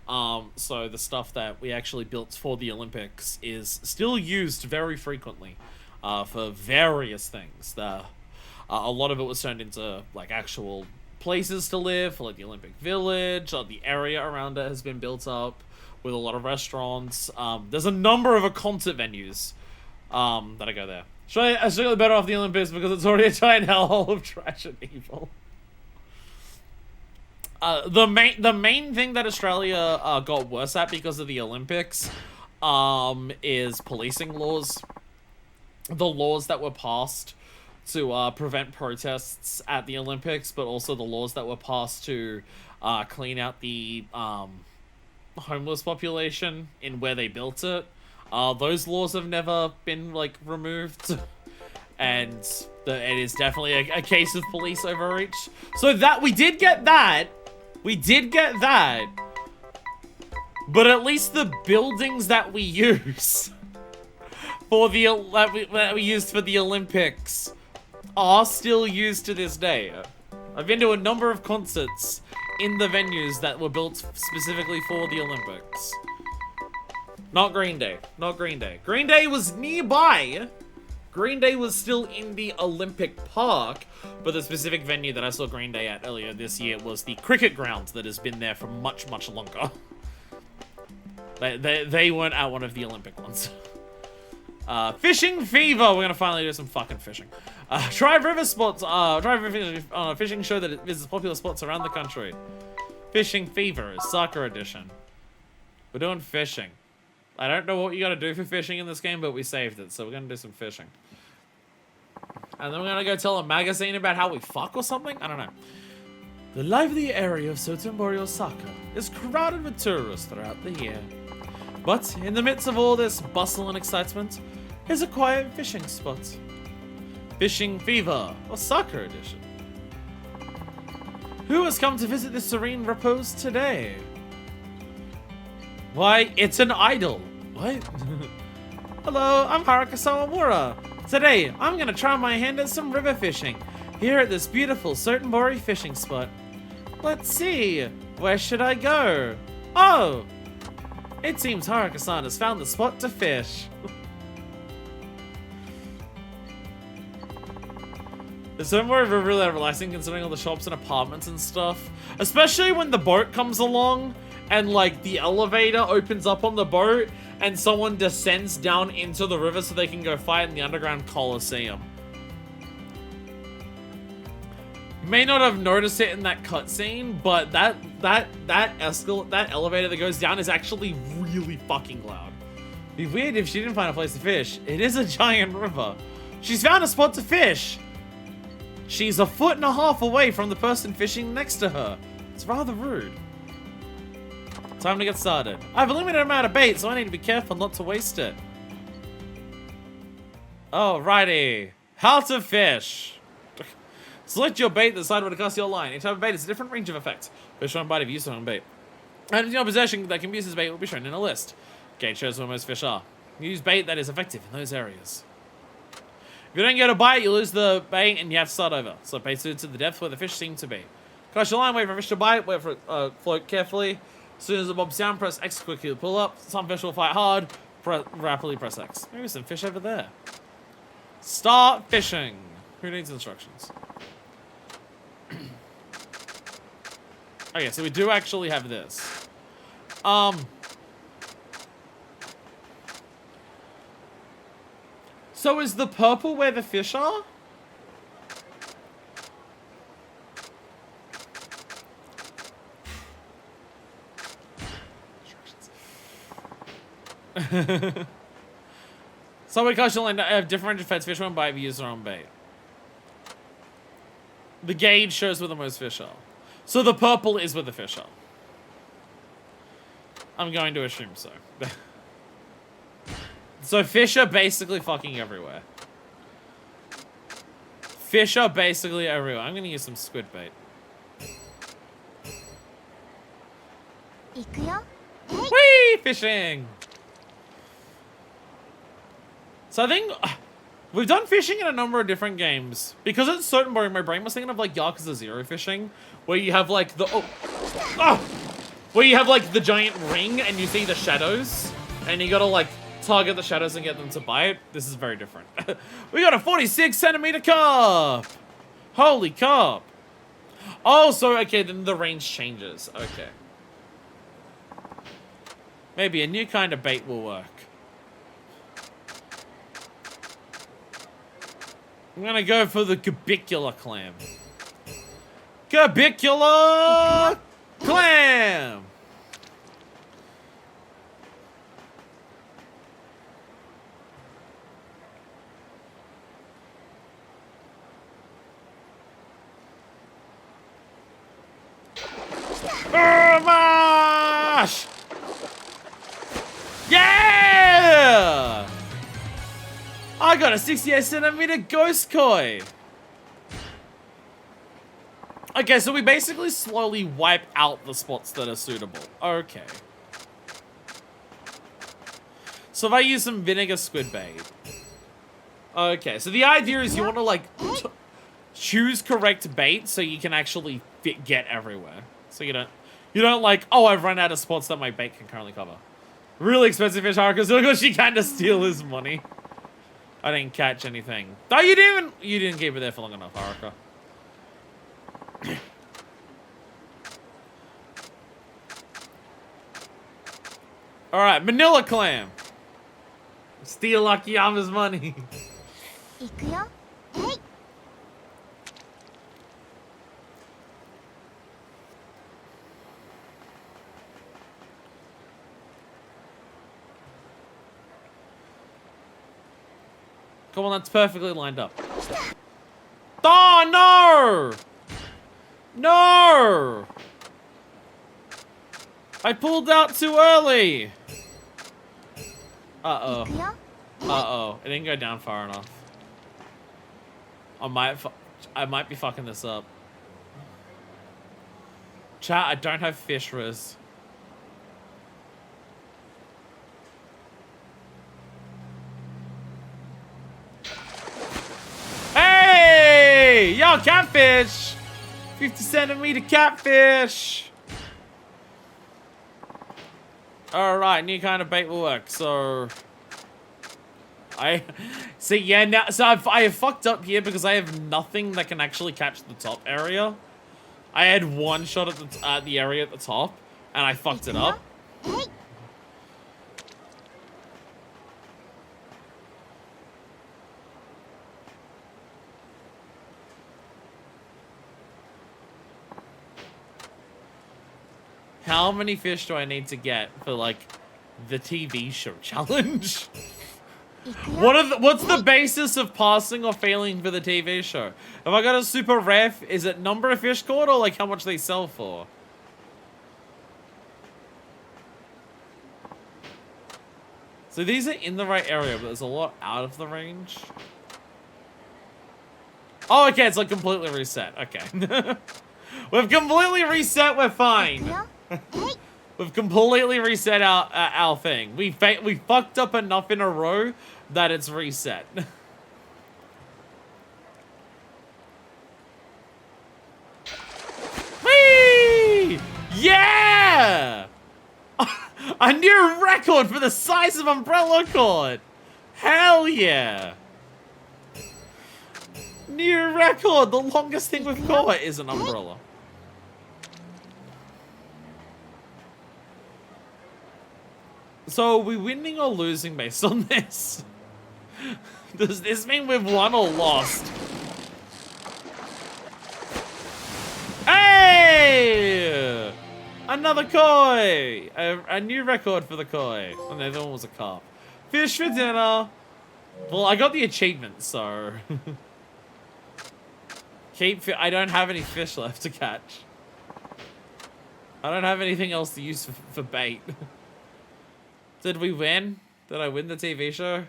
So the stuff that we actually built for the Olympics is still used very frequently, for various things. A lot of it was turned into like actual places to live, for like the Olympic Village, or the area around it has been built up with a lot of restaurants. There's a number of concert venues that I go there. Australia better off the Olympics because it's already a giant hellhole of trash and evil. The main thing that Australia got worse at because of the Olympics is policing laws. The laws that were passed to prevent protests at the Olympics, but also the laws that were passed to clean out the homeless population in where they built it. Those laws have never been, like, removed. And it is definitely a case of police overreach. So that, we did get that. We did get that. But at least the buildings that we use for the, that we used for the Olympics are still used to this day. I've been to a number of concerts in the venues that were built specifically for the Olympics. Not Green Day. Not Green Day. Green Day was nearby. Green Day was still in the Olympic Park, but the specific venue that I saw Green Day at earlier this year was the cricket ground that has been there for much, much longer. They weren't at one of the Olympic ones. Fishing fever. We're gonna finally do some fucking fishing. Try river spots. Try river on a fishing show that visits popular spots around the country. Fishing fever is soccer edition. We're doing fishing. I don't know what you gotta do for fishing in this game, but we saved it, so we're gonna do some fishing. And then we're gonna go tell a magazine about how we fuck or something? I don't know. The lively area of Sotenbori, Osaka is crowded with tourists throughout the year. But in the midst of all this bustle and excitement is a quiet fishing spot. Fishing Fever, Osaka edition. Who has come to visit this serene repose today? Why, it's an idol. What? Hello, I'm Haruka Sawamura. Today, I'm gonna try my hand at some river fishing here at this beautiful Sotenbori fishing spot. Let's see, where should I go? Oh! It seems Haruka-san has found the spot to fish. The Sotenbori River really relaxing considering all the shops and apartments and stuff. Especially when the boat comes along and like the elevator opens up on the boat and someone descends down into the river so they can go fight in the underground coliseum. May not have noticed it in that cutscene, but that elevator that goes down is actually really fucking loud. It'd be weird if she didn't find a place to fish. It is a giant river. She's found a spot to fish. She's 1.5 feet away from the person fishing next to her. It's rather rude. Time to get started. I have a limited amount of bait, so I need to be careful not to waste it. Alrighty. How to fish. Select your bait, decide where to cast your line. Each type of bait is a different range of effects. Fish on bite if you use on bait. And in your possession that can be used as bait will be shown in a list. Gauge shows where most fish are. Use bait that is effective in those areas. If you don't get a bite, you lose the bait and you have to start over. So bait suited to the depth where the fish seem to be. Cast your line, wait for a fish to bite, wait for it float carefully. As soon as it bobs down, press X quickly to pull up. Some fish will fight hard. Rapidly press X. Maybe some fish over there. Start fishing. Who needs instructions? Okay, so we do actually have this. So is the purple where the fish are? So we cast your line have different effects. Fish won't bite if you use their own bait. The gauge shows where the most fish are. So the purple is where the fish are. I'm going to assume so. So fish are basically fucking everywhere. Fish are basically everywhere. I'm gonna use some squid bait. Whee! Fishing! So I think we've done fishing in a number of different games. Because it's certain where my brain was thinking of like Yakuza 0 fishing, where you have like the where you have like the giant ring and you see the shadows, and you gotta like target the shadows and get them to bite. This is very different. We got a 46cm carp! Holy carp! Oh, so okay, then the range changes. Okay. Maybe a new kind of bait will work. I'm gonna go for the Gabicula clam. Gabicula clam! Mash! Yeah! I got a 68cm ghost koi. Okay, so we basically slowly wipe out the spots that are suitable. Okay. So if I use some vinegar squid bait. Okay, so the idea is you want to like choose correct bait so you can actually get everywhere. So you don't like, oh, I've run out of spots that my bait can currently cover. Really expensive fish, Haruka. So she kind of steal his money. I didn't catch anything. Oh, you didn't keep it there for long enough, Haruka. All right, Manila clam. Steal Akiyama's money. Come on, that's perfectly lined up. Oh, no! No! I pulled out too early. Uh-oh. Uh-oh. It didn't go down far enough. I might be fucking this up. Chat, I don't have fish riz. Hey! Yo, catfish! 50cm catfish! Alright, new kind of bait will work, so... See, yeah, now... So I have fucked up here because I have nothing that can actually catch the top area. I had one shot at the area at the top, and I fucked it up. How many fish do I need to get for, like, the TV show challenge? What's the basis of passing or failing for the TV show? If I got a super ref, is it number of fish caught or, like, how much they sell for? So these are in the right area, but there's a lot out of the range. Oh, okay, it's, like, completely reset. Okay. We've completely reset, we're fine. We've completely reset our thing. We fucked up enough in a row that it's reset. Whee! Yeah! A new record for the size of umbrella cord! Hell yeah! New record! The longest thing we've caught is an umbrella. So, are we winning or losing based on this? Does this mean we've won or lost? Hey! Another koi! A new record for the koi. Oh no, that one was a carp. Fish for dinner! Well, I got the achievement, so... I don't have any fish left to catch. I don't have anything else to use for bait. Did we win? Did I win the TV show?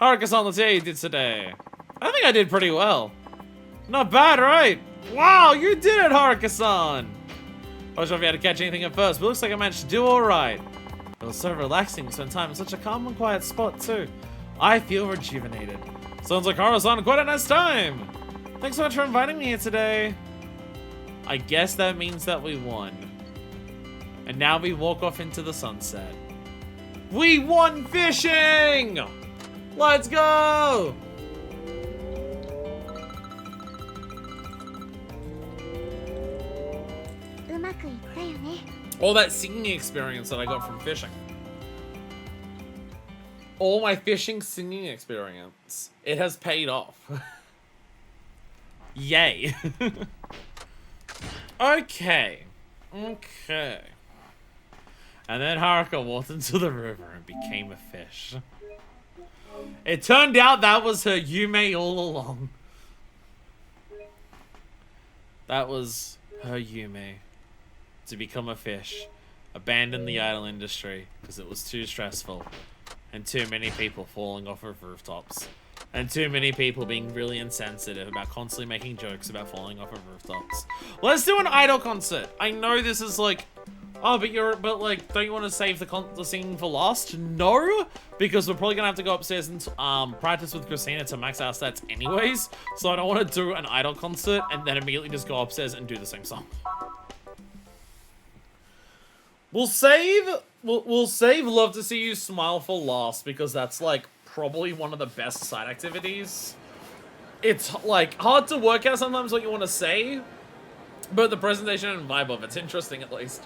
Haruka-san, let's see how you did today. I think I did pretty well. Not bad, right? Wow, you did it, Haruka-san! I was sure if you had to catch anything at first, but it looks like I managed to do alright. It was so relaxing to spend time in such a calm and quiet spot, too. I feel rejuvenated. Sounds like Haruka-san had quite a nice time. Thanks so much for inviting me here today. I guess that means that we won. And now we walk off into the sunset. We won fishing! Let's go! All that singing experience that I got from fishing. All my fishing singing experience. It has paid off. Yay. Okay. Okay. And then Haruka walked into the river and became a fish. It turned out that was her Yume all along. That was her Yume. To become a fish. Abandon the idol industry because it was too stressful. And too many people falling off of rooftops. And too many people being really insensitive about constantly making jokes about falling off of rooftops. Let's do an idol concert. I know this is like... Oh, but like, don't you want to save the singing for last? No, because we're probably gonna have to go upstairs and practice with Christina to max our stats anyways. So I don't want to do an idol concert and then immediately just go upstairs and do the same song. We'll save Love to See You Smile for last because that's like probably one of the best side activities. It's like hard to work out sometimes what you want to say, but the presentation and vibe of it's interesting at least.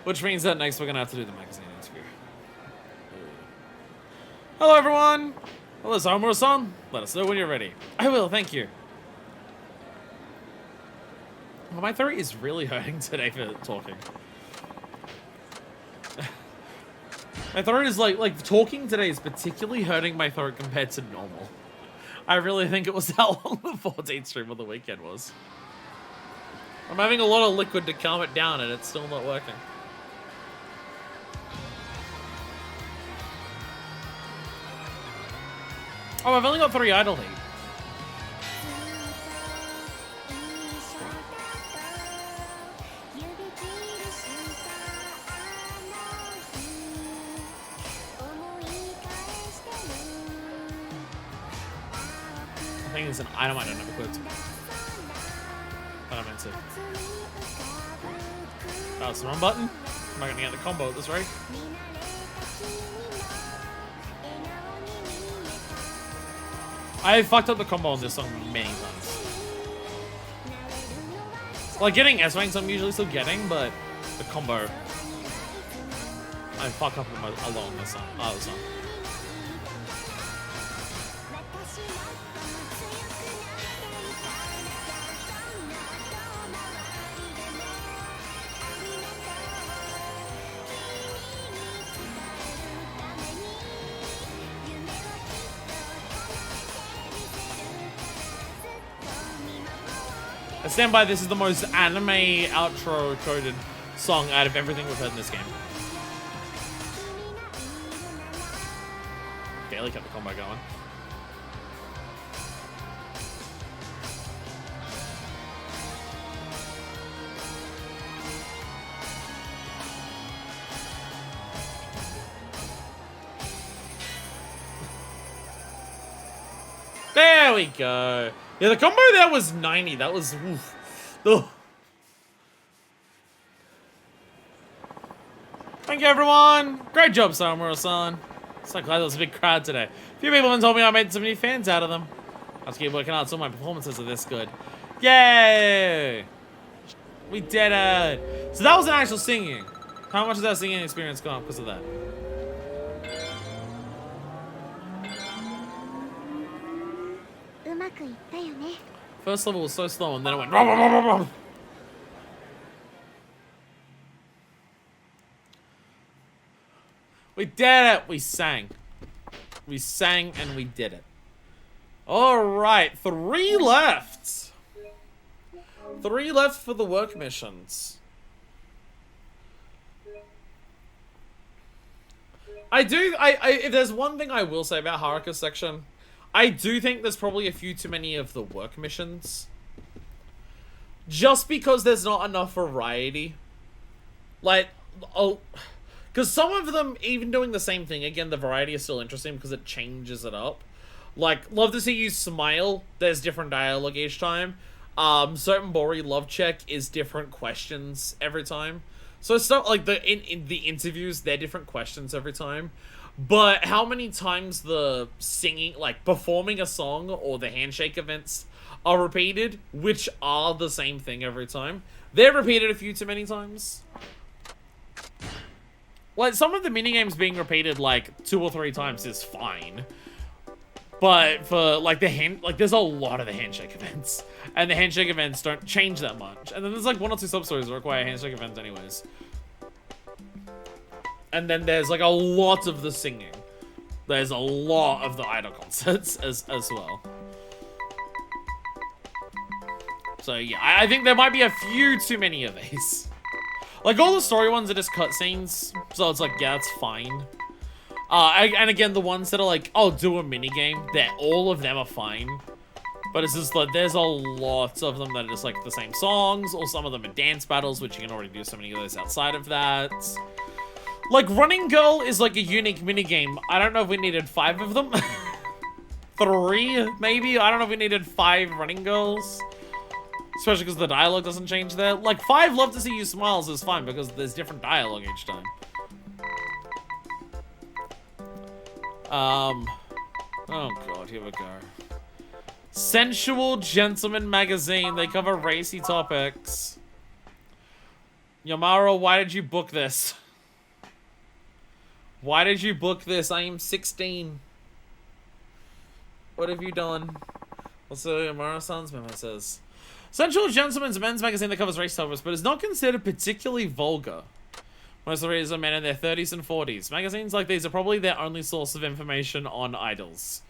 Which means that next we're gonna have to do the magazine interview. Hello everyone! Hello Samura-san. Let us know when you're ready. I will, thank you. Well, my throat is really hurting today for talking. My throat is like talking today is particularly hurting my throat compared to normal. I really think it was how long the 14th stream of the weekend was. I'm having a lot of liquid to calm it down and it's still not working. Oh, I've only got 3 idle heat. I think it's an item I don't have equipped. But I meant to. Oh, it's the wrong button? I'm not gonna get the combo at this rate. I fucked up the combo on this song many times. Like getting S-Ranks I'm usually still getting, but the combo I fuck up a lot on this song. Other song. I stand by, this is the most anime outro coded song out of everything we've heard in this game. Barely kept the combo going. There we go. Yeah, the combo there was 90. That was... Oof. Ugh. Thank you, everyone. Great job, Samura-san. So glad there was a big crowd today. A few people have told me I made some new fans out of them. I'll just keep working hard so my performances are this good. Yay! We did it. So that was an actual singing. How much has that singing experience gone because of that? First level was so slow and then it went... Rum, rum, rum, rum. We did it! We sang. We sang and we did it. Alright, 3 left. 3 left for the work missions. If there's one thing I will say about Haruka's section, I do think there's probably a few too many of the work missions. Just because there's not enough variety. Like, oh... Because some of them, even doing the same thing, again, the variety is still interesting because it changes it up. Like, love to see you smile. There's different dialogue each time. Certain Bori love check is different questions every time. So stuff like in the interviews, they're different questions every time. But how many times the singing, like performing a song or the handshake events are repeated, which are the same thing every time. They're repeated a few too many times. Like, some of the minigames being repeated, like, 2 or 3 times is fine. But for, like, there's a lot of the handshake events. And the handshake events don't change that much. And then there's, like, 1 or 2 sub-stories that require handshake events anyways. And then there's, like, a lot of the singing. There's a lot of the idol concerts as well. So, yeah, I think there might be a few too many of these. Like, all the story ones are just cutscenes, so it's like, yeah, it's fine. And again, the ones that are like, oh, do a minigame, all of them are fine. But it's just like, there's a lot of them that are just like the same songs, or some of them are dance battles, which you can already do so many of those outside of that. Like, Running Girl is like a unique minigame. I don't know if we needed 5 of them. 3, maybe? I don't know if we needed 5 Running Girls. Especially because the dialogue doesn't change there. Like, 5 love to see you smiles is fine because there's different dialogue each time. Oh god, here we go. Sensual Gentleman Magazine. They cover racy topics. Yamaro, why did you book this? Why did you book this? I am 16. What have you done? Also, Yamaro-san's memo says... Sensual Gentleman's men's magazine that covers race topics, but is not considered particularly vulgar. Most of the readers are men in their 30s and 40s. Magazines like these are probably their only source of information on idols.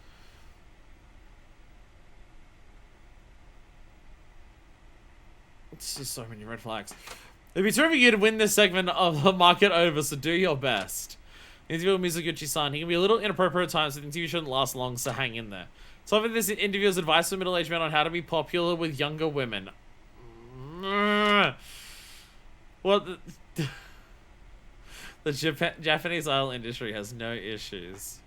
It's just so many red flags. It'd be terrific you to win this segment of the market over, so do your best. Interview with Mizuguchi-san. He can be a little inappropriate at times, so the interview shouldn't last long, so hang in there. So for this interview is advice for middle-aged men on how to be popular with younger women. What? The Japanese idol industry has no issues.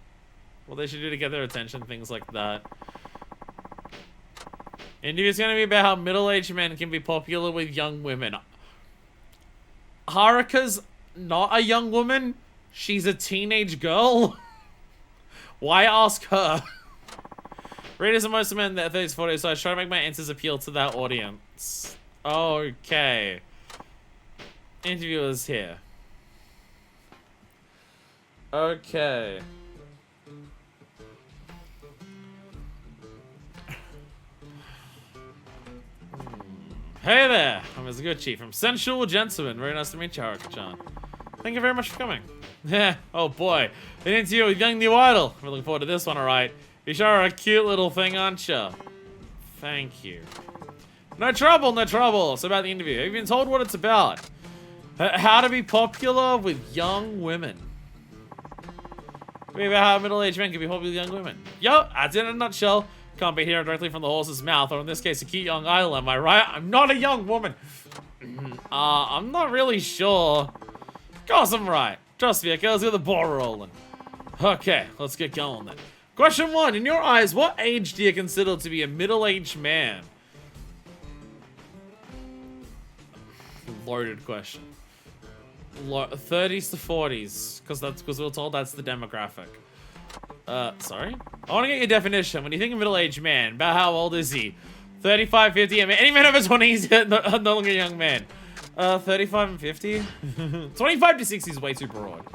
What they should do to get their attention, things like that. Interview's going to be about how middle-aged men can be popular with young women. Haruka's not a young woman. She's a teenage girl. Why ask her? Readers are most of men in their 30s, 40s, so I try to make my answers appeal to that audience. Okay. Interviewers here. Okay. Hey there, I'm Mizuguchi from Sensual Gentleman. Very nice to meet you, Haruka-chan. Thank you very much for coming. Yeah, oh boy. An interview with young new idol. We're looking forward to this one, alright. You sure are a cute little thing, aren't you? Thank you. No trouble, no trouble. It's about the interview. Have you been told what it's about? How to be popular with young women. Maybe how middle-aged men can be popular with young women. Yup, that's in a nutshell. Can't be hearing directly from the horse's mouth, or in this case, a cute young idol, am I right? I'm not a young woman. I'm not really sure. Of course I'm right. Trust me, okay, let's get the ball rolling. Okay, let's get going then. Question 1, in your eyes, what age do you consider to be a middle-aged man? Loaded question. 30s to 40s, because we're told that's the demographic. Sorry? I want to get your definition. When you think of middle-aged man, about how old is he? 35, 50, any man over 20 is no longer a young man. 35 and 50? 25 to 60 is way too broad.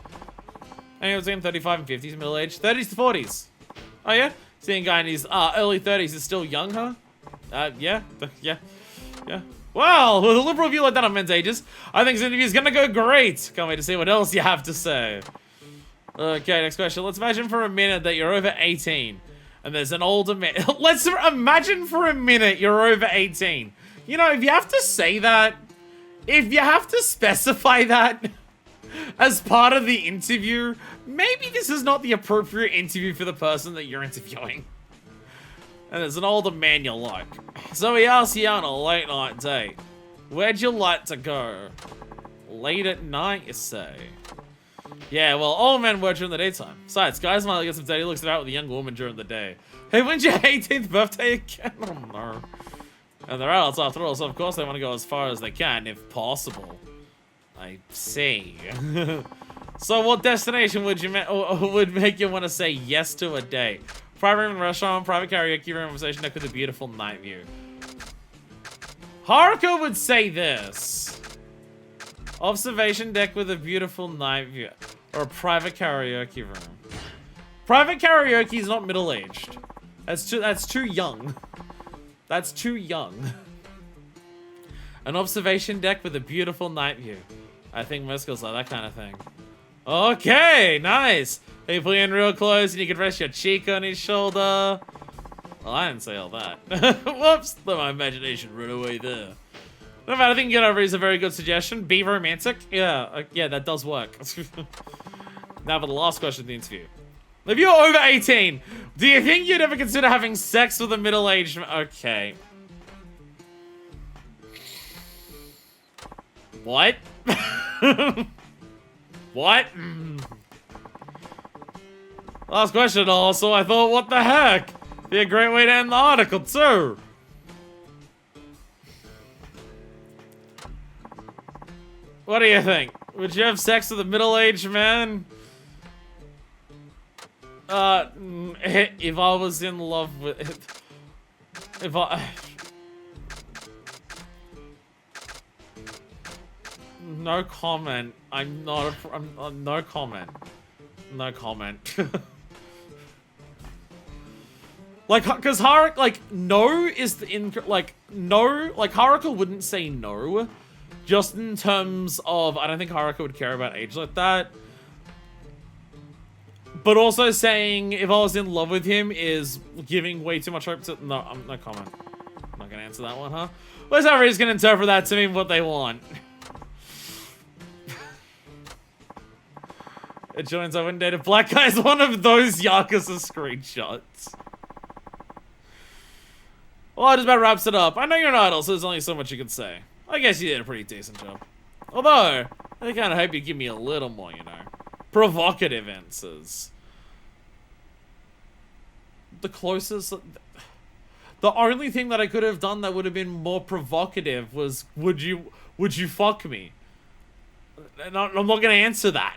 Anyone between 35 and 50 is middle-aged? 30s to 40s. Oh yeah? Seeing a guy in his early 30s is still young, huh? Yeah. Well, with a liberal view like that on men's ages, I think this interview is gonna go great. Can't wait to see what else you have to say. Okay, next question. Let's imagine for a minute that you're over 18 and there's an older man. Let's imagine for a minute you're over 18. You know, if you have to say that, if you have to specify that as part of the interview, maybe this is not the appropriate interview for the person that you're interviewing. And there's an older man you like. So he asks you on a late night date. Where'd you like to go? Late at night, you say? Yeah, well, all men work during the daytime. Besides, guys might get some dirty looks about with a young woman during the day. Hey, when's your 18th birthday again? I don't know. And they're adults after all, so of course they want to go as far as they can, if possible. I see. So what destination would make you want to say yes to a date? Private room in a restaurant, private karaoke room, conversation deck with a beautiful night view. Haruka would say this. Observation deck with a beautiful night view. Or a private karaoke room. Private karaoke is not middle-aged. That's too young. That's too young. An observation deck with a beautiful night view. I think most girls like that kind of thing. Okay, nice. They pull in real close and you can rest your cheek on his shoulder. Well, I didn't say all that. Whoops, let my imagination run away there. No matter, I think get over is a very good suggestion. Be romantic. Yeah, that does work. Now for the last question of the interview. If you're over 18, do you think you'd ever consider having sex with a middle-aged man? Okay. What? What? Last question also, I thought, what the heck? Be a great way to end the article, too. What do you think? Would you have sex with a middle-aged man? If I was in love with... If I... No comment. I'm not a... no comment. No comment. Like, cause Haruka, like, no is the no, like, Haruka wouldn't say no. Just in terms of, I don't think Haruka would care about age like that. But also saying, if I was in love with him is giving way too much hope to, no, no comment. I'm not gonna answer that one, huh? Well, everybody's gonna interpret that to mean what they want. It joins I wouldn't date a black guy is one of those Yakuza screenshots. Well, that just about wraps it up. I know you're an idol, so there's only so much you can say. I guess you did a pretty decent job. Although, I kind of hope you give me a little more, you know, provocative answers. The closest... The only thing that I could have done that would have been more provocative was, would you fuck me? And I'm not gonna answer that.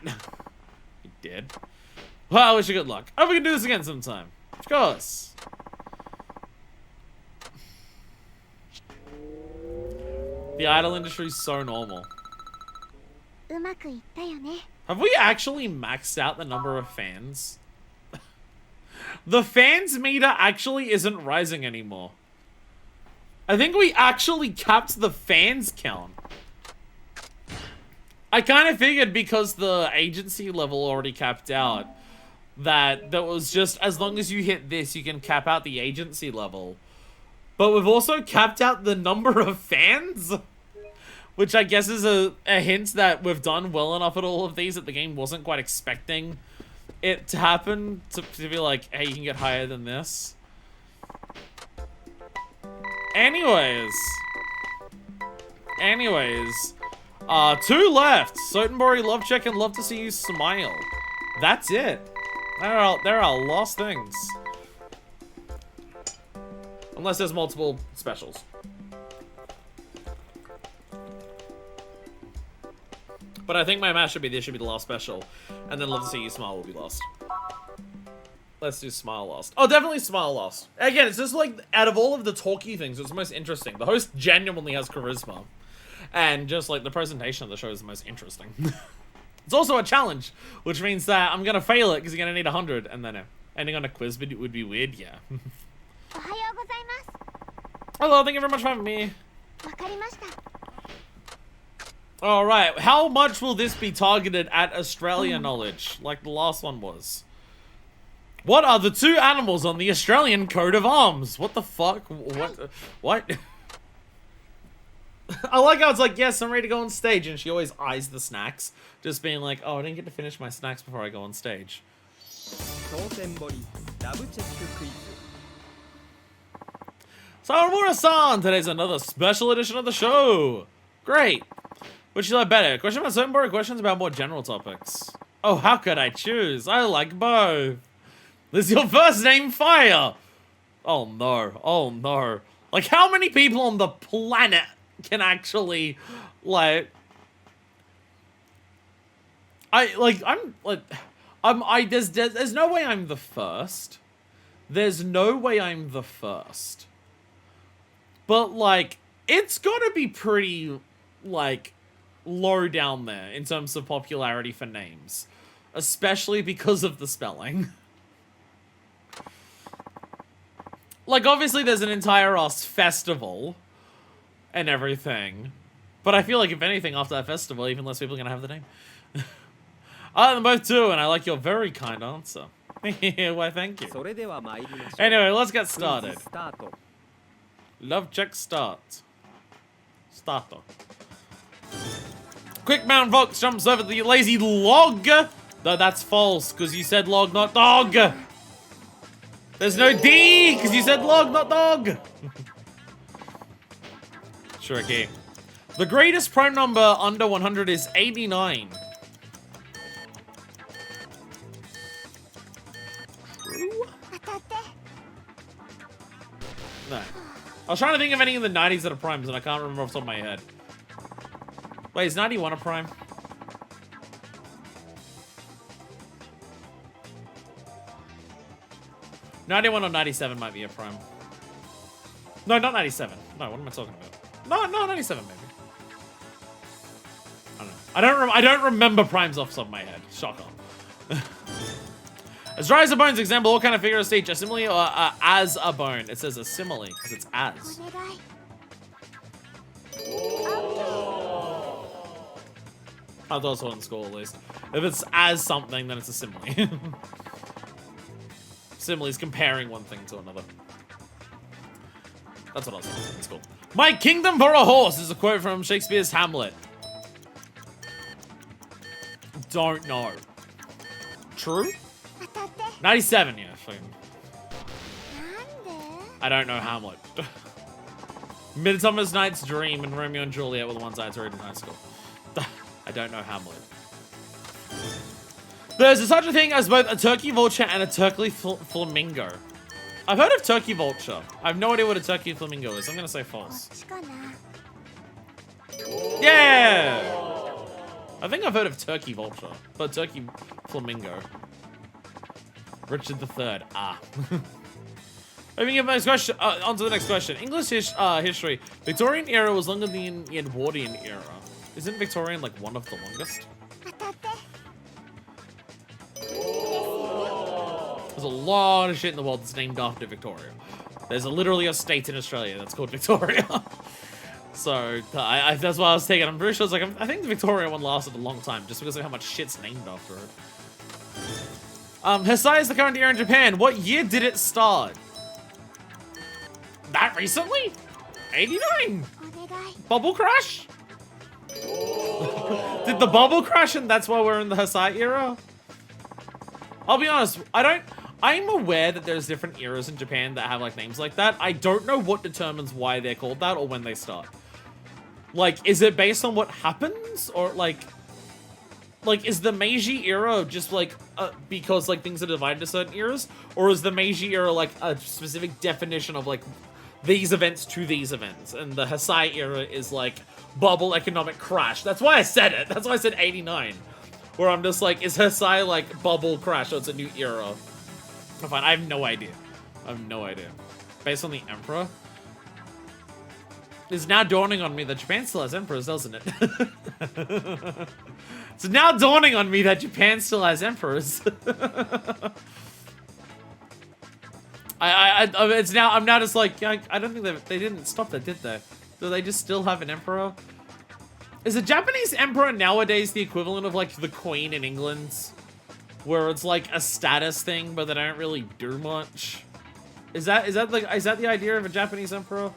You did. Well, I wish you good luck. I hope we can do this again sometime. Of course. The idol industry is so normal. Have we actually maxed out the number of fans? The fans meter actually isn't rising anymore. I think we actually capped the fans count. I kind of figured because the agency level already capped out that was just as long as you hit this, you can cap out the agency level. But we've also capped out the number of fans, which I guess is a hint that we've done well enough at all of these that the game wasn't quite expecting it to happen, to be like, hey, you can get higher than this. Anyways, 2 left. Sotenbori, love check, and love to see you smile. That's it. There are lost things. Unless there's multiple specials. But I think my math should be this should be the last special. And then love to see you smile will be lost. Let's do smile lost. Oh, definitely smile lost. Again, it's just like, out of all of the talky things, it's the most interesting. The host genuinely has charisma. And just like the presentation of the show is the most interesting. It's also a challenge, which means that I'm gonna fail it because you're gonna need 100, and then ending on a quiz would be weird, yeah. Hello, thank you very much for having me. Alright, how much will this be targeted at Australia knowledge, like the last one was? What are the 2 animals on the Australian coat of arms? What the fuck? What? I like how it's like, yes, I'm ready to go on stage, and she always eyes the snacks, just being like, oh, I didn't get to finish my snacks before I go on stage. Sawamura-san! Today's another special edition of the show! Great! Which you like better? Question about certain boring questions about more general topics? Oh, how could I choose? I like both! This is your first name, Fire! Oh no, oh no. Like, how many people on the planet can actually, like... There's no way I'm the first. There's no way I'm the first. But, like, it's gotta be pretty, like, low down there in terms of popularity for names. Especially because of the spelling. Like, obviously there's an entire festival and everything. But I feel like, if anything, after that festival, even less people are gonna have the name. I like them both too, and I like your very kind answer. Why, thank you. Anyway, let's get started. Love check start. Starter. Quick Mount Vox jumps over the lazy log. Though that's false, because you said log, not dog. There's no D, because you said log, not dog. Sure, okay. The greatest prime number under 100 is 89. True? No. I was trying to think of any in the 90s that are primes, and I can't remember off the top of my head. Wait, is 91 a prime? '91 or 97 might be a prime. No, not 97. No, what am I talking about? No, 97 maybe. I don't know. I don't remember primes off the top of my head. Shocker. As dry as a bone's example, what kind of figure of speech? A simile or as a bone? It says a simile because it's as. I thought I saw it in school at least. If it's as something, then it's a simile. Simile is comparing one thing to another. That's what I was saying in school. My kingdom for a horse is a quote from Shakespeare's Hamlet. Don't know. True? 97, yeah. I don't know Hamlet. Midsummer's Night's Dream and Romeo and Juliet were the ones I had to read in high school. I don't know Hamlet. There's such a thing as both a turkey vulture and a turkey flamingo. I've heard of turkey vulture. I have no idea what a turkey flamingo is. I'm gonna say false. Yeah! I think I've heard of turkey vulture, but turkey flamingo. Richard III. Ah. Moving on to the next question. On to the next question. English history. Victorian era was longer than the Edwardian era. Isn't Victorian like one of the longest? There's a lot of shit in the world that's named after Victoria. There's literally a state in Australia that's called Victoria. So, that's why I was taking. I'm pretty sure it's like, I think the Victoria one lasted a long time just because of how much shit's named after it. Heisei is the current year in Japan. What year did it start? That recently? 89. Bubble crash? Did the bubble crash and that's why we're in the Hesai era? I'll be honest, I'm aware that there's different eras in Japan that have like names like that. I don't know what determines why they're called that or when they start. Like, is it based on what happens? Or like is the Meiji era just like, because like things are divided to certain eras? Or is the Meiji era like a specific definition of like these events to these events? And the Hesai era is like bubble economic crash. That's why I said it. That's why I said 89. Where I'm just like, is Hesai like bubble crash? So it's a new era. Fine, I have no idea. I have no idea. Based on the Emperor? It's now dawning on me that Japan still has emperors, doesn't it? It's now dawning on me that Japan still has emperors. It's now, I'm now just like, I don't think they didn't stop that, did they? Do they just still have an emperor? Is a Japanese emperor nowadays the equivalent of like the Queen in England? Where it's like a status thing, but they don't really do much? Is that the idea of a Japanese emperor?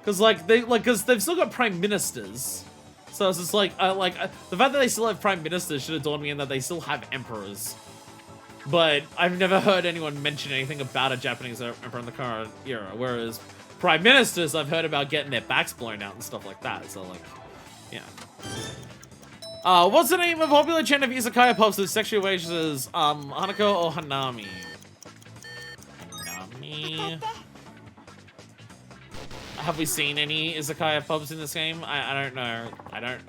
Because they've still got prime ministers, so it's just like the fact that they still have prime ministers should have dawned me in that they still have emperors. But I've never heard anyone mention anything about a Japanese emperor in the current era. Whereas prime ministers, I've heard about getting their backs blown out and stuff like that. So like, yeah. What's the name of popular chain of izakaya pubs with sexual wages? Haruka or Hanami? Hanami. Have we seen any izakaya pubs in this game? I don't know. I don't.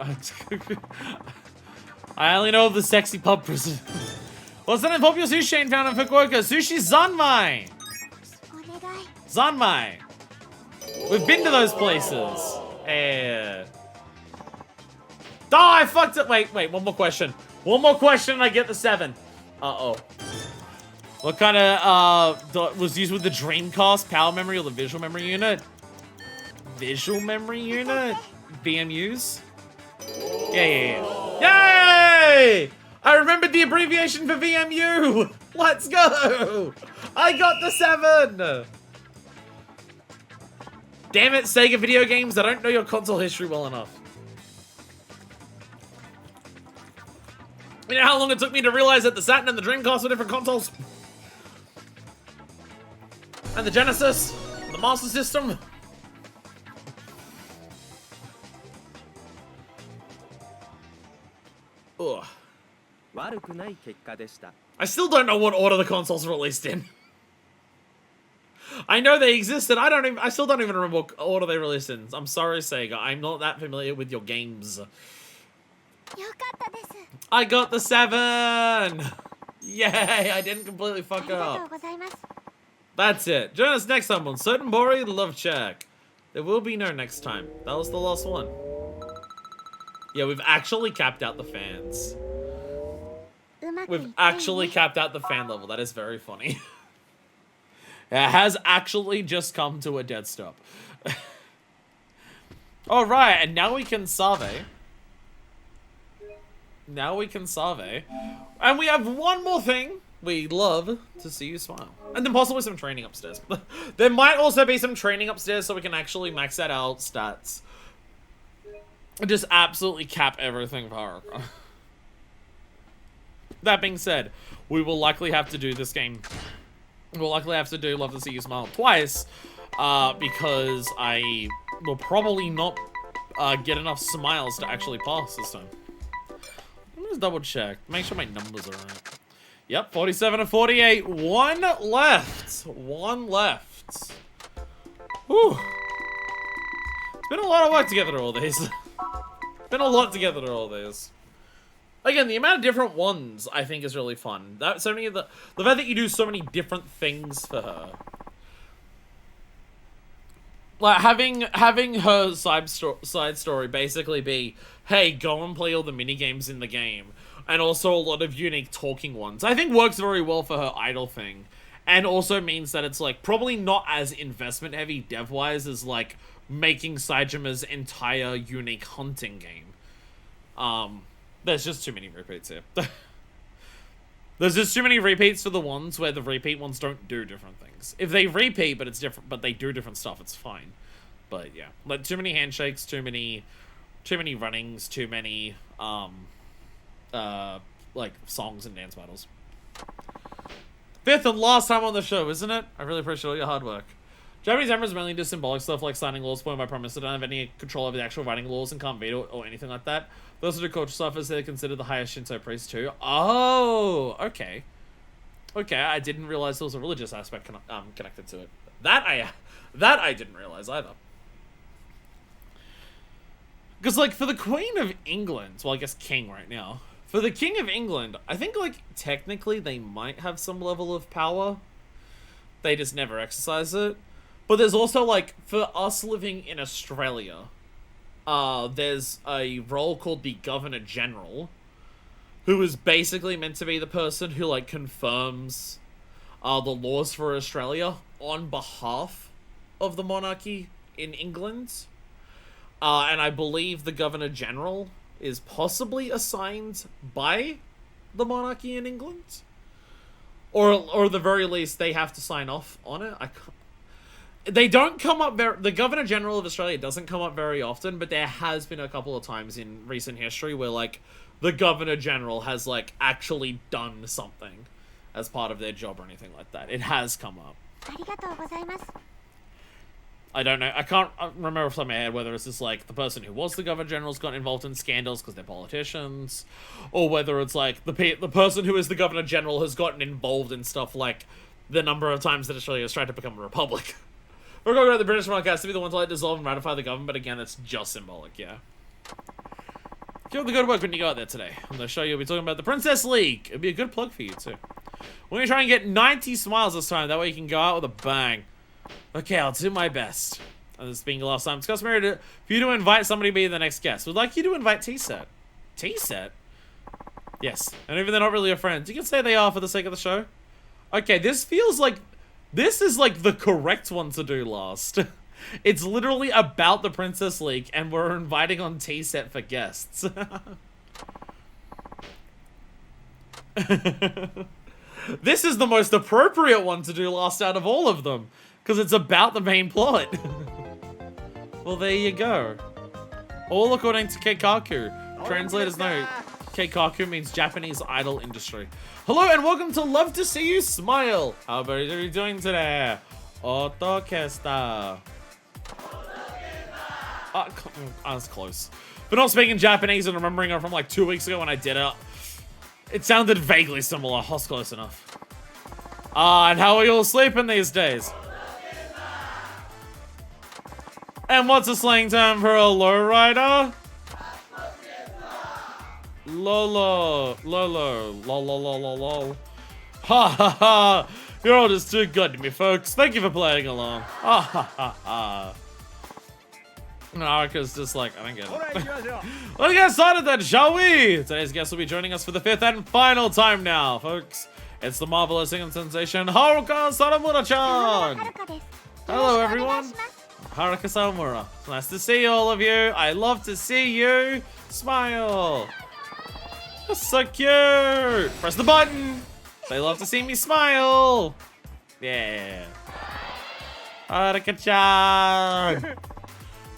I only know of the sexy pub prison. What's the name of popular sushi chain found in Fukuoka? Sushi Zanmai. Zanmai. We've been to those places. Yeah. Oh, I fucked it. Wait, one more question. One more question and I get the 7. Uh-oh. What kind of, was used with the Dreamcast power memory or the visual memory unit? Visual memory unit? VMUs? Yeah. Yay! I remembered the abbreviation for VMU! Let's go! I got the 7! Damn it, Sega video games, I don't know your console history well enough. You know how long it took me to realize that the Saturn and the Dreamcast were different consoles? And the Genesis? And the Master System? Ugh. I still don't know what order the consoles were released in. I know they existed. I still don't even remember what order they released in. I'm sorry, Sega. I'm not that familiar with your games. I got the 7! Yay! I didn't completely fuck up. That's it. Join us next time on Certain Bori Love Check. There will be no next time. That was the last one. Yeah, we've actually capped out the fans. We've actually capped out the fan level. That is very funny. It has actually just come to a dead stop. Alright, and now we can Save. Now we can Save. And we have one more thing. We love to see you smile. And then possibly some training upstairs. There might also be some training upstairs so we can actually max out our stats. And just absolutely cap everything for Haruka. That being said, we will likely have to do this game. We'll likely have to do Love to See You Smile twice. Because I will probably not get enough smiles to actually pass this time. Let me just double check. Make sure my numbers are right. Yep, 47 and 48. One left. One left. Whew. It's been a lot of work to get through all these. Been a lot to get through all these. Again, the amount of different ones I think is really fun. That so many of the fact that you do so many different things for her. Like having her side story basically be, hey, go and play all the mini games in the game, and also a lot of unique talking ones. I think works very well for her idol thing, and also means that it's like probably not as investment heavy dev wise as like making Saijima's entire unique hunting game. There's just too many repeats here. There's just too many repeats for the ones where the repeat ones don't do different things. If they repeat, but it's different, but they do different stuff, it's fine. But yeah, like too many handshakes, too many runnings, too many like songs and dance battles. 5th and last time on the show, isn't it? I really appreciate all your hard work. Japanese emperors mainly do symbolic stuff like signing laws for by promise. They don't have any control over the actual writing laws and can't veto or anything like that. They also do cultural stuff as they're considered the highest Shinto priest too. Oh, okay. Okay, I didn't realize there was a religious aspect connected to it. That I didn't realize either. Because, like, for the Queen of England, well, I guess King right now, for the King of England, I think, like, technically they might have some level of power. They just never exercise it. But there's also, like, for us living in Australia, there's a role called the Governor General, who is basically meant to be the person who, like, confirms the laws for Australia on behalf of the monarchy in England. And I believe the Governor General is possibly assigned by the monarchy in England. Or at the very least, they have to sign off on it. They don't come up very... The Governor General of Australia doesn't come up very often, but there has been a couple of times in recent history where, like, the Governor General has, like, actually done something as part of their job or anything like that. It has come up. I don't know. I can't remember off the top of my head whether it's just, like, the person who was the Governor General's got involved in scandals because they're politicians, or whether it's, like, the person who is the Governor General has gotten involved in stuff like the number of times that Australia has tried to become a republic. We're going to the British monarch has to be the one to, like, dissolve and ratify the government, but again, it's just symbolic, yeah. Give the good work when you go out there today. I'm going to show you, we'll be talking about the Princess League. It'll be a good plug for you, too. We're going to try and get 90 smiles this time, that way you can go out with a bang. Okay, I'll do my best. And this being the last time, it's customary for you to invite somebody to be the next guest. We'd like you to invite T-Set. T-Set? Yes. And even they're not really your friends, you can say they are for the sake of the show. Okay, this feels like... This is, like, the correct one to do last. It's literally about the Princess League, and we're inviting on T-Set for guests. This is the most appropriate one to do last out of all of them, because it's about the main plot. Well, there you go. All according to Keikaku. Translators note, Keikaku means Japanese idol industry. Hello and welcome to Love to See You Smile. How are you doing today? Otokesta. I was close. But not speaking Japanese and remembering it from like 2 weeks ago when I did it. It sounded vaguely similar. I was close enough. And how are you all sleeping these days? And what's a slang term for a lowrider? Lolo. Lolo. Lol. Ha ha ha. You're all just too good to me, folks. Thank you for playing along. Ha ha ha ha. Haruka's just like, I don't get it. Let's get started then, shall we? Today's guest will be joining us for the 5th and final time now, folks. It's the marvelous singing sensation, Haruka Saramura-chan! Hello, everyone. Haruka Saramura. Nice to see all of you. I love to see you smile. That's so cute. Press the button. They love to see me smile. Yeah. Haruka-chan.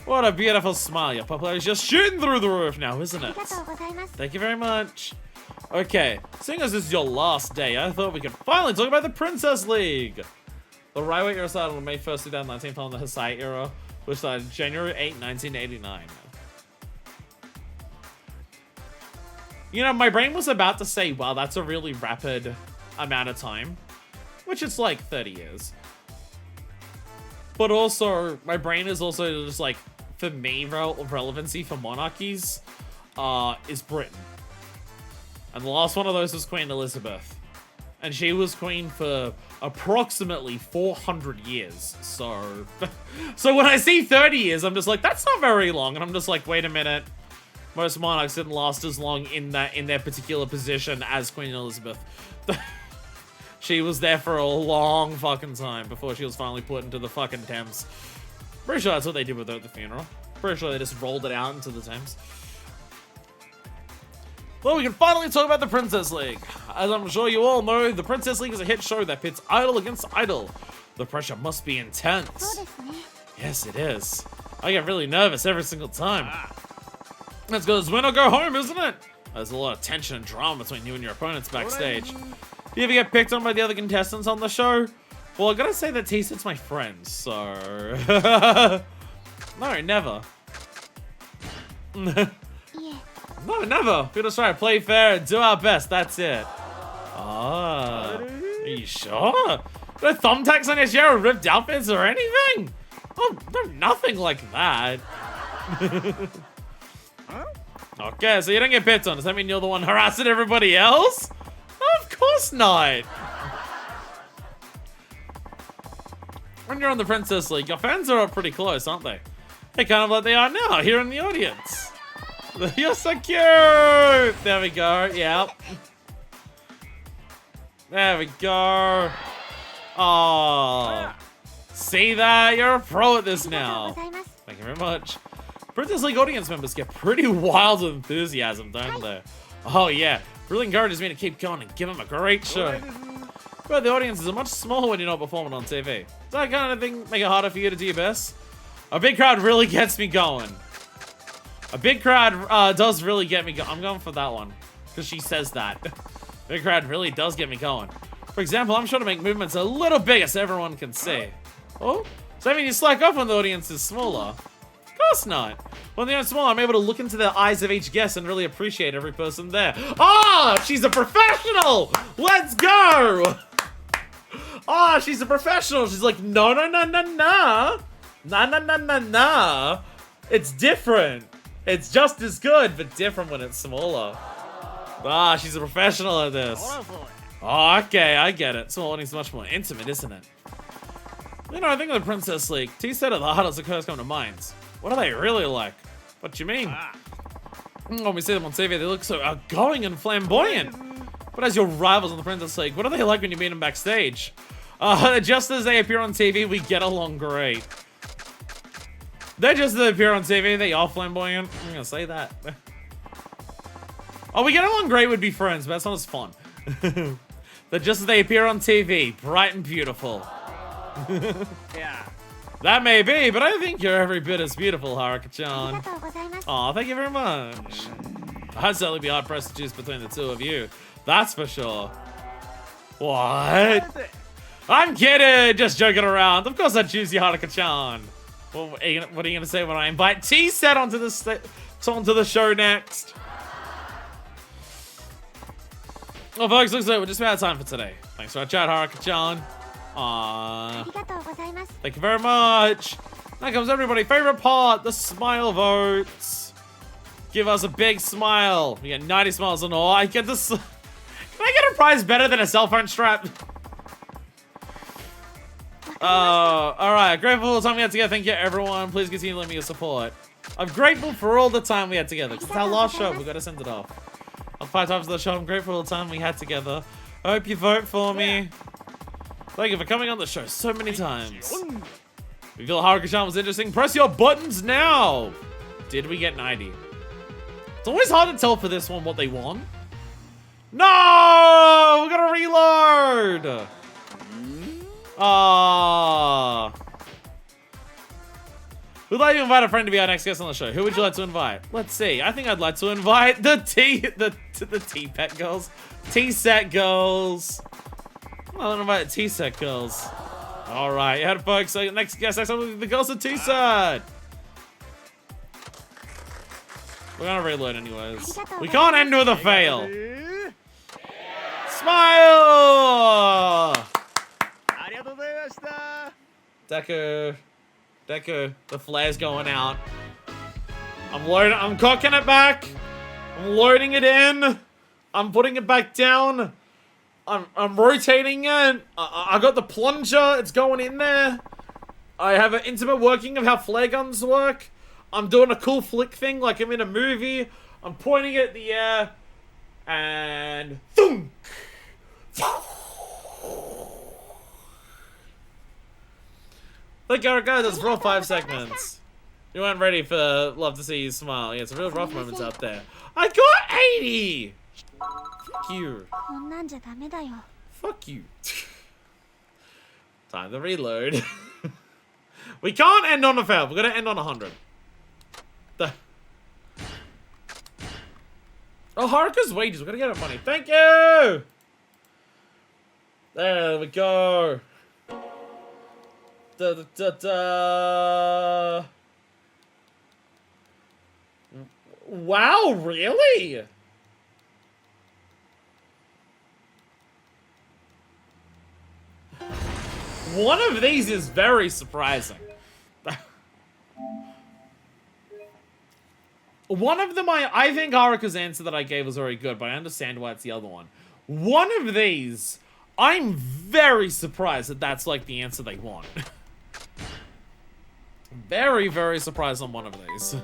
What a beautiful smile. Your popularity is just shooting through the roof now, isn't it? Thank you very much. Okay, seeing as this is your last day, I thought we could finally talk about the Princess League. The Raiwa era started on May 1st, 2019, following the Heisei era, which started January 8, 1989. You know, my brain was about to say, wow, that's a really rapid amount of time, which is like 30 years. But also, my brain is also just like, for me, relevancy for monarchies is Britain. And the last one of those was Queen Elizabeth. And she was queen for approximately 400 years. So, so when I see 30 years, I'm just like, that's not very long. And I'm just like, wait a minute. Most monarchs didn't last as long in their particular position as Queen Elizabeth. She was there for a long fucking time before she was finally put into the fucking Thames. Pretty sure that's what they did with her at the funeral. Pretty sure they just rolled it out into the Thames. Well, we can finally talk about the Princess League. As I'm sure you all know, the Princess League is a hit show that pits idol against idol. The pressure must be intense. Yes, it is. I get really nervous every single time. Let's go win or go home, isn't it? There's a lot of tension and drama between you and your opponents backstage. Do you ever get picked on by the other contestants on the show? Well, I gotta say that T-Set's my friend, so... No, never. No, never. We're just trying to play fair and do our best, that's it. Ah, are you sure? No thumbtacks on your share or ripped outfits or anything? Oh, no, nothing like that. Okay, so you don't get picked on. Does that mean you're the one harassing everybody else? Of course not. When you're on the Princess League, your fans are pretty close, aren't they? They're kind of like they are now, here in the audience. You're so cute! There we go, yep. There we go. Oh, see that? You're a pro at this now. Thank you very much. Princess League audience members get pretty wild with enthusiasm, don't they? Oh yeah, really encourages me to keep going and give them a great show. But the audiences are much smaller when you're not performing on TV. Does that kind of thing make it harder for you to do your best? A big crowd really gets me going. A big crowd does really get me going. I'm going for that one, because she says that. Big crowd really does get me going. For example, I'm sure to make movements a little bigger so everyone can see. Oh, does that mean you slack off when the audience is smaller? Of course not. When the audience is smaller, I'm able to look into the eyes of each guest and really appreciate every person there. Ah, she's a professional! Let's go! Ah, she's a professional. She's like, no, no, no, no, no. Nah, nah, nah, nah, nah. It's different. It's just as good, but different when it's smaller. Ah, she's a professional at this. Oh, okay, I get it. Small audience is much more intimate, isn't it? You know, I think of the Princess League. T-Set of the idols that first come to mind. What are they really like? What do you mean? When we see them on TV, they look so outgoing and flamboyant. But as your rivals in the Princess League, what are they like when you meet them backstage? Just as they appear on TV, we get along great. They're just as they appear on TV, they are flamboyant. I'm gonna say that. Oh, we get along great would be friends, but that's not as fun. They're just as they appear on TV, bright and beautiful. Yeah. That may be, but I think you're every bit as beautiful, Haruka-chan. Aw, thank you very much. I'd certainly be hard-pressed to choose between the two of you. That's for sure. What? I'm kidding! Just joking around. Of course I'd choose you, Haruka-chan. Well, what are you gonna say when I invite T-Set onto the show next? Well, folks, looks like we're just about time for today. Thanks for our chat, Haruka-chan. Aww. Thank you very much. Now comes everybody's favorite part, the smile votes. Give us a big smile. We get 90 smiles and all. I get this. Can I get a prize better than a cell phone strap? Alright. Grateful for the time we had together. Thank you, everyone. Please continue letting me your support. I'm grateful for all the time we had together. It's our last show. We gotta send it off. I'll 5 times the show. I'm grateful for the time we had together. I hope you vote for me. Thank you for coming on the show so many times. If you feel Haruka-chan was interesting, press your buttons now. Did we get 90? It's always hard to tell for this one what they want. No! We gotta reload! Ah. Who'd like to invite a friend to be our next guest on the show? Who would you like to invite? Let's see. I think I'd like to invite the T-Pet girls. T-Set girls. I'll invite the T-Set girls. Alright, yeah, folks. So next guest next time will be the girls of T-Set. We're gonna reload anyways. We can't end with a fail. Smile! Deku, the flare's going out. I'm cocking it back. I'm loading it in. I'm putting it back down. I'm rotating it. I got the plunger. It's going in there. I have an intimate working of how flare guns work. I'm doing a cool flick thing like I'm in a movie. I'm pointing it at the air. And... thunk! Thank you, guys. That's for all 5 segments. You weren't ready for love to see you smile. Yeah, it's real rough moments out there. I got 80! Fuck you. Fuck you. Time to reload. We can't end on a fail. We're gonna end on 100. Oh, Haruka's wages. We're gonna get her money. Thank you! There we go. Da, da, da, da. Wow, really? One of these is very surprising. One of them, I think Haruka's answer that I gave was very good, but I understand why it's the other one. One of these, I'm very surprised that that's like the answer they want. Very, very surprised on one of these.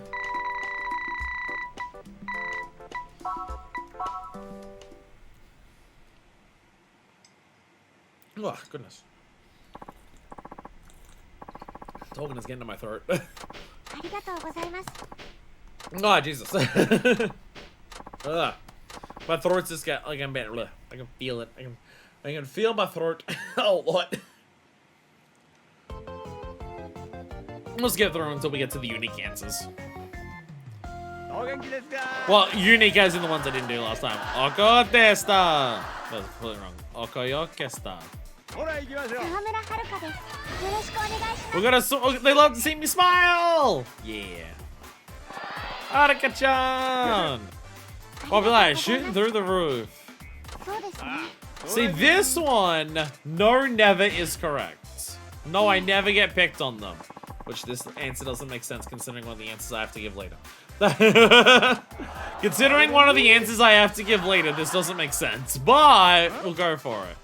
Oh, goodness. Talking is getting to my throat. Oh, Jesus. My throat's just got, like, I'm better. I can feel it. I can feel my throat a lot. Let's get through until we get to the unique answers. Well, unique as in the ones I didn't do last time. Okotesta! That was completely wrong. Okoyokesta. We're gonna. They love to see me smile! Yeah. Haruka-chan! Popularity shooting through the roof. See, this one, no, never is correct. No, I never get picked on them. Which this answer doesn't make sense considering one of the answers I have to give later. Considering one of the answers I have to give later, this doesn't make sense. But, we'll go for it.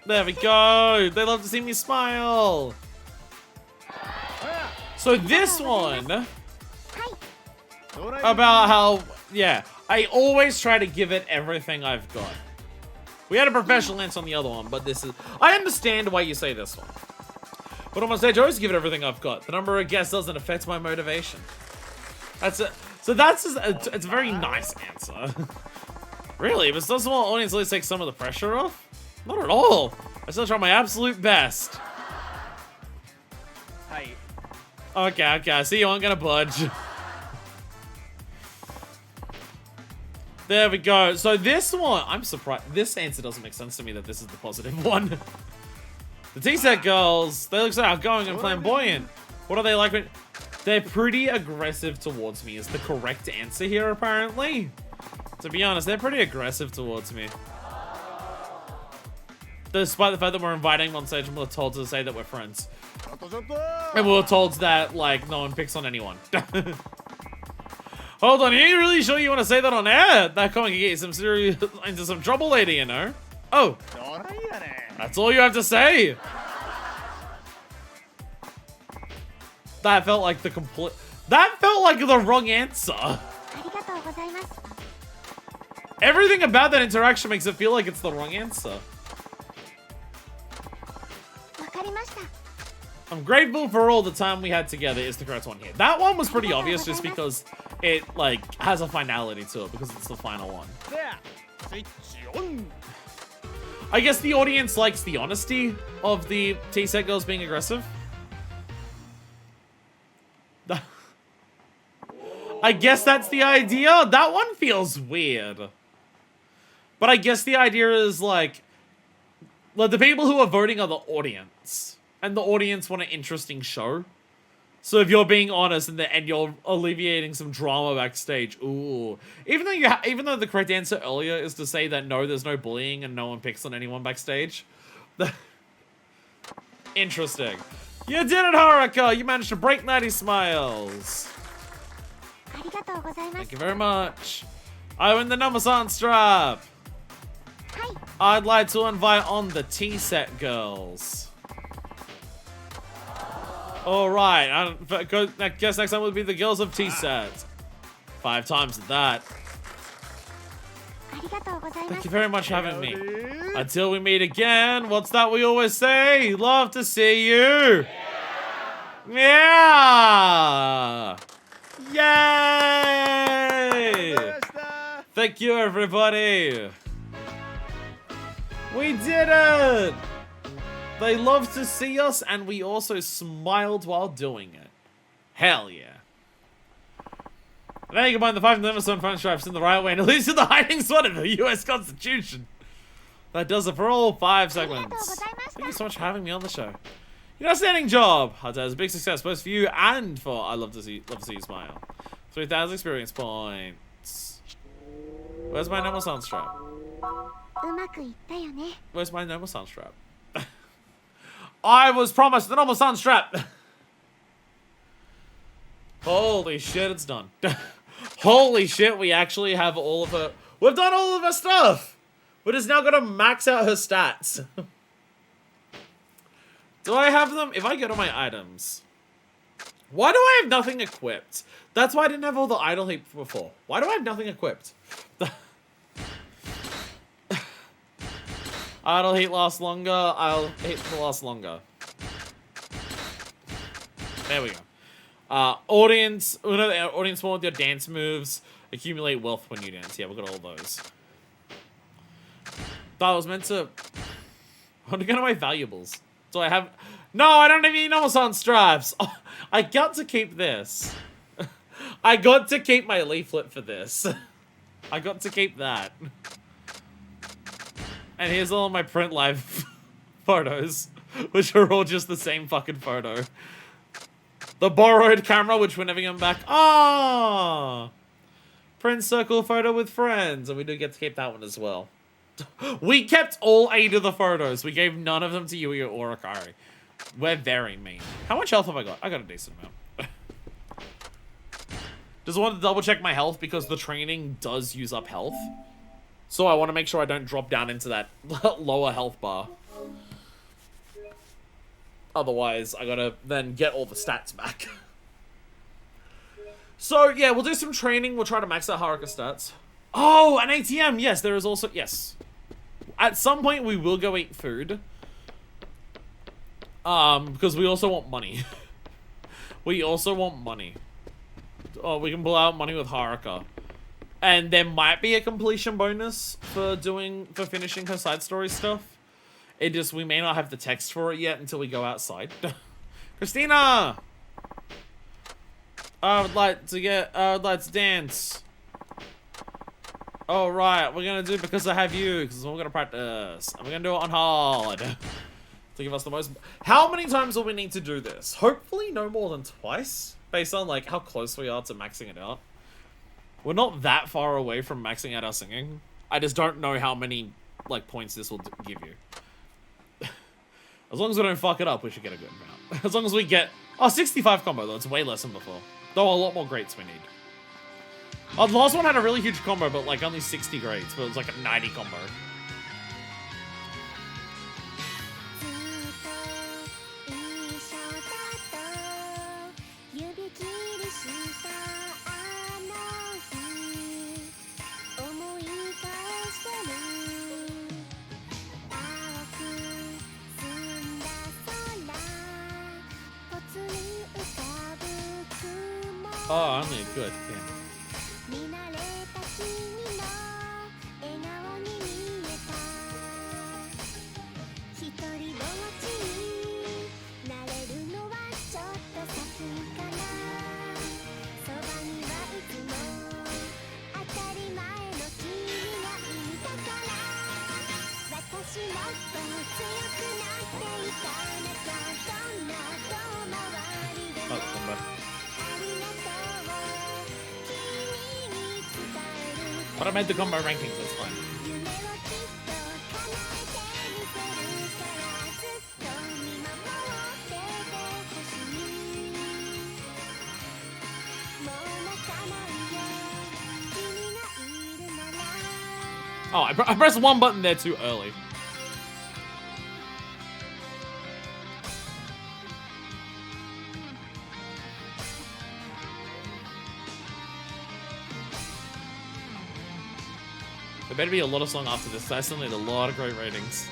There we go. They love to see me smile. So this one, about how, yeah, I always try to give it everything I've got. We had a professional answer on the other one, but this is, I understand why you say this one. But on my stage, I always give it everything I've got. The number of guests doesn't affect my motivation. That's it. So that's just, it's a very nice answer. Really, but doesn't want audience at least take some of the pressure off? Not at all. I still try my absolute best. Hi. Okay, I see you aren't gonna budge. There we go. So this one, I'm surprised. This answer doesn't make sense to me that this is the positive one. The T-set girls, they look so outgoing and flamboyant. What are they like when... They're pretty aggressive towards me is the correct answer here, apparently. To be honest, they're pretty aggressive towards me. Despite the fact that we're inviting them on stage and we're told to say that we're friends. And we're told that, like, no one picks on anyone. Hold on, are you really sure you want to say that on air? That comment can get you some serious into some trouble later, you know? Oh. That's all you have to say? That felt like the complete... That felt like the wrong answer. Everything about that interaction makes it feel like it's the wrong answer. I'm grateful for all the time we had together is the correct one here. That one was pretty obvious just because it, like, has a finality to it because it's the final one. I guess the audience likes the honesty of the T-set girls being aggressive. I guess that's the idea. That one feels weird. But I guess the idea is, like the people who are voting are the audience. And the audience want an interesting show. So if you're being honest and you're alleviating some drama backstage, ooh. Even though the correct answer earlier is to say that no, there's no bullying and no one picks on anyone backstage. Interesting. You did it, Haruka! You managed to break 90 smiles. Thank you very much. I win the number-san strap. I'd like to invite on the T-set girls. Alright, I guess next time would be the girls of T-set. 5 times that. Thank you very much for having me. Until we meet again, what's that we always say? Love to see you. Yeah! Yay! Thank you, everybody. We did it! They love to see us, and we also smiled while doing it. Hell yeah. Now you combine the 5 Amazon phone stripes in the right way and it leads to the hiding spot of the US Constitution. That does it for all 5 segments. Thank you so much for having me on the show. You're an outstanding job. That was a big success, both for you and for I love to see you smile. 3,000 experience points. Where's my normal sound strap? Where's my normal sound strap? I was promised the normal sound strap. Holy shit, it's done. Holy shit, we actually have all of her. We've done all of her stuff. We're just now gonna max out her stats. Do I have them? If I go to my items. Why do I have nothing equipped? That's why I didn't have all the idle heap before. Why do I have nothing equipped? Idle heat lasts longer. Idle heat lasts longer. There we go. Audience more with your dance moves. Accumulate wealth when you dance. Yeah, we've got all those. Thought I was meant to. I'm gonna my valuables. Do I have? No, I don't have any normal sound straps. Oh, I got to keep this. I got to keep my leaflet for this. I got to keep that. And here's all my print live photos, which are all just the same fucking photo. The borrowed camera, which we're never getting back. Ah, print circle photo with friends, and we do get to keep that one as well. We kept all 8 of the photos. We gave none of them to Yui or Akari. We're very mean. How much health have I got? I got a decent amount. Just wanted to double check my health because the training does use up health. So I want to make sure I don't drop down into that lower health bar. Otherwise, I gotta then get all the stats back. So, yeah, we'll do some training. We'll try to max out Haruka stats. Oh, an ATM! Yes, there is also... Yes. At some point, we will go eat food. Because we also want money. We also want money. Oh, we can pull out money with Haruka. And there might be a completion bonus for finishing her side story stuff. It just, we may not have the text for it yet until we go outside. Christina! I would like to dance. Oh, right, we're gonna do it because I have you, because we're gonna practice. And we're gonna do it on hard. To give us the most. How many times will we need to do this? Hopefully no more than twice, based on, like, how close we are to maxing it out. We're not that far away from maxing out our singing. I just don't know how many, like, points this will give you. As long as we don't fuck it up, we should get a good amount. As long as we get... Oh, 65 combo, though. It's way less than before. Though a lot more greats we need. Oh, the last one had a really huge combo, but, like, only 60 greats. But it was, like, a 90 combo. Oh, only a good. Yeah. Oh, combo. But I made the combo rankings, that's fine. Oh, I pressed one button there too early. There better be a lot of song after this. I still need a lot of great ratings.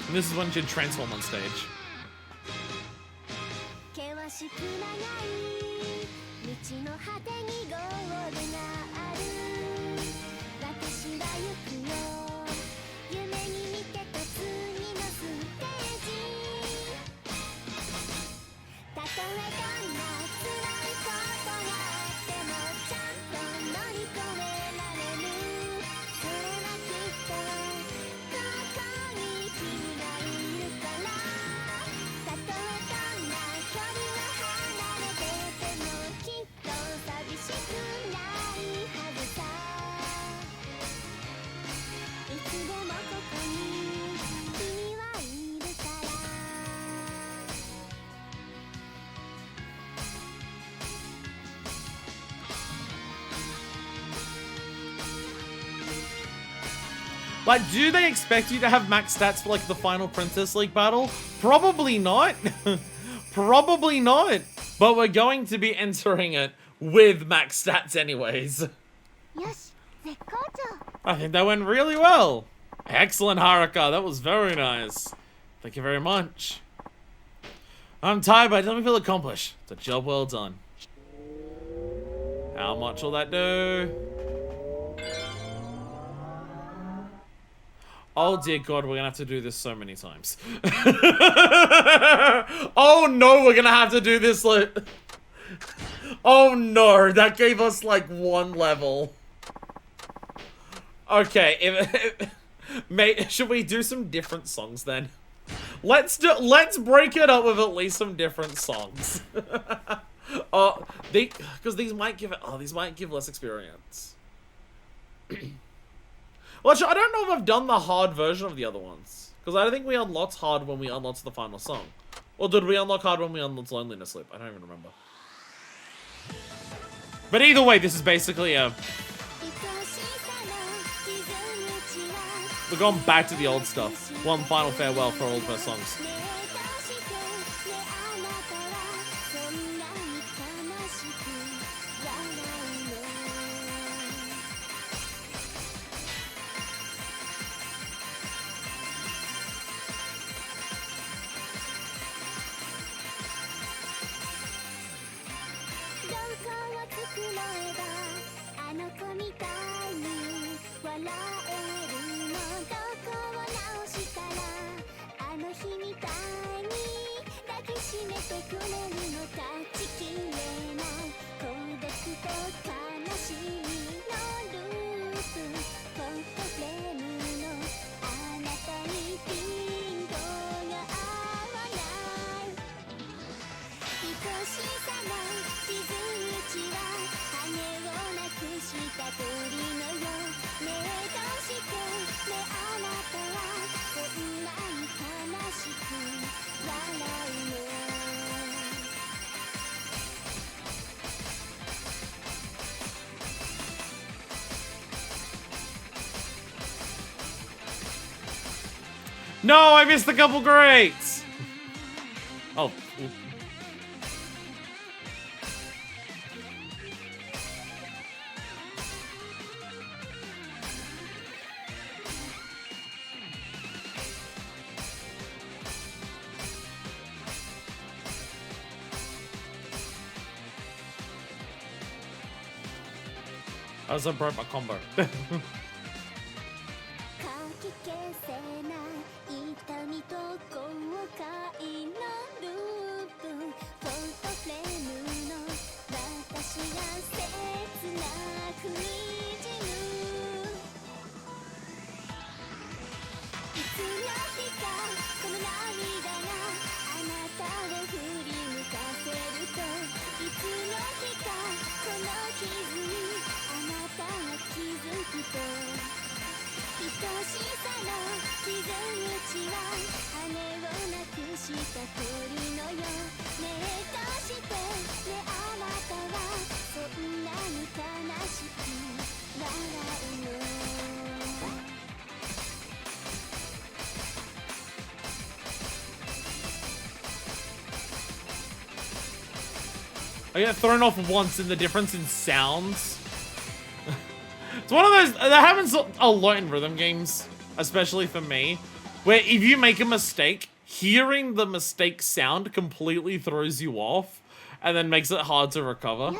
And this is when she'd transform on stage. Like, do they expect you to have max stats for, like, the final Princess League battle? Probably not. Probably not. But we're going to be entering it with max stats anyways. I think that went really well. Excellent, Haruka. That was very nice. Thank you very much. I'm tired, but it doesn't feel accomplished. It's a job well done. How much will that do? Oh dear God, we're gonna have to do this so many times. Oh no, we're gonna have to do this like... Oh no, that gave us like one level. Okay, mate, should we do some different songs then? Let's break it up with at least some different songs. Because these might give less experience. Well, actually, I don't know if I've done the hard version of the other ones. Because I don't think we unlocked hard when we unlocked the final song. Or did we unlock hard when we unlocked Loneliness Loop? I don't even remember. But either way, this is basically a... We're going back to the old stuff. One final farewell for all of our songs. No, I missed a couple greats! Oh. I also broke my combo. I get thrown off once in the difference in sounds. It's one of those that happens a lot in rhythm games, especially for me, where if you make a mistake, hearing the mistake sound completely throws you off and then makes it hard to recover.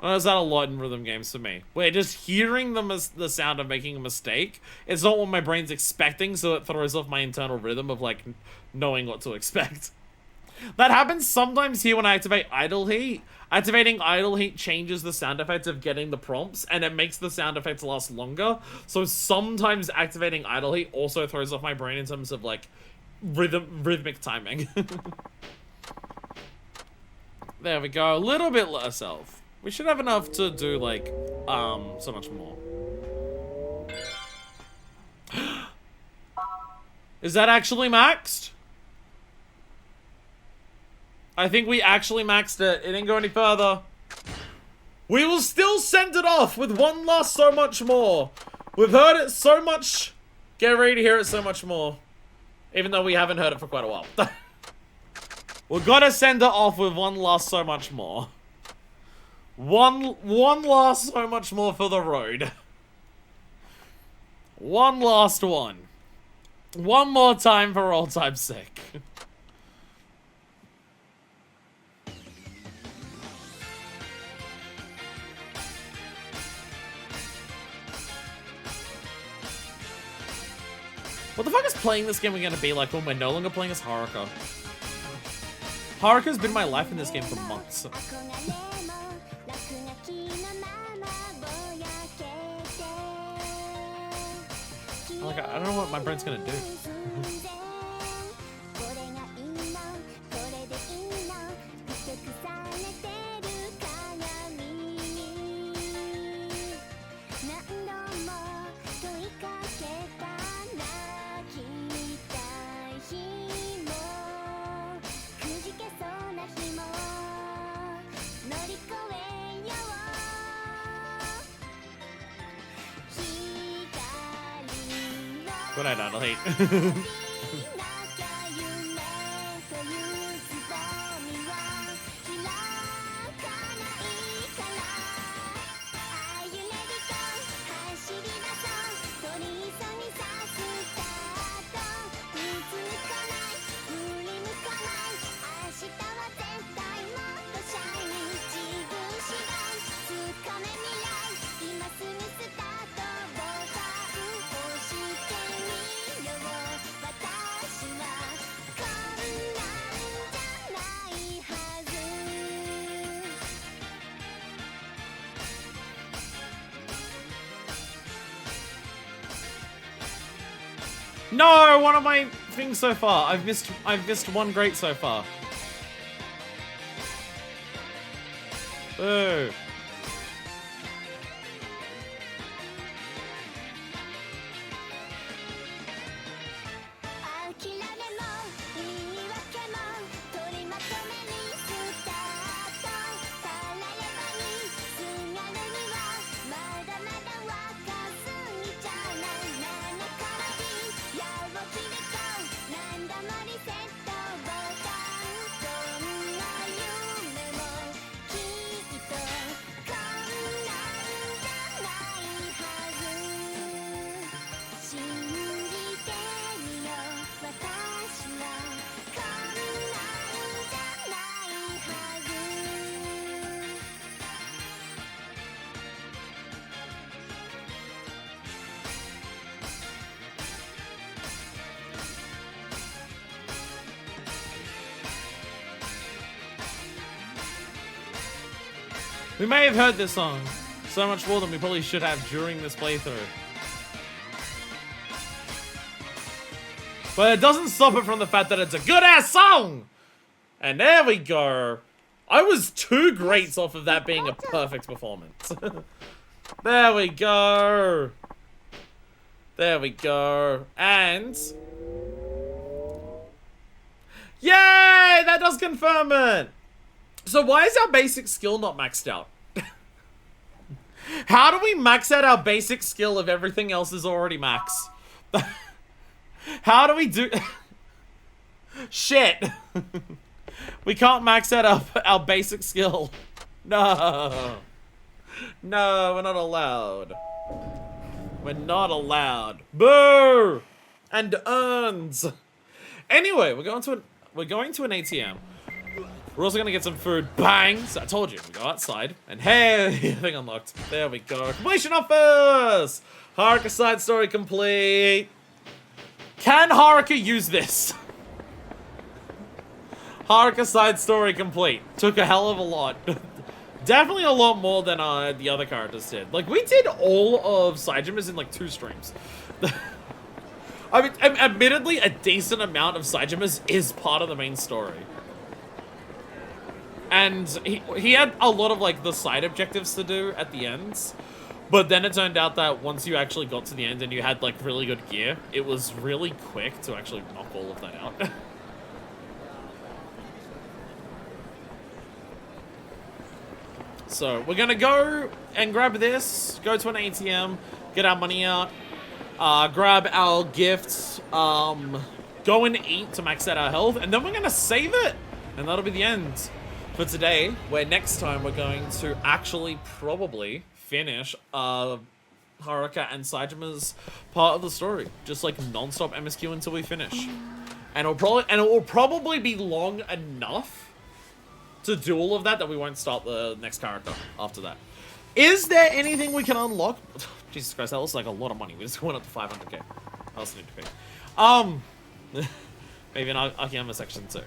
There's that a lot in rhythm games for me, where just hearing the sound of making a mistake, it's not what my brain's expecting, so it throws off my internal rhythm of like knowing what to expect. That happens sometimes here when I activate idle heat. Activating idle heat changes the sound effects of getting the prompts, and it makes the sound effects last longer. So sometimes activating idle heat also throws off my brain in terms of like rhythmic timing. There we go. A little bit less health. We should have enough to do like so much more. Is that actually maxed? I think we actually maxed it. It didn't go any further. We will still send it off with one last so much more. We've heard it so much. Get ready to hear it so much more. Even though we haven't heard it for quite a while. We're gonna send it off with one last so much more. One last so much more for the road. One last one. One more time for old time's sake. What the fuck is playing this game gonna be like when we're no longer playing as Haruka? Haruka's been my life in this game for months. Like, I don't know what my brain's gonna do. Good night, Idle Hate. No, one of my things so far. I've missed one great so far. Boo. We may have heard this song so much more than we probably should have during this playthrough. But it doesn't stop it from the fact that it's a good-ass song! And there we go. I was 2 greats off of that being a perfect performance. There we go. There we go. And... yay! That does confirm it! So why is our basic skill not maxed out? How do we max out our basic skill if everything else is already max? How do we do... Shit. We can't max out our basic skill. No. No, we're not allowed. We're not allowed. Boo! And earns. Anyway, we're going to an ATM. We're also gonna get some food. Bang! So I told you, we go outside, and hey, thing unlocked. There we go. Completion office! Haruka side story complete. Can Haruka use this? Haruka side story complete. Took a hell of a lot. Definitely a lot more than the other characters did. Like, we did all of Saijima's in like 2 streams. I mean, admittedly, a decent amount of Saijima's is part of the main story. And he had a lot of, like, the side objectives to do at the ends. But then it turned out that once you actually got to the end and you had, like, really good gear, it was really quick to actually knock all of that out. So, we're gonna go and grab this, go to an ATM, get our money out, grab our gifts, go and eat to max out our health, and then we're gonna save it! And that'll be the end for today, where next time we're going to actually probably finish Haruka and Saijima's part of the story. Just like non-stop MSQ until we finish. And it will probably be long enough to do all of that we won't start the next character after that. Is there anything we can unlock? Jesus Christ, that looks like a lot of money. We just went up to 500k. I also need to pay. Maybe an Akiyama section too.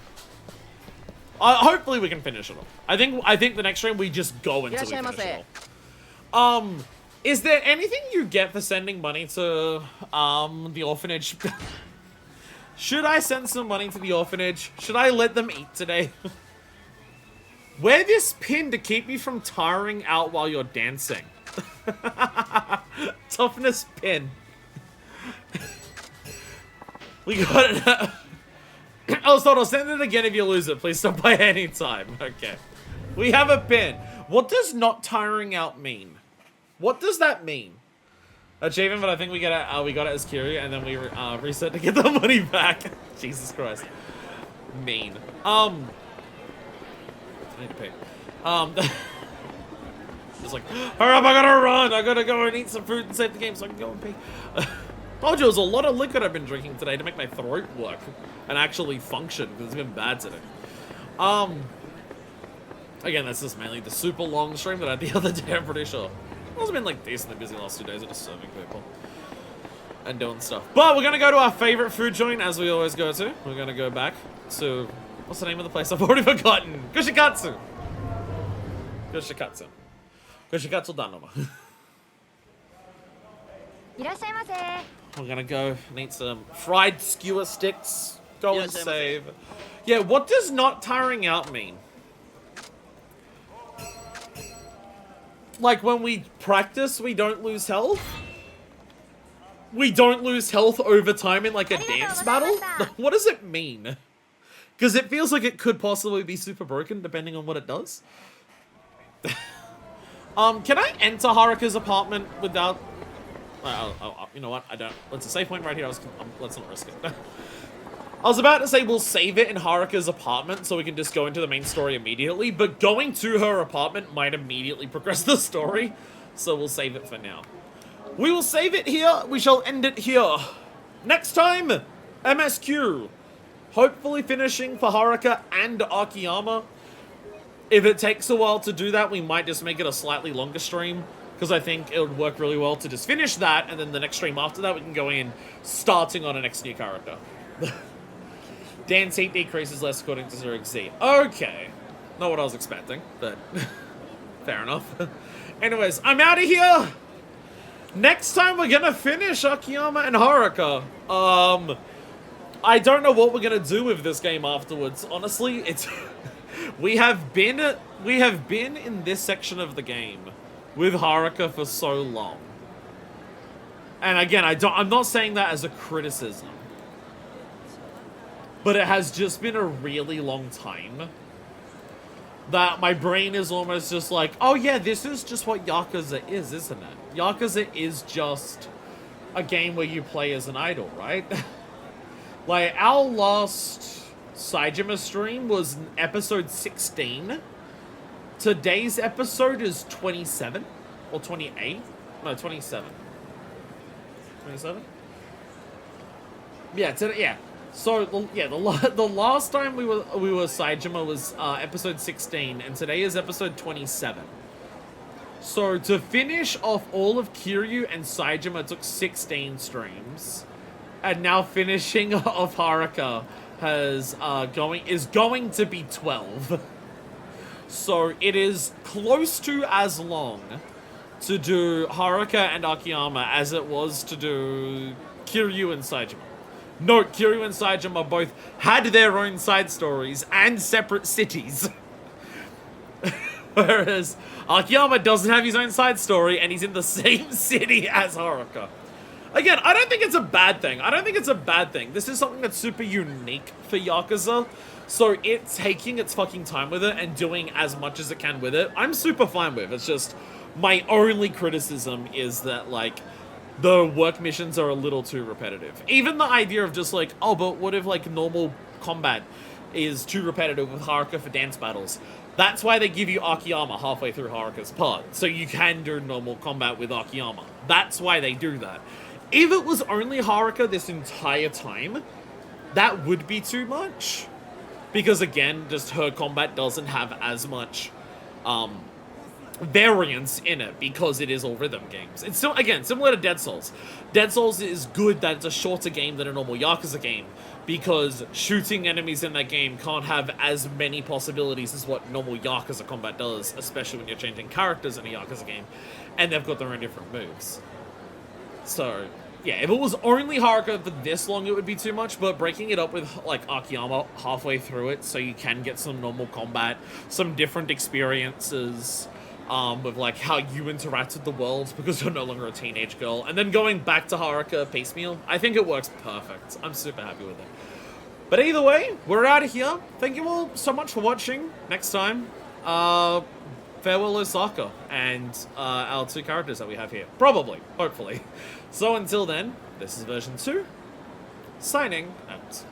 Hopefully we can finish it all. I think the next stream we just go until we finish it all. Is there anything you get for sending money to the orphanage? Should I send some money to the orphanage? Should I let them eat today? Wear this pin to keep you from tiring out while you're dancing. Toughness pin. We got it. Oh, so I'll send it again if you lose it. Please stop by any time. Okay. We have a pin. What does not tiring out mean? What does that mean? Achievement, but I think we got it as Kiryu, and then we reset to get the money back. Jesus Christ. Mean. I need to pee. Just like, hurry up, I gotta run. I gotta go and eat some food and save the game so I can go and pee. Told you, it was a lot of liquid I've been drinking today to make my throat work and actually function, because it's been bad today. Again, that's just mainly the super long stream that I had the other day, I'm pretty sure. I've been like decently busy the last 2 days of just serving people and doing stuff. But we're gonna go to our favorite food joint, as we always go to. We're gonna go back to, what's the name of the place? I've already forgotten. Kushikatsu. Kushikatsu. Kushikatsu Danoma. We're gonna go and eat some fried skewer sticks. Go and save. Yeah, what does not tiring out mean? Like when we practice, we don't lose health? We don't lose health over time in like a dance battle? What does it mean? Because it feels like it could possibly be super broken depending on what it does. Can I enter Haruka's apartment without... you know what? I don't. It's a safe point right here. Let's not risk it. I was about to say we'll save it in Haruka's apartment so we can just go into the main story immediately, but going to her apartment might immediately progress the story, so we'll save it for now. We will save it here. We shall end it here. Next time, MSQ. Hopefully finishing for Haruka and Akiyama. If it takes a while to do that, we might just make it a slightly longer stream, because I think it would work really well to just finish that, and then the next stream after that we can go in starting on a next new character. Dance heat decreases less according to Zurich Z. Okay. Not what I was expecting, but fair enough. Anyways, I'm out of here! Next time we're gonna finish Akiyama and Haruka. I don't know what we're gonna do with this game afterwards. Honestly, it's... we have been in this section of the game with Haruka for so long. And again, I'm not saying that as a criticism. But it has just been a really long time that my brain is almost just like, oh yeah, this is just what Yakuza is, isn't it? Yakuza is just a game where you play as an idol, right? Like, our last Saejima stream was episode 16. Today's episode is 27 or 28. No, 27. 27? Yeah, yeah. So yeah, the last time we were Saejima was episode 16, and today is episode 27. So to finish off all of Kiryu and Saejima took 16 streams, and now finishing off Haruka is going to be 12. So it is close to as long to do Haruka and Akiyama as it was to do Kiryu and Saejima. Note, Kiryu and Saejima both had their own side stories and separate cities. Whereas Akiyama doesn't have his own side story and he's in the same city as Haruka. Again, I don't think it's a bad thing. This is something that's super unique for Yakuza. So it's taking its fucking time with it and doing as much as it can with it. I'm super fine with. It's just my only criticism is that, like, the work missions are a little too repetitive. Even the idea of just like, oh, but what if like normal combat is too repetitive with Haruka for dance battles? That's why they give you Akiyama halfway through Haruka's part, so you can do normal combat with Akiyama. That's why they do that. If it was only Haruka this entire time, that would be too much. Because again, just her combat doesn't have as much variance in it because it is all rhythm games. It's still, again, similar to Dead Souls. Dead Souls is good that it's a shorter game than a normal Yakuza game because shooting enemies in that game can't have as many possibilities as what normal Yakuza combat does, especially when you're changing characters in a Yakuza game and they've got their own different moves. So, yeah, if it was only Haruka for this long, it would be too much, but breaking it up with, like, Akiyama halfway through it so you can get some normal combat, some different experiences, with, like, how you interact with the world because you're no longer a teenage girl, and then going back to Haruka piecemeal, I think it works perfect. I'm super happy with it. But either way, we're out of here. Thank you all so much for watching. Next time, farewell Osaka and our two characters that we have here. Probably. Hopefully. So until then, this is version 2, signing out.